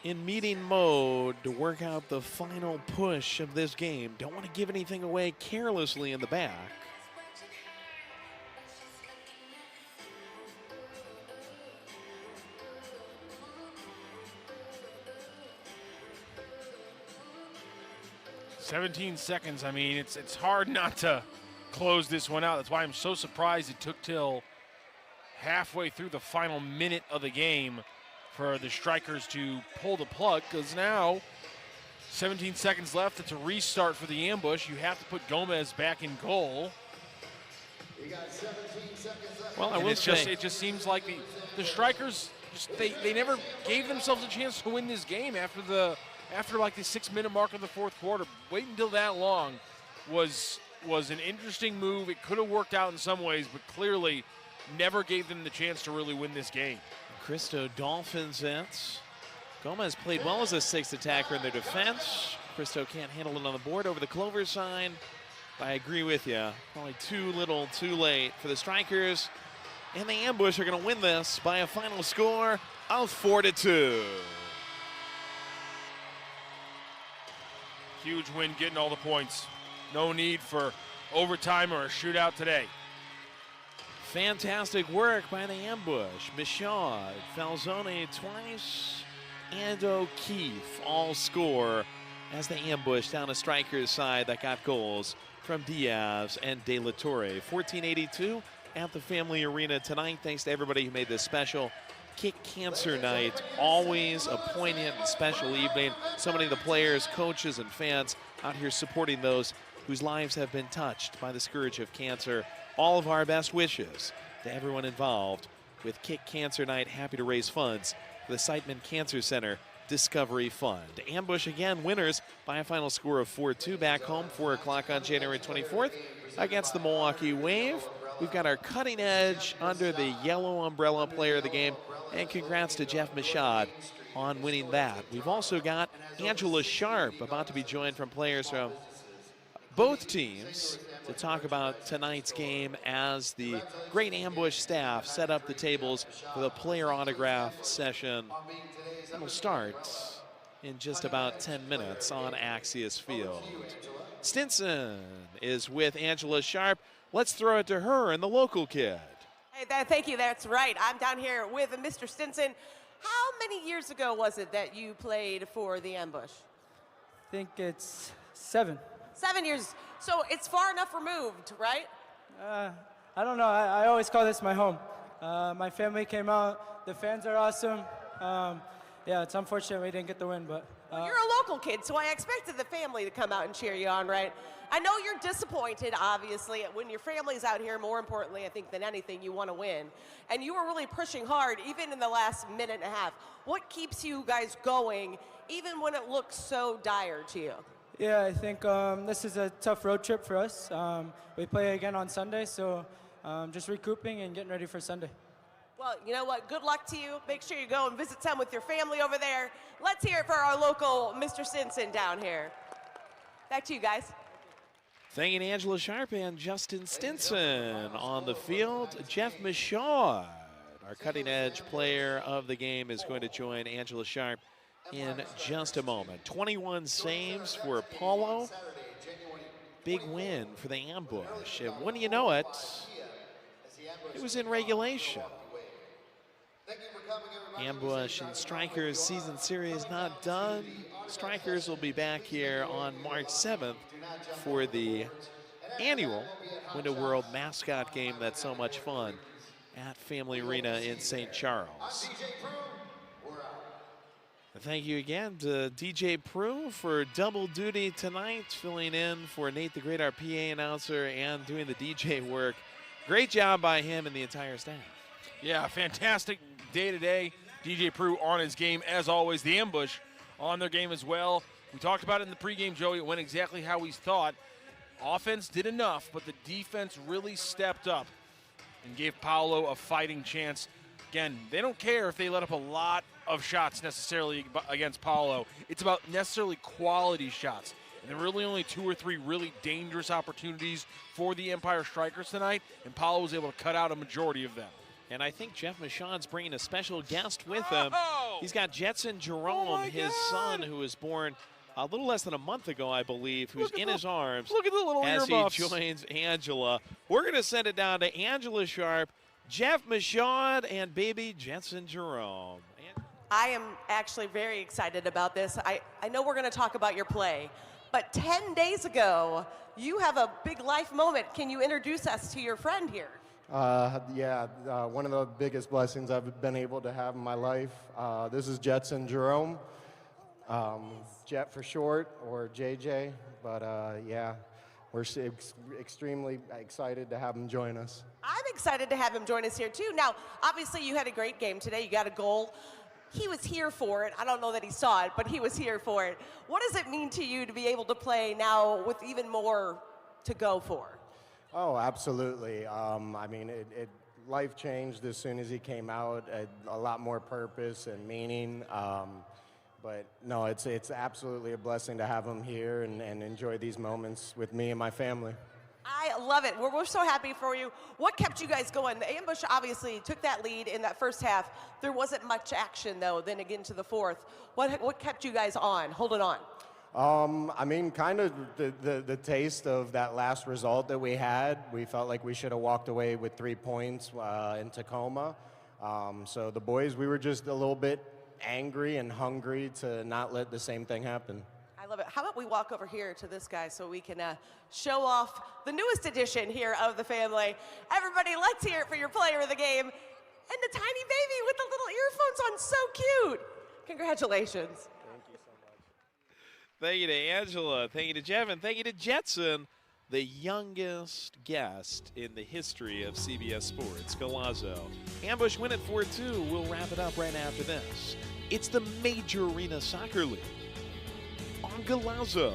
in meeting mode to work out the final push of this game. Don't want to give anything away carelessly in the back. "17 seconds. I mean, it's hard not to close this one out. That's why I'm so surprised it took till halfway through the final minute of the game for the Strykers to pull the plug, because now 17 seconds left. It's a restart for the Ambush. You have to put Gomez back in goal. You got 17 seconds left. Well, it just seems like the Strykers they never gave themselves a chance to win this game after like the 6-minute mark of the 4th quarter. Waiting until that long was an interesting move. It could have worked out in some ways, but clearly never gave them the chance to really win this game. Cristo dolphins it. Gomez played well as a 6th attacker in their defense. Cristo can't handle it on the board over the Clover sign. I agree with you. Probably too little, too late for the Strykers. And the Ambush are going to win this by a final score of 4-2. Huge win, getting all the points. No need for overtime or a shootout today. Fantastic work by the Ambush. Michaud, Falzone twice, and O'Keefe all score as the Ambush down a Strykers side that got goals from Diaz and De La Torre. 1482 at the Family Arena tonight. Thanks to everybody who made this special. Kick Cancer Night, always a poignant and special evening. So many of the players, coaches, and fans out here supporting those whose lives have been touched by the scourge of cancer. All of our best wishes to everyone involved with Kick Cancer Night. Happy to raise funds for the Siteman Cancer Center Discovery Fund. Ambush again winners by a final score of 4-2 back home, 4 o'clock on January 24th against the Milwaukee Wave. We've got our cutting edge under the yellow umbrella player of the game, and congrats to Jeff Michaud on winning that. We've also got Angela Sharp about to be joined from players from both teams to talk about tonight's game as the great Ambush staff set up the tables for the player autograph session. That will start in just about 10 minutes on Axios Field. Stinson is with Angela Sharp. Let's throw it to her and the local kid. Hey, thank you, that's right. I'm down here with Mr. Stinson. How many years ago was it that you played for the Ambush? I think it's 7. 7 years, so it's far enough removed, right? I don't know, I always call this my home. My family came out, the fans are awesome. Yeah, it's unfortunate we didn't get the win, but. Well, you're a local kid, so I expected the family to come out and cheer you on, right? I know you're disappointed, obviously, when your family's out here. More importantly, I think, than anything, you want to win. And you were really pushing hard, even in the last minute and a half. What keeps you guys going, even when it looks so dire to you? Yeah, I think this is a tough road trip for us. We play again on Sunday, so just recouping and getting ready for Sunday. Well, you know what? Good luck to you. Make sure you go and visit some with your family over there. Let's hear it for our local Mr. Stinson down here. Back to you guys. Thanking Angela Sharp and Justin Stinson on the field. Jeff Michaud, our cutting-edge player of the game, is going to join Angela Sharp in just a moment. 21 saves for Paulo. Big win for the Ambush. And when you know it, it was in regulation. Ambush and Strykers season series not done. Strykers will be back here on March 7th for the annual Window World mascot game that's so much fun at Family Arena in St. Charles. Thank you again to DJ Prue for double duty tonight, filling in for Nate the Great, our PA announcer, and doing the DJ work. Great job by him and the entire staff. Yeah, fantastic day today. DJ Prue on his game as always. The Ambush on their game as well. We talked about it in the pregame, Joey. It went exactly how we thought. Offense did enough, but the defense really stepped up and gave Paulo a fighting chance. Again, they don't care if they let up a lot of shots necessarily against Paulo. It's about necessarily quality shots. And there were really only 2 or 3 really dangerous opportunities for the Empire Strikers tonight, and Paulo was able to cut out a majority of them. And I think Jeff Michaud's bringing a special guest with him. He's got Jetson Jerome, his son, who was born a little less than a month ago, I believe, who's in his arms. Look at the little as earmuffs. he joins Angela. We're going to send it down to Angela Sharp, Jeff Michaud, and baby Jetson Jerome. I am actually very excited about this. I know we're going to talk about your play, but 10 days ago, you have a big life moment. Can you introduce us to your friend here? One of the biggest blessings I've been able to have in my life. This is Jetson Jerome, Jet for short, or JJ, but we're extremely excited to have him join us. I'm excited to have him join us here too. Now, obviously you had a great game today. You got a goal. He was here for it. I don't know that he saw it, but he was here for it. What does it mean to you to be able to play now with even more to go for? Oh, absolutely. Life changed as soon as he came out. A lot more purpose and meaning. But no, it's absolutely a blessing to have him here and enjoy these moments with me and my family. I love it. We're so happy for you. What kept you guys going? The Ambush obviously took that lead in that first half. There wasn't much action, though, then again to the fourth. What kept you guys on, holding on? Kind of the taste of that last result that we had. We felt like we should have walked away with 3 points in Tacoma. So the boys, we were just a little bit angry and hungry to not let the same thing happen. I love it. How about we walk over here to this guy so we can show off the newest edition here of the family. Everybody, let's hear it for your player of the game. And the tiny baby with the little earphones on, so cute. Congratulations. Thank you to Angela, thank you to Jeff, and thank you to Jetson, the youngest guest in the history of CBS Sports, Galazzo. Ambush win at 4-2. We'll wrap it up right after this. It's the Major Arena Soccer League on Galazzo.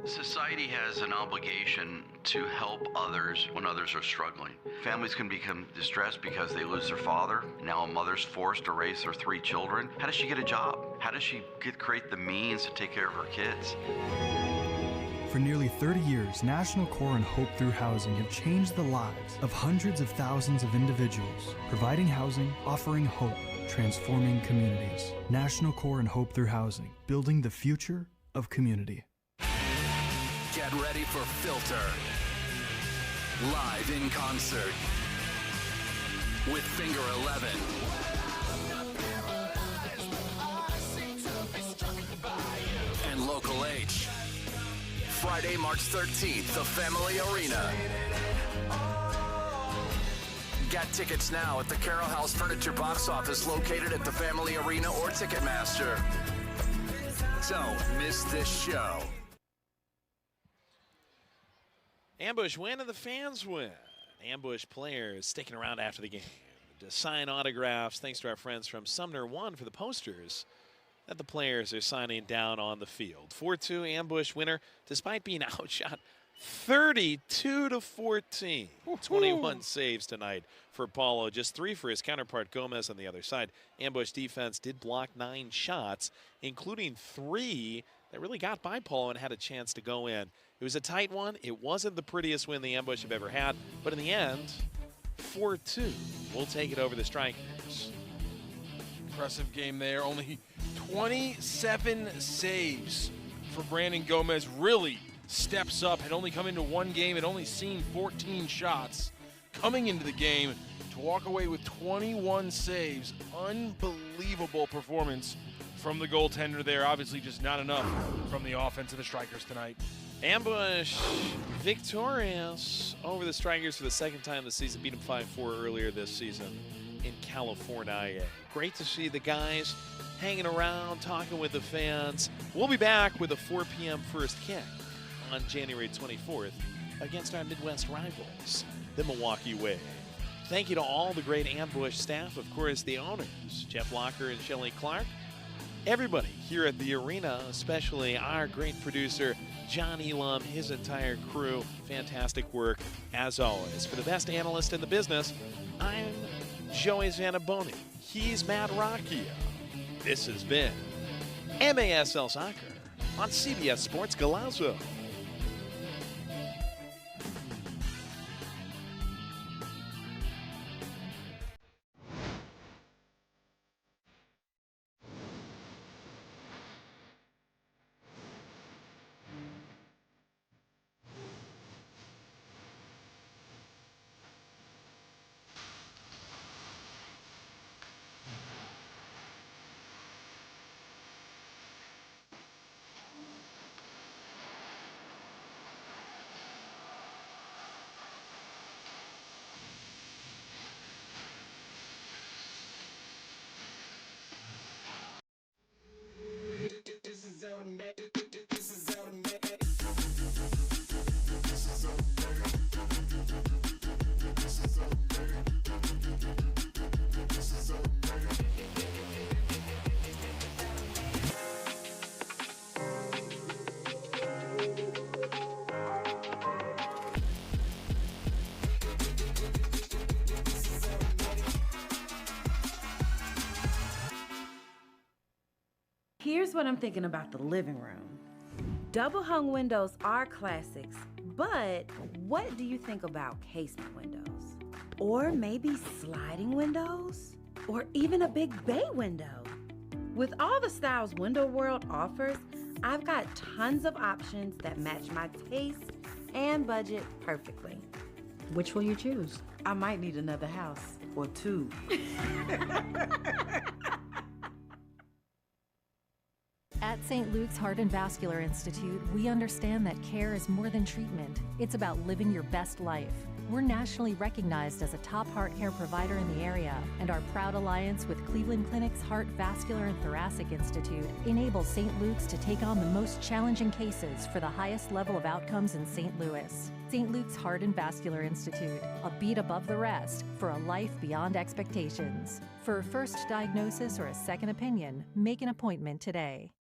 Society has an obligation to help others when others are struggling. Families can become distressed because they lose their father. Now a mother's forced to raise her 3 children. How does she get a job? How does she create the means to take care of her kids? For nearly 30 years, National Core and Hope Through Housing have changed the lives of hundreds of thousands of individuals, providing housing, offering hope, transforming communities. National Core and Hope Through Housing, building the future of community. Get ready for Filter. Live in concert with Finger 11. And Local H. Friday, March 13th, the Family Arena. Get tickets now at the Carroll House Furniture box office located at the Family Arena or Ticketmaster. Don't miss this show. Ambush win and the fans win. Ambush players sticking around after the game to sign autographs, thanks to our friends from Sumner One for the posters that the players are signing down on the field. 4-2 Ambush winner, despite being outshot 32-14. 21 saves tonight for Paulo, just 3 for his counterpart Gomez on the other side. Ambush defense did block 9 shots, including 3 that really got by Paulo and had a chance to go in. It was a tight one. It wasn't the prettiest win the Ambush have ever had, but in the end, 4-2. We'll take it over the Strykers. Impressive game there. Only 27 saves for Brandon Gomez. Really steps up. Had only come into 1 game. Had only seen 14 shots coming into the game to walk away with 21 saves. Unbelievable performance from the goaltender there. Obviously just not enough from the offense of the Strykers tonight. Ambush victorious over the Strykers for the 2nd time this season. Beat them 5-4 earlier this season in California. Great to see the guys hanging around, talking with the fans. We'll be back with a 4 p.m. first kick on January 24th against our Midwest rivals, the Milwaukee Wave. Thank you to all the great Ambush staff, of course, the owners, Jeff Locker and Shelley Clark. Everybody here at the arena, especially our great producer, John Elam, his entire crew. Fantastic work, as always. For the best analyst in the business, I'm Joey Zanaboni. He's Matt Rocchio. This has been MASL Soccer on CBS Sports Golazo. Here's what I'm thinking about the living room. Double hung windows are classics, but what do you think about casement windows? Or maybe sliding windows? Or even a big bay window? With all the styles Window World offers, I've got tons of options that match my taste and budget perfectly. Which will you choose? I might need another house or 2. At St. Luke's Heart and Vascular Institute, we understand that care is more than treatment. It's about living your best life. We're nationally recognized as a top heart care provider in the area, and our proud alliance with Cleveland Clinic's Heart, Vascular, and Thoracic Institute enables St. Luke's to take on the most challenging cases for the highest level of outcomes in St. Louis. St. Luke's Heart and Vascular Institute, a beat above the rest for a life beyond expectations. For a first diagnosis or a second opinion, make an appointment today.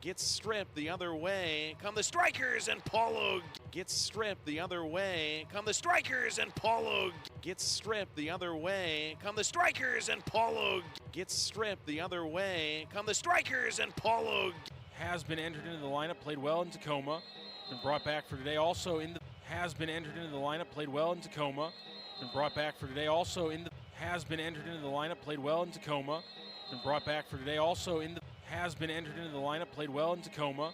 gets stripped the other way. Come the Strykers, and Paulo gets stripped the other way. Come the Strykers, and Paulo gets stripped the other way. Come the Strykers, and Paulo gets stripped the other way. Come the Strykers, and Paulo has been entered into the lineup, played well in Tacoma. Been brought back for today also in the has been entered into the lineup, played well in Tacoma. Been brought back for today also in the has been entered into the lineup, played well in Tacoma. Been brought back for today also in the has been entered into the lineup, played well in Tacoma.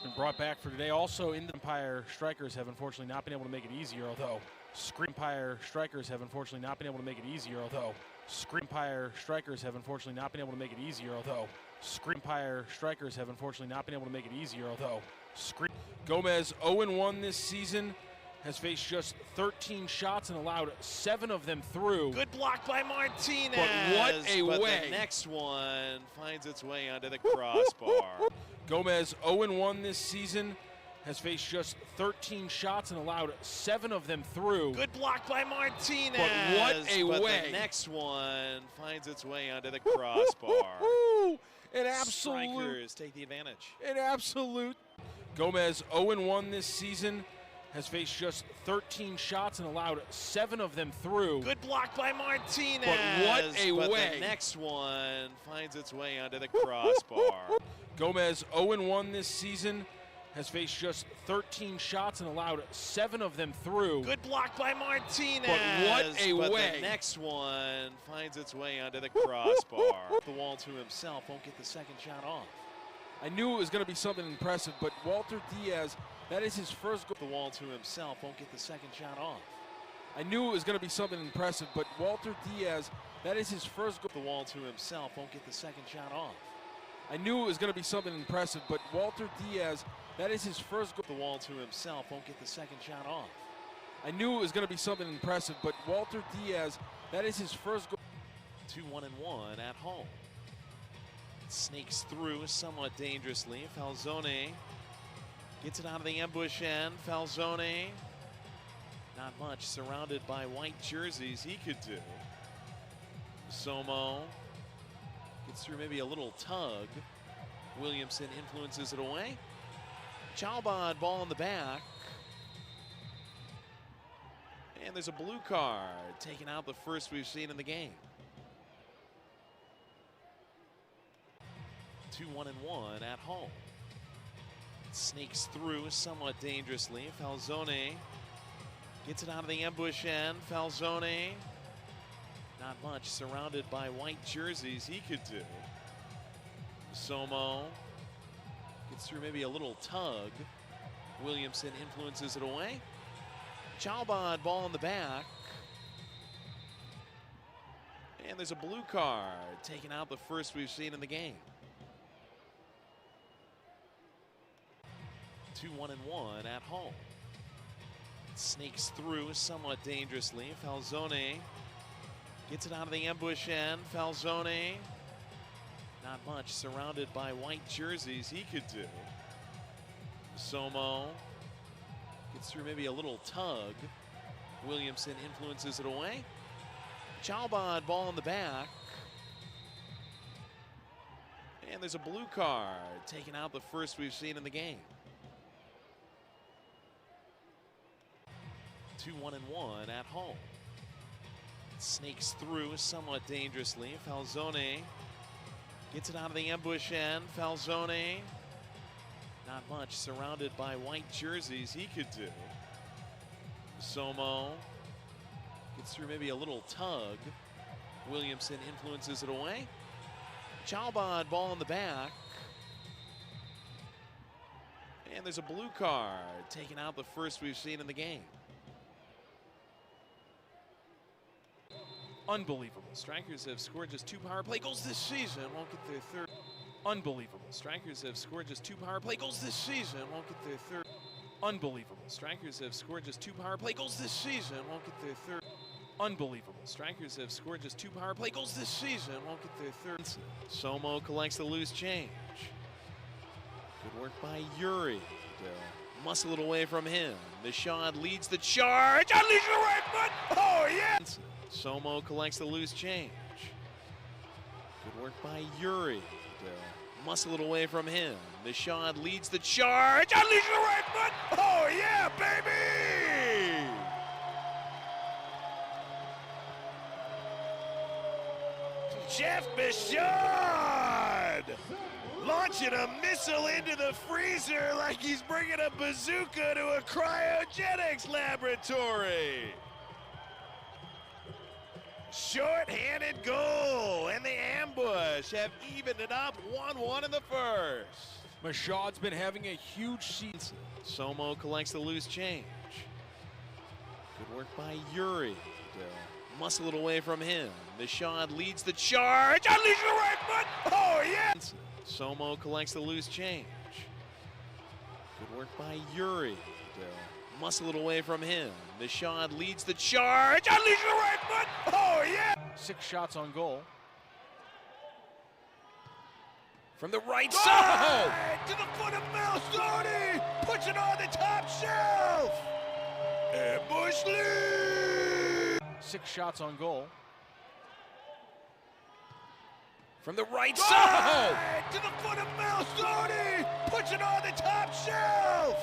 Been brought back for today also in the Empire Strykers have unfortunately not been able to make it easier, although Empire Strykers have unfortunately not been able to make it easier, although Empire Strykers have unfortunately not been able to make it easier, although Empire Strykers have unfortunately not been able to make it easier, although Gomez 0-1 this season, has faced just 13 shots and allowed 7 of them through. Good block by Martinez. But what a way. The next one finds its way onto the crossbar. Gomez 0-1 this season, has faced just 13 shots and allowed 7 of them through. Good block by Martinez. But what a way. The next one finds its way onto the crossbar. An absolute. Strykers take the advantage. An absolute. Gomez 0-1 this season, has faced just 13 shots and allowed 7 of them through. Good block by Martinez. But what a way. The next one finds its way onto the crossbar. Gomez 0-1 this season, has faced just 13 shots and allowed 7 of them through. Good block by Martinez. But what a way. The next one finds its way onto the crossbar. The wall to himself, won't get the second shot off. I knew it was going to be something impressive, but Walter Diaz, that is his first goal. The wall to himself, won't get the second shot off. I knew it was going to be something impressive, but Walter Diaz, that is his first goal. The wall to himself, won't get the second shot off. I knew it was going to be something impressive, but Walter Diaz, that is his first goal. The wall to himself, won't get the second shot off. I knew it was going to be something impressive, but Walter Diaz, that is his first goal. 2-1-1 at home. Sneaks through somewhat dangerously. Falzone gets it out of the ambush end. Falzone, not much, surrounded by white jerseys he could do. Somo gets through, maybe a little tug. Williamson influences it away. Chalbad, ball in the back. And there's a blue card, taking out the first we've seen in the game. 2-1-1 at home. Sneaks through somewhat dangerously. Falzone gets it out of the ambush end. Falzone, not much, surrounded by white jerseys he could do. Somo gets through, maybe a little tug. Williamson influences it away. Chalbad, ball in the back. And there's a blue card, taking out the first we've seen in the game. 2-1-1 at home. Sneaks through somewhat dangerously. Falzone gets it out of the ambush end. Falzone, not much, surrounded by white jerseys he could do. Somo gets through, maybe a little tug. Williamson influences it away. Chalbad, ball in the back. And there's a blue card, taking out the first we've seen in the game. 2-1-1 at home. Sneaks through somewhat dangerously. Falzone gets it out of the ambush end. Falzone, not much, surrounded by white jerseys he could do. Somo gets through, maybe a little tug. Williamson influences it away. Chalbad, ball in the back. And there's a blue card, taking out the first we've seen in the game. Unbelievable. Strykers have scored just 2 power play goals this season. Won't get their third. Unbelievable. Strykers have scored just 2 power play goals this season. Won't get their third. Unbelievable. Strykers have scored just 2 power play goals this season. Won't get their third. Unbelievable. Strykers have scored just 2 power play goals this season. Won't get their third. Somo collects the loose change. Good work by Yuri to muscle it away from him. The shot leads the charge. Unleash the right foot. Oh, yeah. Somo collects the loose change. Good work by Yuri to muscle it away from him. Nishad leads the charge. Unleash the right foot. Oh, yeah, baby! Jeff Nishad launching a missile into the freezer like he's bringing a bazooka to a cryogenics laboratory. Short-handed goal, and the Ambush have evened it up 1-1 in the first. Mashad's been having a huge season. Somo collects the loose change. Good work by Yuri to muscle it away from him. Nishad leads the charge. Unleash the right foot. Oh, yeah! Somo collects the loose change. Good work by Yuri to muscle it away from him. Nishad leads the charge. Unleash the right foot. Oh, yeah! 6 shots on goal. From the right side to the foot of Malsoni. Puts it on the top shelf. Ambush lead. 6 shots on goal. From the right side to the foot of Malsoni. Puts it on the top shelf.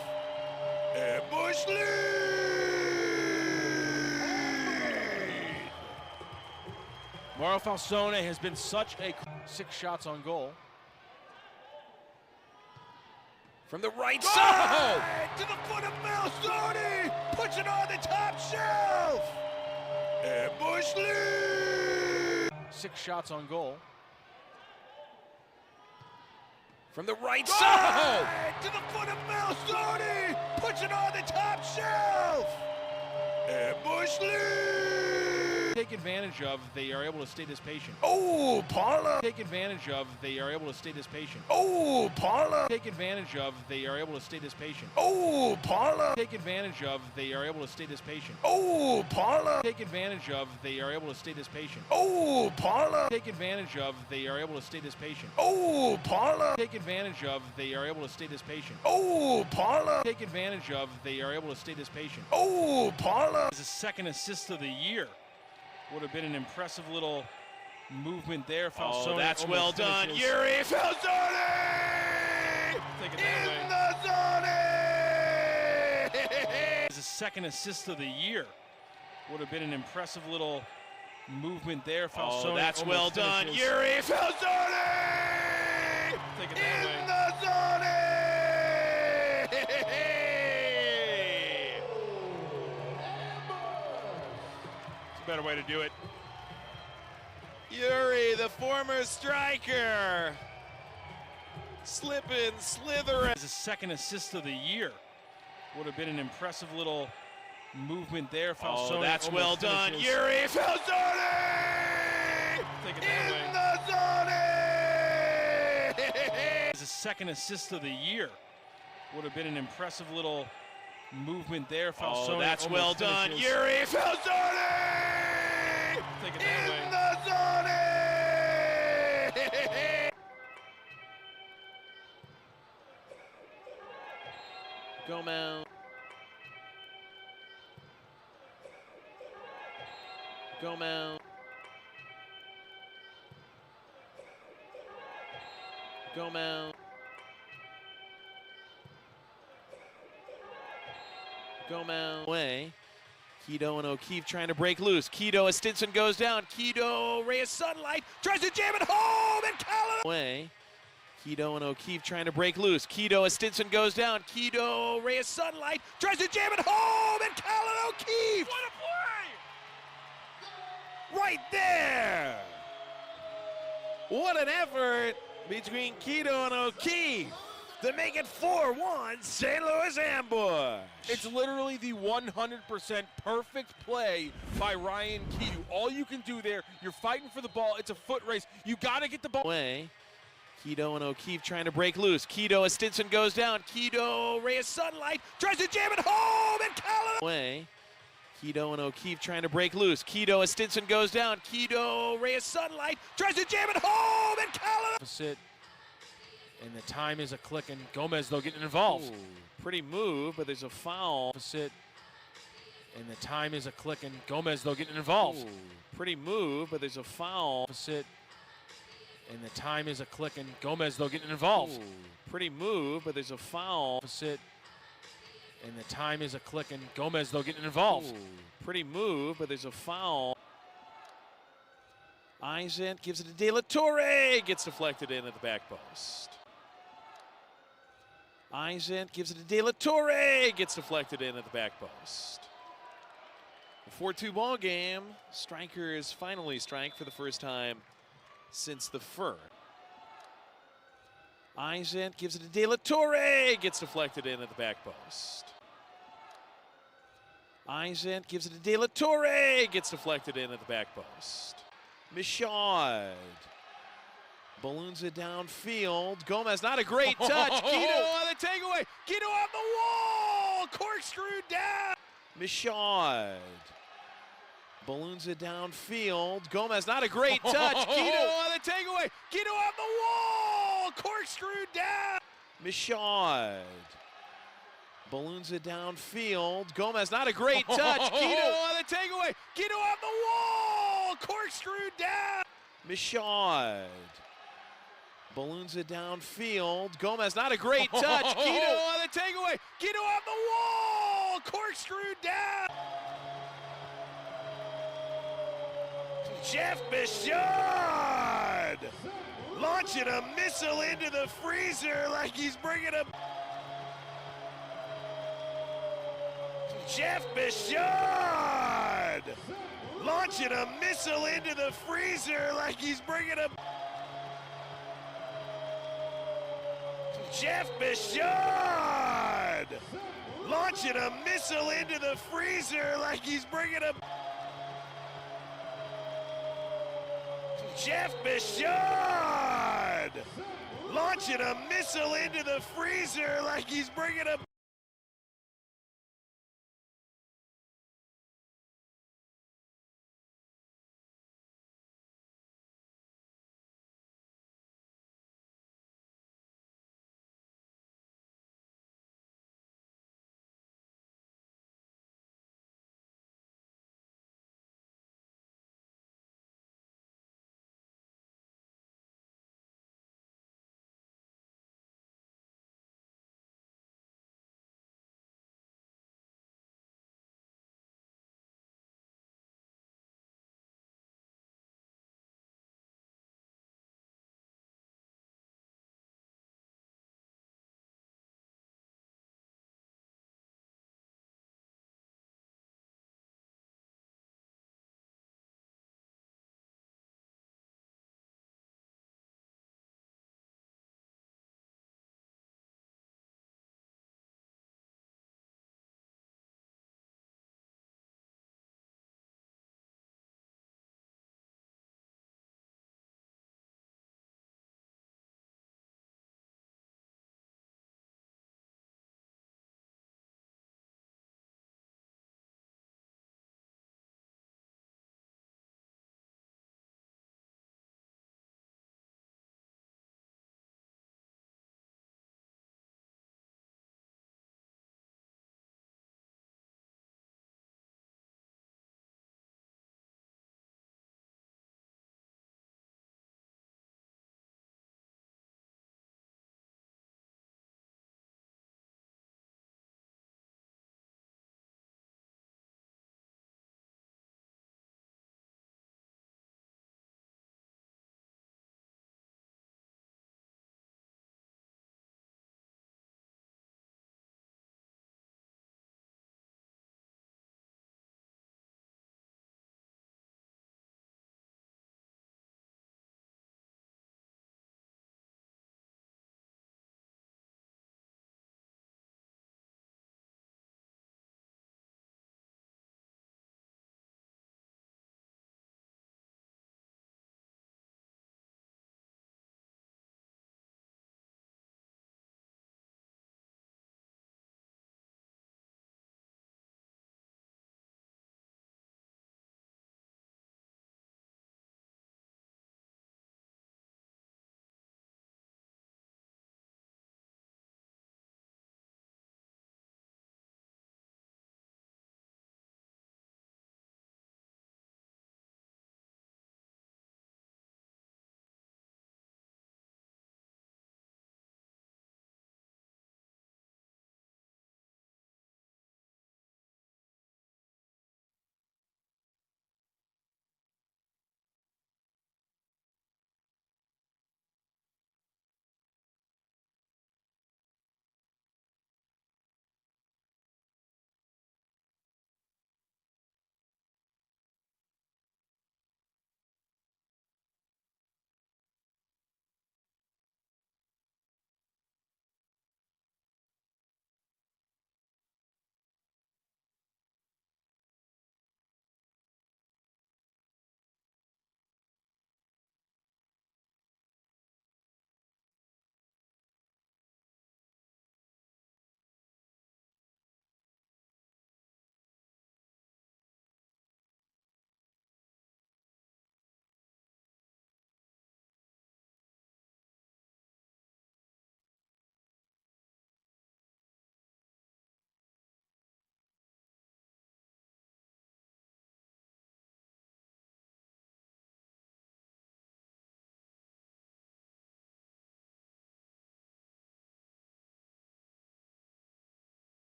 Ambush lead. Mauro Falsone has been such a 6 shots on goal. From the right side to the foot of Malsoni. Puts it on the top shelf. Ambush lead. 6 shots on goal. From the right side to the foot of Malsoni. Puts it on the top shelf. Ambush lead. Take advantage of, they are able to stay this patient. Oh, Paula. Take advantage of, they are able to stay this patient. Oh, Paula. Take advantage of, they are able to stay this patient. Oh, Paula. Take advantage of, they are able to stay this patient. Oh, Paula. Take advantage of, they are able to stay this patient. Oh, Paula. Take advantage of, they are able to stay this patient. Oh, Paula. Take advantage of, they are able to stay this patient. Oh, Paula. Take advantage of, they are able to stay this patient. Oh, Paula. His second assist of the year. Would have been an impressive little movement there. Falsone. Oh, that's well done. Yuri Falsone in the zone. His second assist of the year. Would have been an impressive little movement there. Falsone. Oh, that's well done. Yuri Falsone in the zone. Better way to do it. Yuri, the former striker, slipping, slithering. His second assist of the year. Would have been an impressive little movement there. Falsone. Oh, that's well done. Yuri Falsone in the zone. His second assist of the year. Would have been an impressive little movement there. Falsone. Oh, that's well done. Yuri Falsone in the zone. Gomez. Gomez. Gomez. Gomez away. Keto and O'Keefe trying to break loose. Keto as Stinson goes down. Keto, ray of sunlight, tries to jam it home, and Callan away. Keto and O'Keefe trying to break loose. Keto as Stinson goes down. Keto, ray of sunlight, tries to jam it home, and Callan O'Keefe. What a play! Right there. What an effort between Keto and O'Keefe to make it 4-1 St. Louis Ambush. It's literally the 100% perfect play by Ryan Keto. All you can do there, you're fighting for the ball. It's a foot race. You got to get the ball. Away. Keto and O'Keefe trying to break loose. Keto as Stinson goes down. Keto, ray of sunlight, tries to jam it home, and Callan away. Keto and O'Keefe trying to break loose. Keto as Stinson goes down. Keto, ray of sunlight, tries to jam it home, and Callan. Sit. And the time is a-clicking. Gomez, though, getting involved. Ooh, pretty move, but there's a foul. Sit. And the time is a-clicking. Gomez, though, getting involved. Ooh, pretty move, but there's a foul. Sit. And the time is a-clicking. Gomez, though, getting involved. Ooh, pretty move, but there's a foul. Opposite. And the time is a-clicking. Gomez, though, getting involved. Ooh, pretty move, but there's a foul. Eisen gives it to De La Torre. Gets deflected in at the back post. Eisen gives it to De La Torre. Gets deflected in at the back post. A 4-2 ball game. Strykers finally strike for the first time since the FAKHR. Eisen gives it to De La Torre. Gets deflected in at the back post. Eisen gives it to De La Torre. Gets deflected in at the back post. Michaud balloons it downfield. Gomez, not a great touch. Guido on the takeaway. Guido on the wall. Corkscrew down. Michaud balloons it downfield. Gomez, not a great touch. Guido on the takeaway. Guido on the wall. Corkscrew down. Michaud balloons it downfield. Gomez, not a great touch. Guido on the takeaway. Guido on the wall. Corkscrew down. Michaud balloons it downfield. Gomez, not a great touch. Guido on the takeaway. Guido on the wall. Corkscrew down. Jeff Michaud launching a missile into the freezer like he's bringing a... Jeff Michaud launching a missile into the freezer like he's bringing a... Jeff Michaud launching a missile into the freezer like he's bringing a... Jeff Michaud launching a missile into the freezer like he's bringing a...